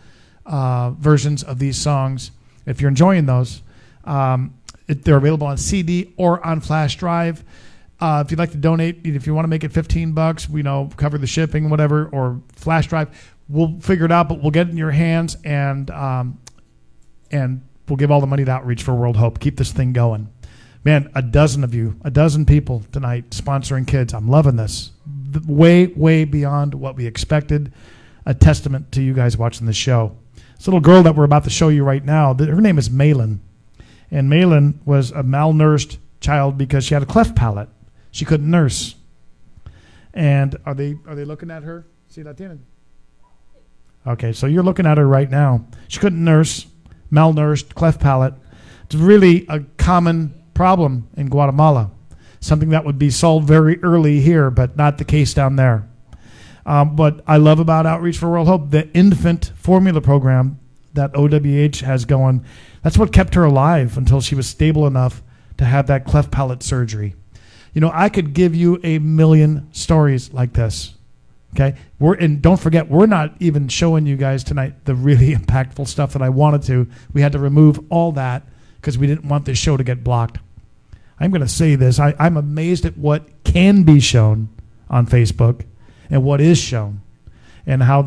versions of these songs, if you're enjoying those, they're available on CD or on flash drive. If you'd like to donate, if you want to make it $15, we cover the shipping, whatever, or flash drive, we'll figure it out, but we'll get it in your hands, and we'll give all the money to Outreach for World Hope. Keep this thing going. Man, a dozen people tonight sponsoring kids. I'm loving this. Way, way beyond what we expected. A testament to you guys watching the show. This little girl that we're about to show you right now, her name is Malin. And Malin was a malnourished child because she had a cleft palate. She couldn't nurse. And are they looking at her? See that? Okay, so you're looking at her right now. She couldn't nurse, malnourished, cleft palate. It's really a common problem in Guatemala. Something that would be solved very early here, but not the case down there. What I love about Outreach for World Hope, the infant formula program that OWH has going, that's what kept her alive until she was stable enough to have that cleft palate surgery. You know, I could give you a million stories like this. Okay, and don't forget, we're not even showing you guys tonight the really impactful stuff that I wanted to. We had to remove all that because we didn't want this show to get blocked. I'm going to say this. I'm amazed at what can be shown on Facebook and what is shown, and how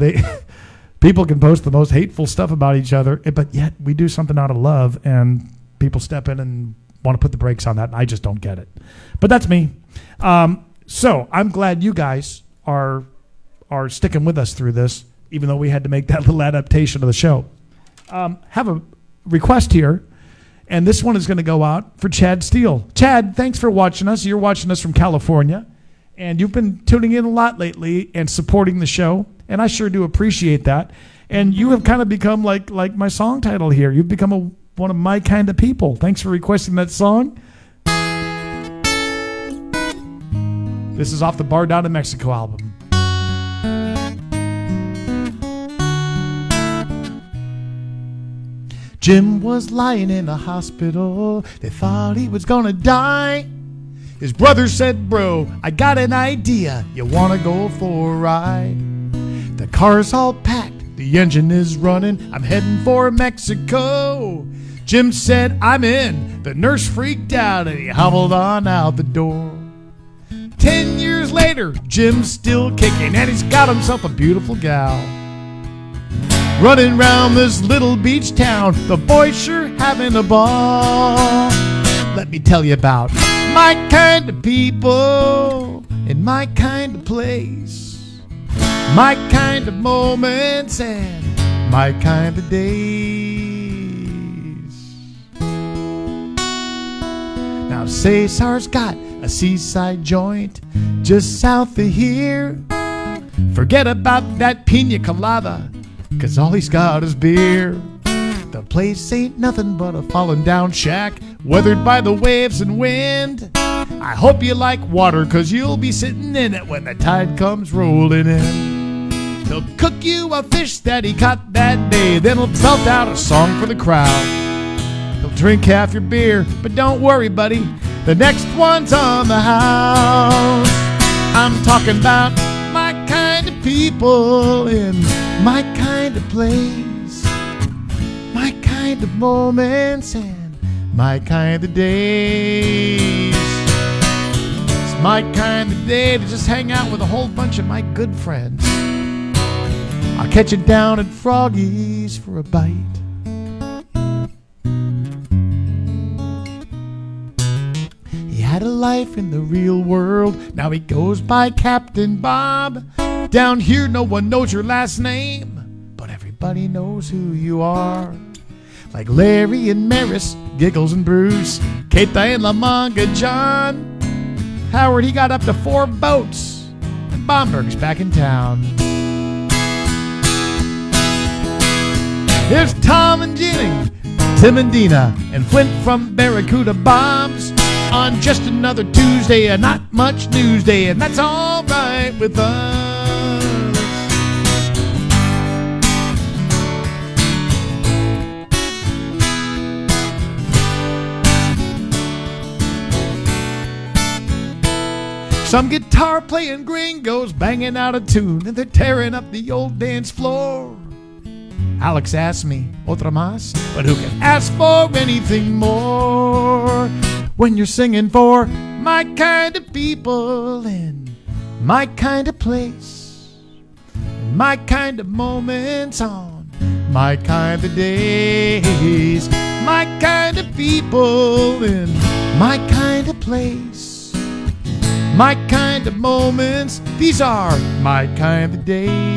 people can post the most hateful stuff about each other, but yet we do something out of love, and people step in and want to put the brakes on that, and I just don't get it. But that's me. So I'm glad you guys are sticking with us through this, even though we had to make that little adaptation of the show. Have a request here, and this one is going to go out for Chad Steele. Chad, thanks for watching us. You're watching us from California, and you've been tuning in a lot lately and supporting the show, and I sure do appreciate that. And you have kind of become like my song title here. You've become one of my kind of people. Thanks for requesting that song. This is off the Bar Down in Mexico album. Jim was lying in a hospital. They thought he was gonna die. His brother said, bro, I got an idea. You wanna go for a ride? The car's all packed, the engine is running. I'm heading for Mexico. Jim said, I'm in. The nurse freaked out and he hobbled on out the door. 10 years later, Jim's still kicking and he's got himself a beautiful gal. Running round this little beach town, the boys sure having a ball. Let me tell you about my kind of people in my kind of place, my kind of moments and my kind of days. Now Cesar's got a seaside joint just south of here. Forget about that pina colada, 'cause all he's got is beer. The place ain't nothing but a fallen down shack, weathered by the waves and wind. I hope you like water, 'cause you'll be sitting in it when the tide comes rolling in. He'll cook you a fish that he caught that day, then he'll belt out a song for the crowd. He'll drink half your beer, but don't worry, buddy, the next one's on the house. I'm talking about my kind of people in my kind of place, my kind of moments and my kind of days. It's my kind of day to just hang out with a whole bunch of my good friends. I'll catch you down at Froggy's for a bite. He had a life in the real world, now he goes by Captain Bob. Down here no one knows your last name, but everybody knows who you are. Like Larry and Maris, Giggles and Bruce, Keita and La Manga John. Howard, he got up to 4 boats, and Bomberg's back in town. Here's Tom and Ginning, Tim and Dina, and Flint from Barracuda Bombs. On just another Tuesday, and not much news day, and that's all right with us. Some guitar playing gringos banging out a tune, and they're tearing up the old dance floor. Alex asked me, otra más, but who can ask for anything more? When you're singing for my kind of people in my kind of place, my kind of moments on my kind of days, my kind of people in my kind of place, my kind of moments, these are my kind of days.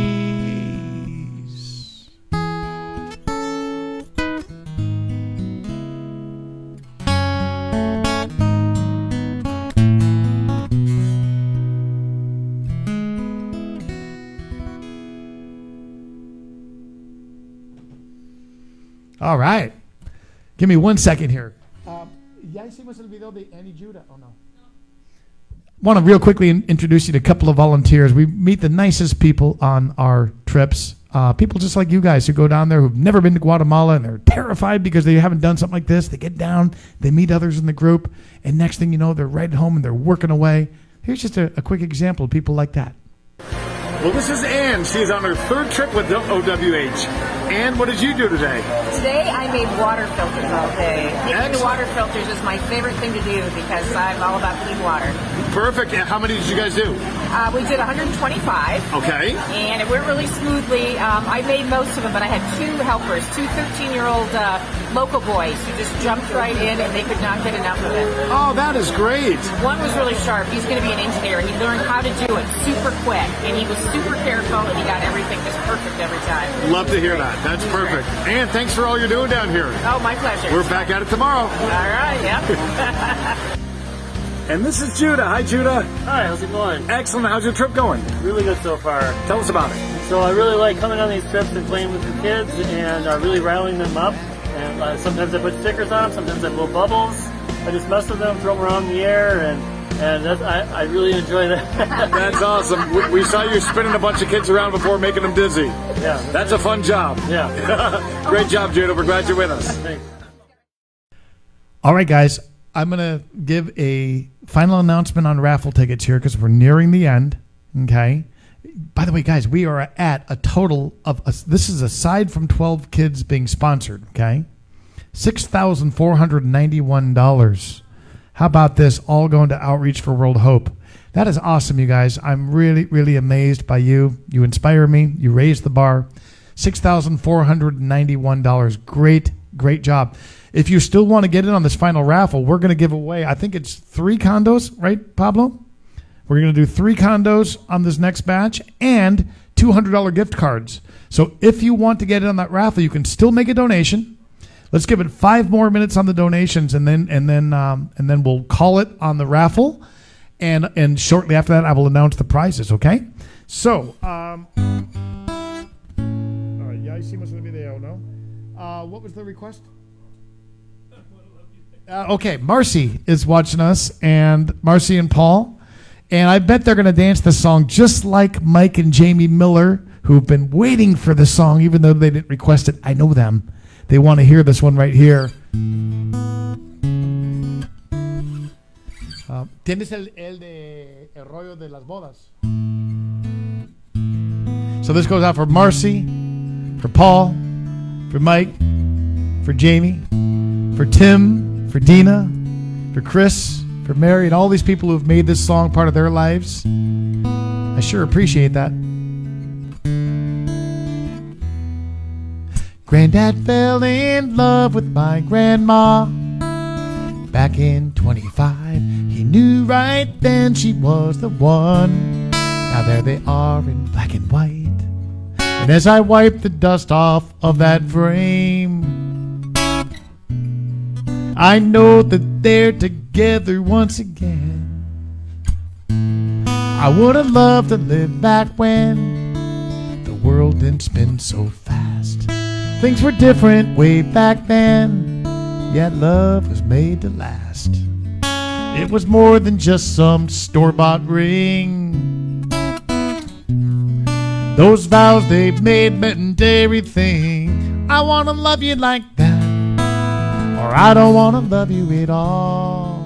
All right. Give me 1 second here. Ya hicimos el video de Annie Judah. Oh, no. Want to real quickly introduce you to a couple of volunteers. We meet the nicest people on our trips. People just like you guys who go down there who've never been to Guatemala and they're terrified because they haven't done something like this. They get down, they meet others in the group, and next thing you know, they're right home and they're working away. Here's just a quick example of people like that. Well, this is Ann. She's on her third trip with OWH. Ann, what did you do today? Today I made water filters all day. Making the Excellent. water filters is my favorite thing to do because I'm all about clean water. Perfect. And how many did you guys do? We did 125. Okay. And it went really smoothly. I made most of them, but I had two helpers, two 13-year-old local boys who just jumped right in and they could not get enough of it. Oh, that is great. One was really sharp. He's going to be an engineer. He learned how to do it super quick, and he was super careful, and he got everything just perfect every time. Love to hear that. That's perfect. Ann, thanks for all you're doing down here. Oh, my pleasure. We're back at it tomorrow. All right, yeah. And this is Judah. Hi, Judah. Hi, how's it going? Excellent. How's your trip going? Really good so far. Tell us about it. So I really like coming on these trips and playing with the kids and really riling them up. And sometimes I put stickers on them, sometimes I blow bubbles. I just mess with them, throw them around in the air, and I really enjoy that. That's awesome. We saw you spinning a bunch of kids around before, making them dizzy. Yeah. That's a fun job. Yeah. Great job, Judah. We're glad you're with us. Thanks. All right, guys. I'm going to give a final announcement on raffle tickets here because we're nearing the end. Okay. By the way, guys, we are at a total of, this is aside from 12 kids being sponsored, okay? $6,491. How about this? All going to Outreach for World Hope. That is awesome, you guys. I'm really, really amazed by you. You inspire me. You raise the bar. $6,491. Great, great job. If you still want to get in on this final raffle, we're going to give away, I think it's 3 condos, right, Pablo? We're going to do 3 condos on this next batch and $200 gift cards. So if you want to get in on that raffle, you can still make a donation. Let's give it 5 more minutes on the donations, and then we'll call it on the raffle. And shortly after that, I will announce the prizes. Okay? So, ya hicimos el video, no? What was the request? Okay, Marcy is watching us, and Marcy and Paul. And I bet they're going to dance the song just like Mike and Jamie Miller, who've been waiting for the song, even though they didn't request it. I know them. They want to hear this one right here. Tienes el de El Rollo de las Bodas. So this goes out for Marcy, for Paul, for Mike, for Jamie, for Tim, for Dina, for Chris, for Mary, and all these people who have made this song part of their lives. I sure appreciate that. Granddad fell in love with my grandma back in 25. He knew right then she was the one. Now there they are in black and white. And as I wipe the dust off of that frame, I know that they're together once again. I would have loved to live back when the world didn't spin so fast. Things were different way back then, yet love was made to last. It was more than just some store-bought ring. Those vows they made meant everything. I want to love you like that, or I don't want to love you at all.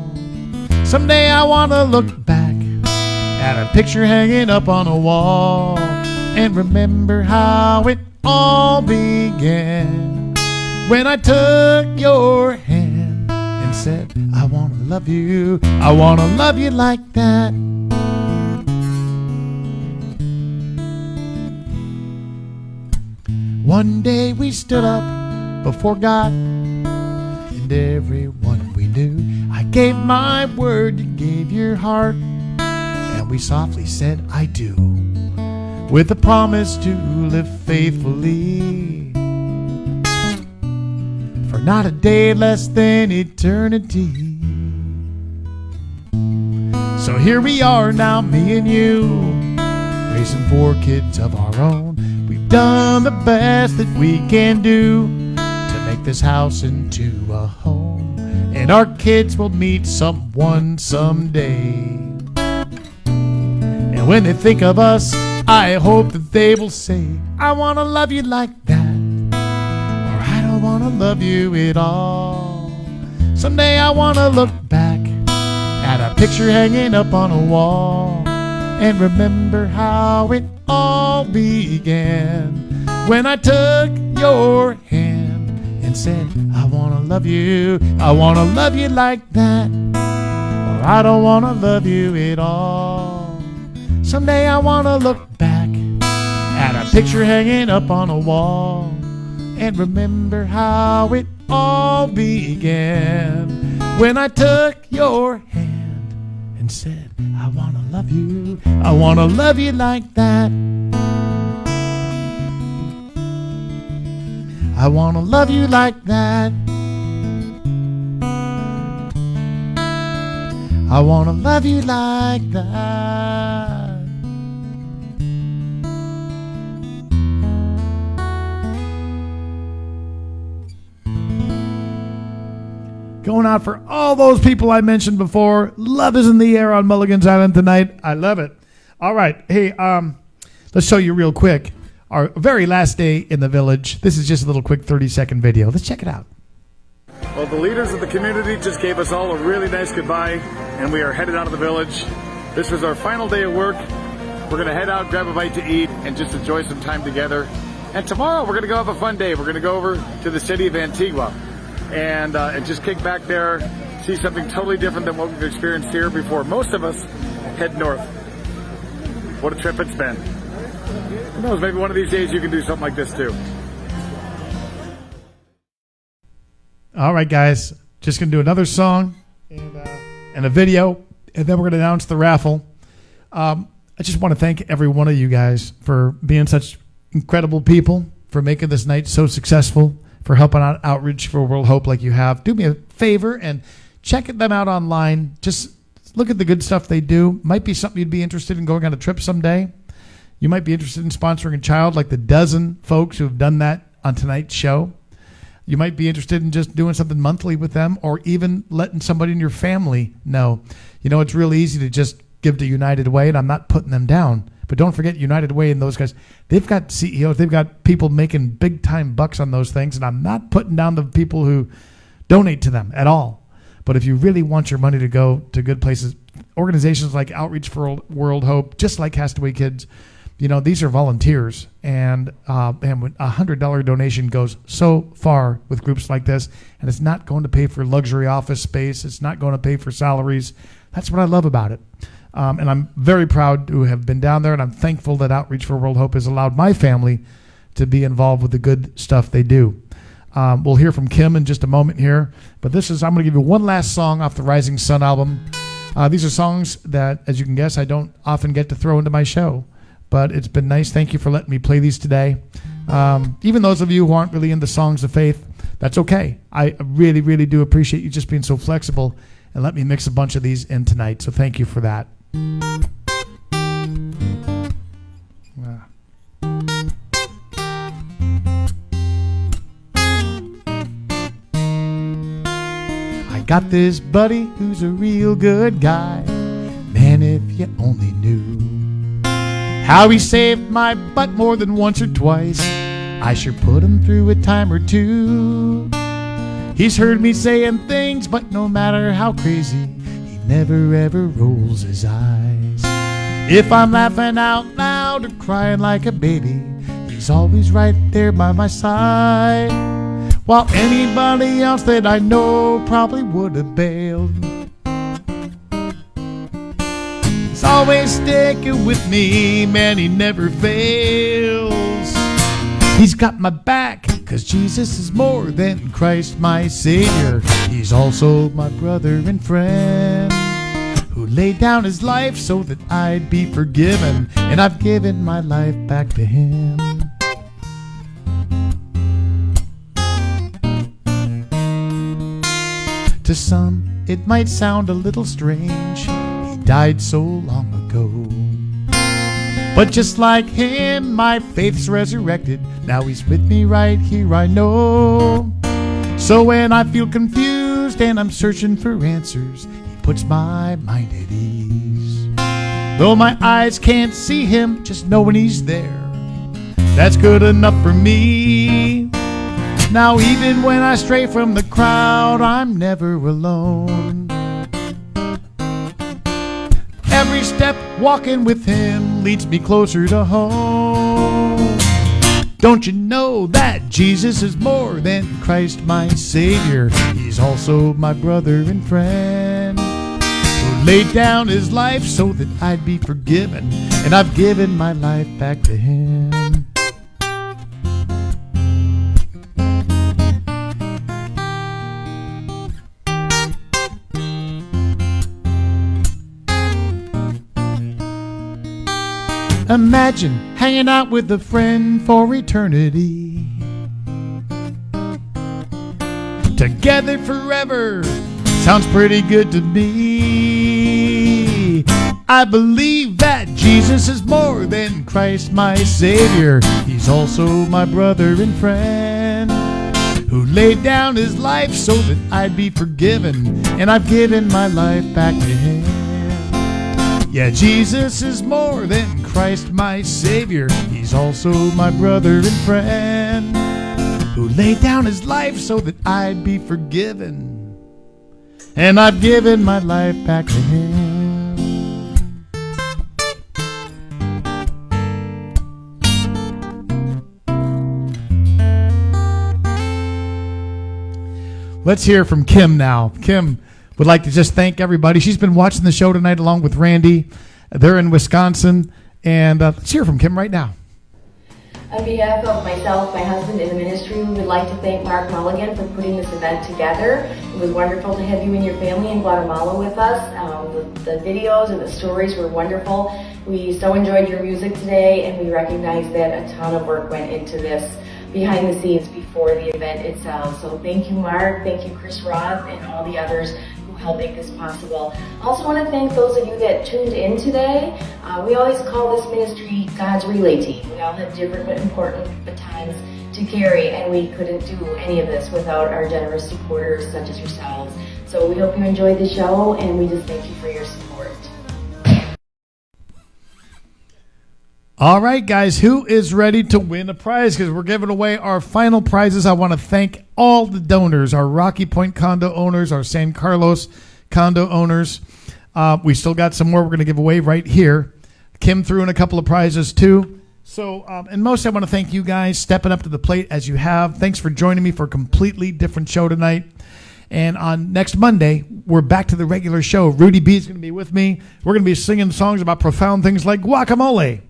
Someday I want to look back at a picture hanging up on a wall and remember how it all began when I took your hand and said, I want to love you. I want to love you like that. One day we stood up before God and everyone we knew. I gave my word, you gave your heart, and we softly said, I do, with a promise to live faithfully for not a day less than eternity. So here we are now, me and you, raising 4 kids of our own. We've done the best that we can do to make this house into a home, and our kids will meet someone someday. And when they think of us, I hope that they will say, I want to love you like that, or I don't want to love you at all. Someday I want to look back at a picture hanging up on a wall and remember how it all began when I took your hand and said, I want to love you like that, or I don't want to love you at all. Someday I want to look back at a picture hanging up on a wall and remember how it all began when I took your hand and said, I want to love you like that. I want to love you like that. I want to love you like that. Going out for all those people I mentioned before. Love is in the air on Mulligan's Island tonight. I love it. All right. Hey, let's show you real quick our very last day in the village. This is just a little quick 30-second video. Let's check it out. Well, the leaders of the community just gave us all a really nice goodbye, and we are headed out of the village. This was our final day of work. We're going to head out, grab a bite to eat, and just enjoy some time together. And tomorrow we're going to go have a fun day. We're going to go over to the city of Antigua and just kick back there, see something totally different than what we've experienced here before most of us head north. What a trip it's been. Who knows, maybe one of these days you can do something like this too. All right, guys, just going to do another song and a video, and then we're going to announce the raffle. I just want to thank every one of you guys for being such incredible people, for making this night so successful, for helping out Outreach for World Hope like you have. Do me a favor and check them out online. Just look at the good stuff they do. Might be something you'd be interested in going on a trip someday. You might be interested in sponsoring a child like the dozen folks who have done that on tonight's show. You might be interested in just doing something monthly with them, or even letting somebody in your family know. You know, it's really easy to just give to United Way, and I'm not putting them down. But don't forget United Way and those guys. They've got CEOs. They've got people making big-time bucks on those things, and I'm not putting down the people who donate to them at all. But if you really want your money to go to good places, organizations like Outreach for World Hope, just like Castaway Kids, you know, these are volunteers, and when a $100 donation goes so far with groups like this, and it's not going to pay for luxury office space. It's not going to pay for salaries. That's what I love about it. And I'm very proud to have been down there, and I'm thankful that Outreach for World Hope has allowed my family to be involved with the good stuff they do. We'll hear from Kim in just a moment here, but I'm going to give you one last song off the Rising Sun album. These are songs that, as you can guess, I don't often get to throw into my show, but it's been nice. Thank you for letting me play these today. Even those of you who aren't really into songs of faith, that's okay. I really, really do appreciate you just being so flexible and let me mix a bunch of these in tonight, so thank you for that. I got this buddy who's a real good guy. Man, if you only knew how he saved my butt more than once or twice. I sure put him through a time or two. He's heard me saying things, but no matter how crazy, he never ever rolls his eyes. If I'm laughing out loud or crying like a baby, he's always right there by my side. While anybody else that I know probably would have bailed, he's always sticking with me, man, he never fails. He's got my back, 'cause Jesus is more than Christ my Savior. He's also my brother and friend, who laid down his life so that I'd be forgiven, and I've given my life back to him. To some, it might sound a little strange, he died so long ago. But just like him, my faith's resurrected. Now he's with me right here, I know. So when I feel confused and I'm searching for answers, he puts my mind at ease. Though my eyes can't see him, just knowing he's there, that's good enough for me. Now even when I stray from the crowd, I'm never alone. Every step walking with him leads me closer to home. Don't you know that Jesus is more than Christ my Savior? He's also my brother and friend, who laid down his life so that I'd be forgiven, and I've given my life back to him. Imagine hanging out with a friend for eternity, together forever. Sounds pretty good to me. I believe that Jesus is more than Christ my Savior. He's also my brother and friend, who laid down his life so that I'd be forgiven, and I've given my life back to him. Yeah, Jesus is more than Christ my Savior. He's also my brother and friend, who laid down his life so that I'd be forgiven, and I've given my life back to him. Let's hear from Kim now. Kim would like to just thank everybody. She's been watching the show tonight along with Randy. They're in Wisconsin. And let's hear from Kim right now. On behalf of myself, my husband, and the ministry, we would like to thank Mark Mulligan for putting this event together. It was wonderful to have you and your family in Guatemala with us. The videos and the stories were wonderful. We so enjoyed your music today, and we recognize that a ton of work went into this behind the scenes before the event itself. So thank you, Mark. Thank you, Chris Roth, and all the others who helped make this possible. I also want to thank those of you that tuned in today. We always call this ministry God's relay team. We all have different but important batons to carry, and we couldn't do any of this without our generous supporters such as yourselves. So we hope you enjoyed the show, and we just thank you for your support. All right, guys, who is ready to win a prize? Because we're giving away our final prizes. I want to thank all the donors, our Rocky Point condo owners, our San Carlos condo owners. We still got some more we're going to give away right here. Kim threw in a couple of prizes too. So, and mostly I want to thank you guys stepping up to the plate as you have. Thanks for joining me for a completely different show tonight. And on next Monday, we're back to the regular show. Rudy B is going to be with me. We're going to be singing songs about profound things like guacamole.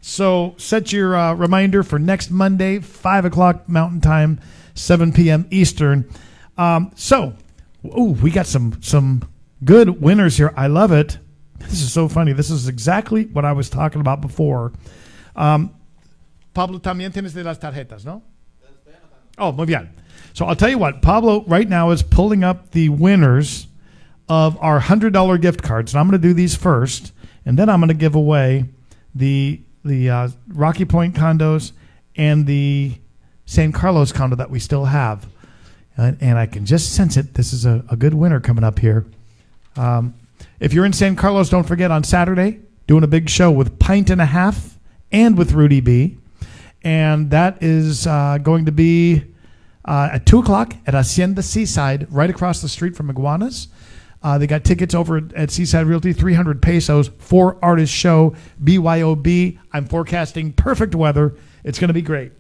So set your reminder for next Monday, 5 o'clock Mountain Time, 7 p.m. Eastern. We got some good winners here. I love it. This is so funny. This is exactly what I was talking about before. Pablo, también tienes de las tarjetas, ¿no? Oh, muy bien. So I'll tell you what. Pablo right now is pulling up the winners of our $100 gift cards. And I'm going to do these first, and then I'm going to give away the Rocky Point condos and the San Carlos condo that we still have. And I can just sense it. This is a good winner coming up here. If you're in San Carlos, don't forget on Saturday, doing a big show with Pint and a Half and with Rudy B. And that is going to be at 2 o'clock at Hacienda Seaside, right across the street from Iguanas. They got tickets over at Seaside Realty, 300 pesos, 4-artist show, BYOB. I'm forecasting perfect weather. It's going to be great.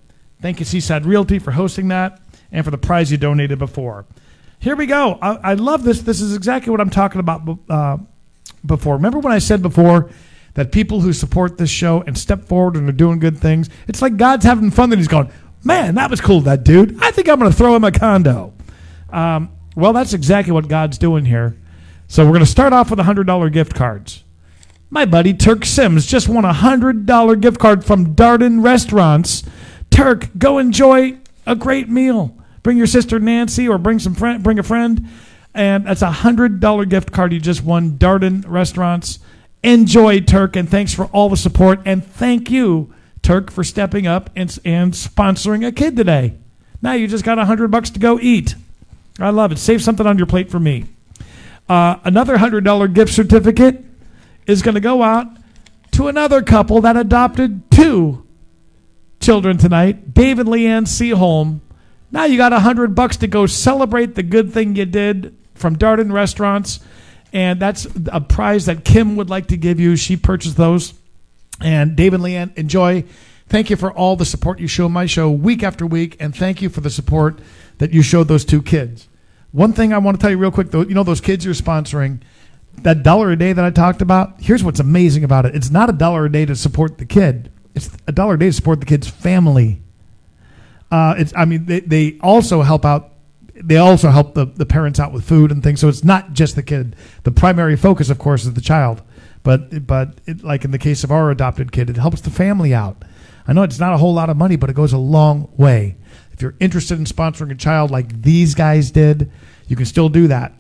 Thank you, Seaside Realty, for hosting that and for the prize you donated before. Here we go. I love this. This is exactly what I'm talking about before. Remember when I said before that people who support this show and step forward and are doing good things, it's like God's having fun and he's going, man, that was cool, that dude. I think I'm going to throw him a condo. Well, that's exactly what God's doing here. So we're going to start off with $100 gift cards. My buddy Turk Sims just won a $100 gift card from Darden Restaurants. Turk, go enjoy a great meal. Bring your sister Nancy or bring a friend. And that's a $100 gift card you just won, Darden Restaurants. Enjoy, Turk, and thanks for all the support. And thank you, Turk, for stepping up and sponsoring a kid today. Now you just got $100 to go eat. I love it. Save something on your plate for me. Another $100 gift certificate is going to go out to another couple that adopted 2 children tonight, Dave and Leanne Seaholm. Now you got $100 to go celebrate the good thing you did from Darden Restaurants, and that's a prize that Kim would like to give you. She purchased those, and Dave and Leanne, enjoy. Thank you for all the support you show my show week after week, and thank you for the support that you showed those 2 kids. One thing I want to tell you real quick, though, you know those kids you're sponsoring, that $1 a day that I talked about, here's what's amazing about it. It's not $1 a day to support the kid. It's $1 a day to support the kid's family. They also help out. They also help the parents out with food and things. So it's not just the kid. The primary focus, of course, is the child. But like in the case of our adopted kid, it helps the family out. I know it's not a whole lot of money, but it goes a long way. If you're interested in sponsoring a child like these guys did, you can still do that.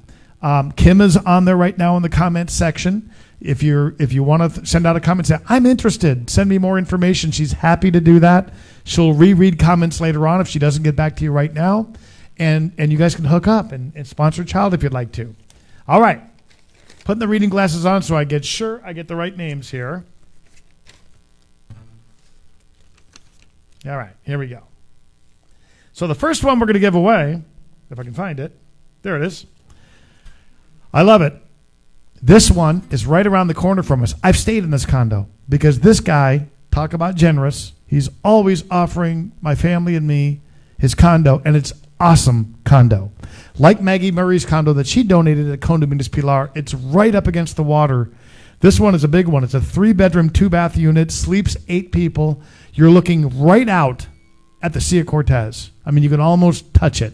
Kim is on there right now in the comments section. If you want to send out a comment, say, I'm interested, send me more information. She's happy to do that. She'll reread comments later on if she doesn't get back to you right now. And you guys can hook up and sponsor a child if you'd like to. All right. Putting the reading glasses on so I get the right names here. All right, here we go. So the first one we're going to give away, if I can find it. There it is. I love it. This one is right around the corner from us. I've stayed in this condo because this guy, talk about generous, he's always offering my family and me his condo, and it's awesome condo. Like Maggie Murray's condo that she donated at Condominios Pilar, it's right up against the water. This one is a big one. It's a 3-bedroom, 2-bath unit, sleeps 8 people. You're looking right out at the Sea of Cortez. I mean, you can almost touch it.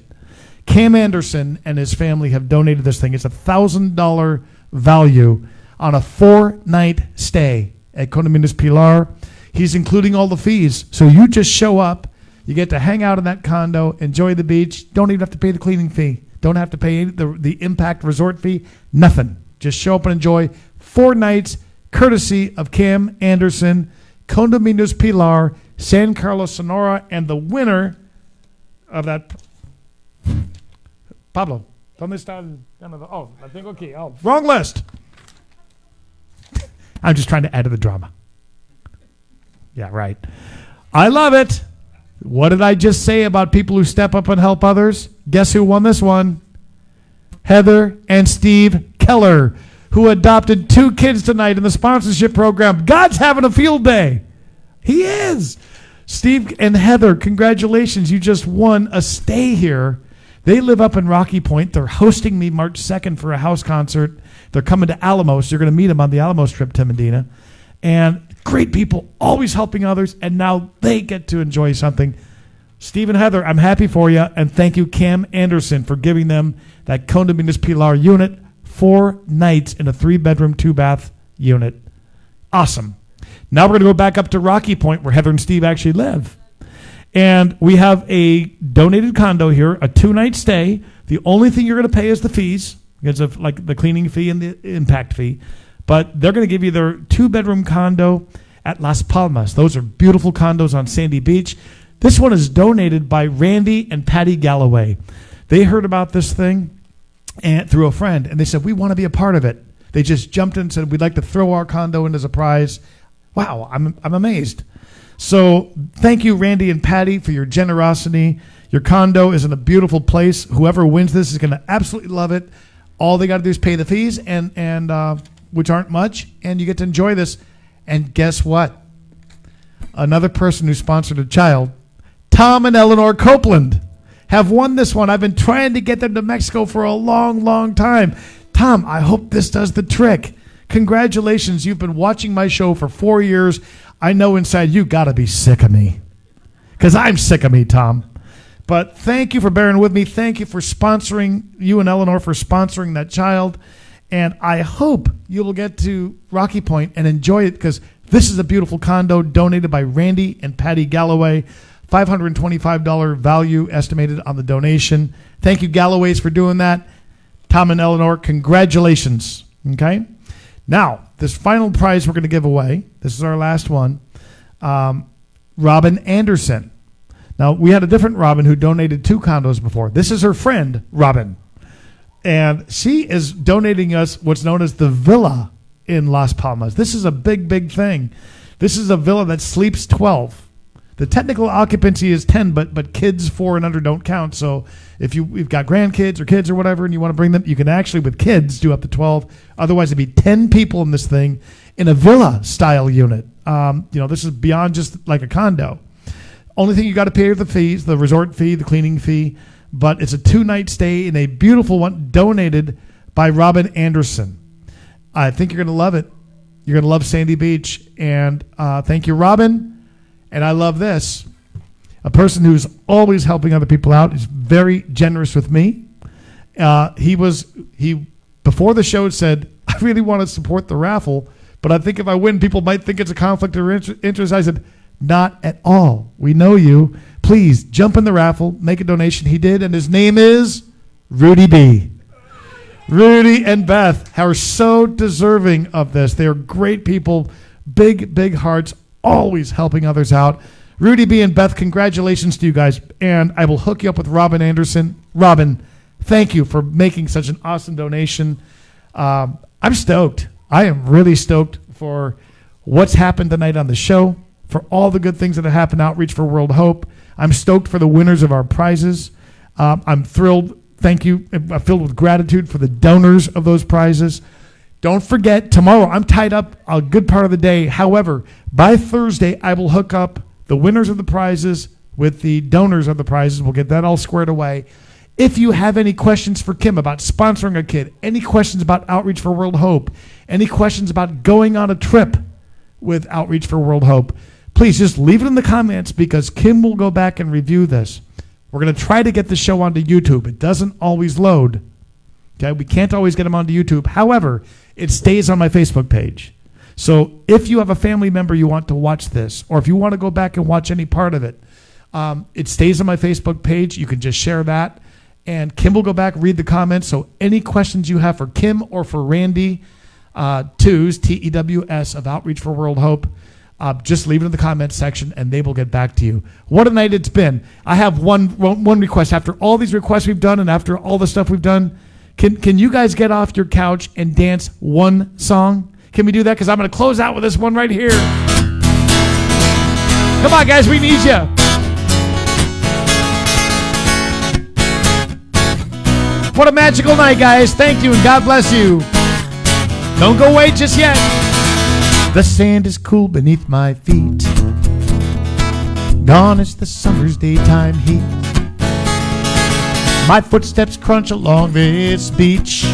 Cam Anderson and his family have donated this thing. It's $1,000 value on a 4-night stay at Condominios Pilar. He's including all the fees. So you just show up. You get to hang out in that condo, enjoy the beach. Don't even have to pay the cleaning fee. Don't have to pay the Impact Resort fee. Nothing. Just show up and enjoy 4 nights, courtesy of Cam Anderson, Condominios Pilar, San Carlos, Sonora, and the winner of that, Pablo. ¿Dónde está? I think okay. Oh, wrong list. I'm just trying to add to the drama. Yeah, right. I love it. What did I just say about people who step up and help others? Guess who won this one? Heather and Steve Keller, who adopted 2 kids tonight in the sponsorship program. God's having a field day. He is. Steve and Heather, congratulations. You just won a stay here. They live up in Rocky Point. They're hosting me March 2nd for a house concert. They're coming to Alamos. You're going to meet them on the Alamos trip, Tim and Dina. And great people, always helping others, and now they get to enjoy something. Steve and Heather, I'm happy for you, and thank you, Cam Anderson, for giving them that Condominios Pilar unit, 4 nights in a 3-bedroom, 2-bath unit. Awesome. Now we're going to go back up to Rocky Point, where Heather and Steve actually live. And we have a donated condo here, a 2-night stay. The only thing you're going to pay is the fees, because of like the cleaning fee and the impact fee. But they're going to give you their 2-bedroom condo at Las Palmas. Those are beautiful condos on Sandy Beach. This one is donated by Randy and Patty Galloway. They heard about this thing through a friend, and they said, we want to be a part of it. They just jumped in and said, we'd like to throw our condo in as a prize. Wow, I'm amazed. So thank you, Randy and Patty, for your generosity. Your condo is in a beautiful place. Whoever wins this is going to absolutely love it. All they got to do is pay the fees, and which aren't much, and you get to enjoy this. And guess what? Another person who sponsored a child, Tom and Eleanor Copeland, have won this one. I've been trying to get them to Mexico for a long, long time. Tom, I hope this does the trick. Congratulations. You've been watching my show for 4 years. I know inside you got to be sick of me, because I'm sick of me, Tom. But thank you for bearing with me. Thank you for sponsoring, you and Eleanor for sponsoring that child. And I hope you will get to Rocky Point and enjoy it, because this is a beautiful condo donated by Randy and Patty Galloway. $525 value estimated on the donation. Thank you, Galloways, for doing that. Tom and Eleanor, congratulations. Okay? Now, this final prize we're going to give away, this is our last one, Robin Anderson. Now, we had a different Robin who donated 2 condos before. This is her friend, Robin. And she is donating us what's known as the villa in Las Palmas. This is a big, big thing. This is a villa that sleeps 12. The technical occupancy is 10, but kids 4 and under don't count. So if you've got grandkids or kids or whatever and you want to bring them, you can actually, with kids, do up to 12. Otherwise, it'd be 10 people in this thing in a villa-style unit. This is beyond just like a condo. Only thing you got to pay are the fees, the resort fee, the cleaning fee. But it's a 2-night stay in a beautiful one donated by Robin Anderson. I think you're going to love it. You're going to love Sandy Beach. And thank you, Robin. And I love this. A person who's always helping other people out is very generous with me. He before the show said, I really want to support the raffle, but I think if I win, people might think it's a conflict of interest. I said, not at all. We know you. Please jump in the raffle, make a donation. He did, and his name is Rudy B. Rudy and Beth are so deserving of this. They are great people, big, big hearts, always helping others out. Rudy B and Beth, congratulations to you guys, and I will hook you up with Robin Anderson. Robin, thank you for making such an awesome donation. I'm stoked. I am really stoked for what's happened tonight on the show, for all the good things that have happened, Outreach for World Hope. I'm stoked for the winners of our prizes. I'm thrilled. Thank you. I'm filled with gratitude for the donors of those prizes. Don't forget, tomorrow I'm tied up a good part of the day. However, by Thursday, I will hook up the winners of the prizes with the donors of the prizes. We'll get that all squared away. If you have any questions for Kim about sponsoring a kid, any questions about Outreach for World Hope, any questions about going on a trip with Outreach for World Hope, please just leave it in the comments because Kim will go back and review this. We're going to try to get the show onto YouTube. It doesn't always load. Okay, we can't always get them onto YouTube. However, it stays on my Facebook page. So if you have a family member you want to watch this, or if you want to go back and watch any part of it, it stays on my Facebook page. You can just share that. And Kim will go back, read the comments. So any questions you have for Kim or for Randy, Tews, Tews of Outreach for World Hope, just leave it in the comments section and they will get back to you. What a night it's been. I have one request. After all these requests we've done and after all the stuff we've done, can you guys get off your couch and dance one song? Can we do that? Because I'm going to close out with this one right here. Come on, guys. We need you. What a magical night, guys. Thank you and God bless you. Don't go away just yet. The sand is cool beneath my feet. Gone is the summer's daytime heat. My footsteps crunch along this beach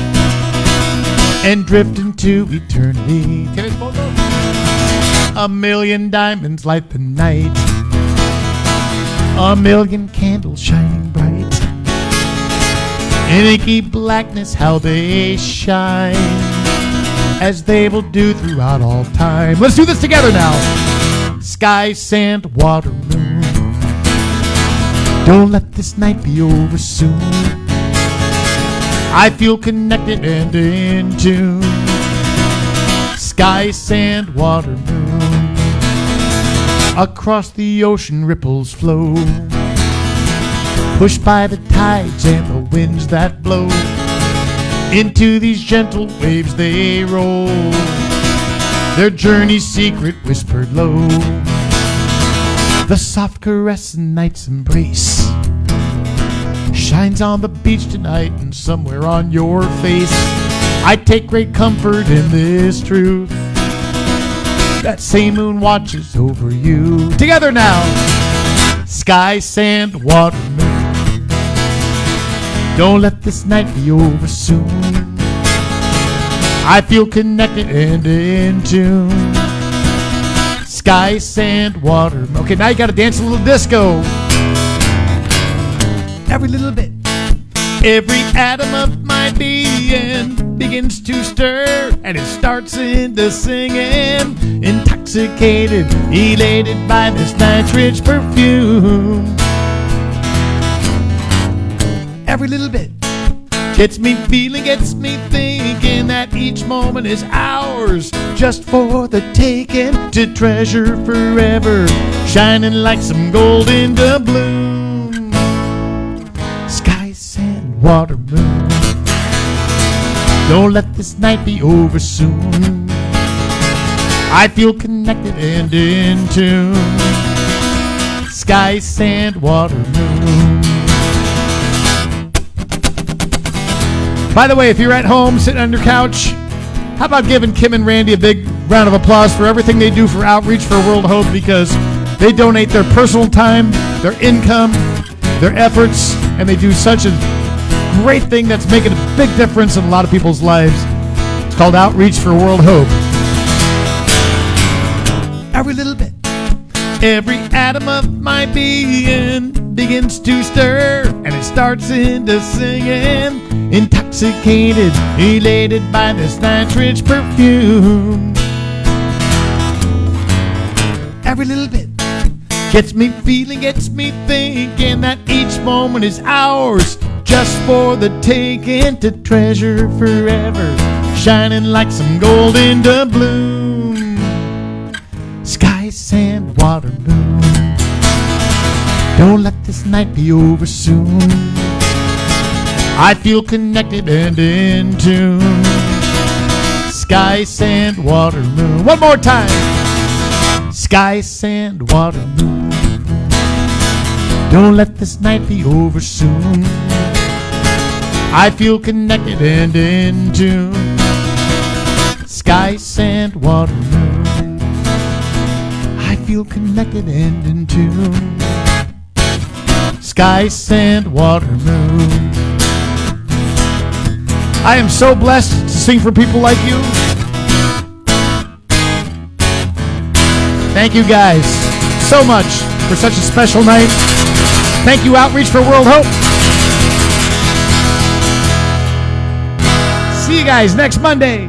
and drift into eternity. Can it both go? A million diamonds light the night. A million candles shining bright. In inky blackness how they shine, as they will do throughout all time. Let's do this together now. Sky, sand, water, moon. Don't let this night be over soon. I feel connected and in tune. Sky, sand, water, moon. Across the ocean ripples flow, pushed by the tides and the winds that blow. Into these gentle waves they roll, their journey's secret whispered low. The soft caress and night's embrace shines on the beach tonight and somewhere on your face. I take great comfort in this truth, that same moon watches over you. Together now. Sky, sand, water, moon. Don't let this night be over soon. I feel connected and in tune. Sky, sand, water. Okay, now you gotta dance a little disco. Every little bit. Every atom of my being begins to stir, and it starts into singing. Intoxicated, elated by this night's rich perfume. Every little bit. Gets me feeling, gets me thinking that each moment is ours, just for the taking, to treasure forever, shining like some gold in the bloom. Sky, sand, water, moon. Don't let this night be over soon. I feel connected and in tune. Sky, sand, water, moon. By the way, if you're at home sitting on your couch, how about giving Kim and Randy a big round of applause for everything they do for Outreach for World Hope, because they donate their personal time, their income, their efforts, and they do such a great thing that's making a big difference in a lot of people's lives. It's called Outreach for World Hope. Every little bit, every atom of my being begins to stir, and it starts into singing, intoxicated, elated by this night's perfume. Every little bit gets me feeling, gets me thinking that each moment is ours, just for the taking, to treasure forever, shining like some gold in the bloom. Sky, sand, water, moon. Don't let this night be over soon. I feel connected and in tune. Sky, sand, water, moon. One more time. Sky, sand, water, moon. Don't let this night be over soon. I feel connected and in tune. Sky, sand, water, moon. I feel connected and in tune. Sky, sand, water, moon. I am so blessed to sing for people like you. Thank you guys so much for such a special night. Thank you, Outreach for World Hope. See you guys next Monday.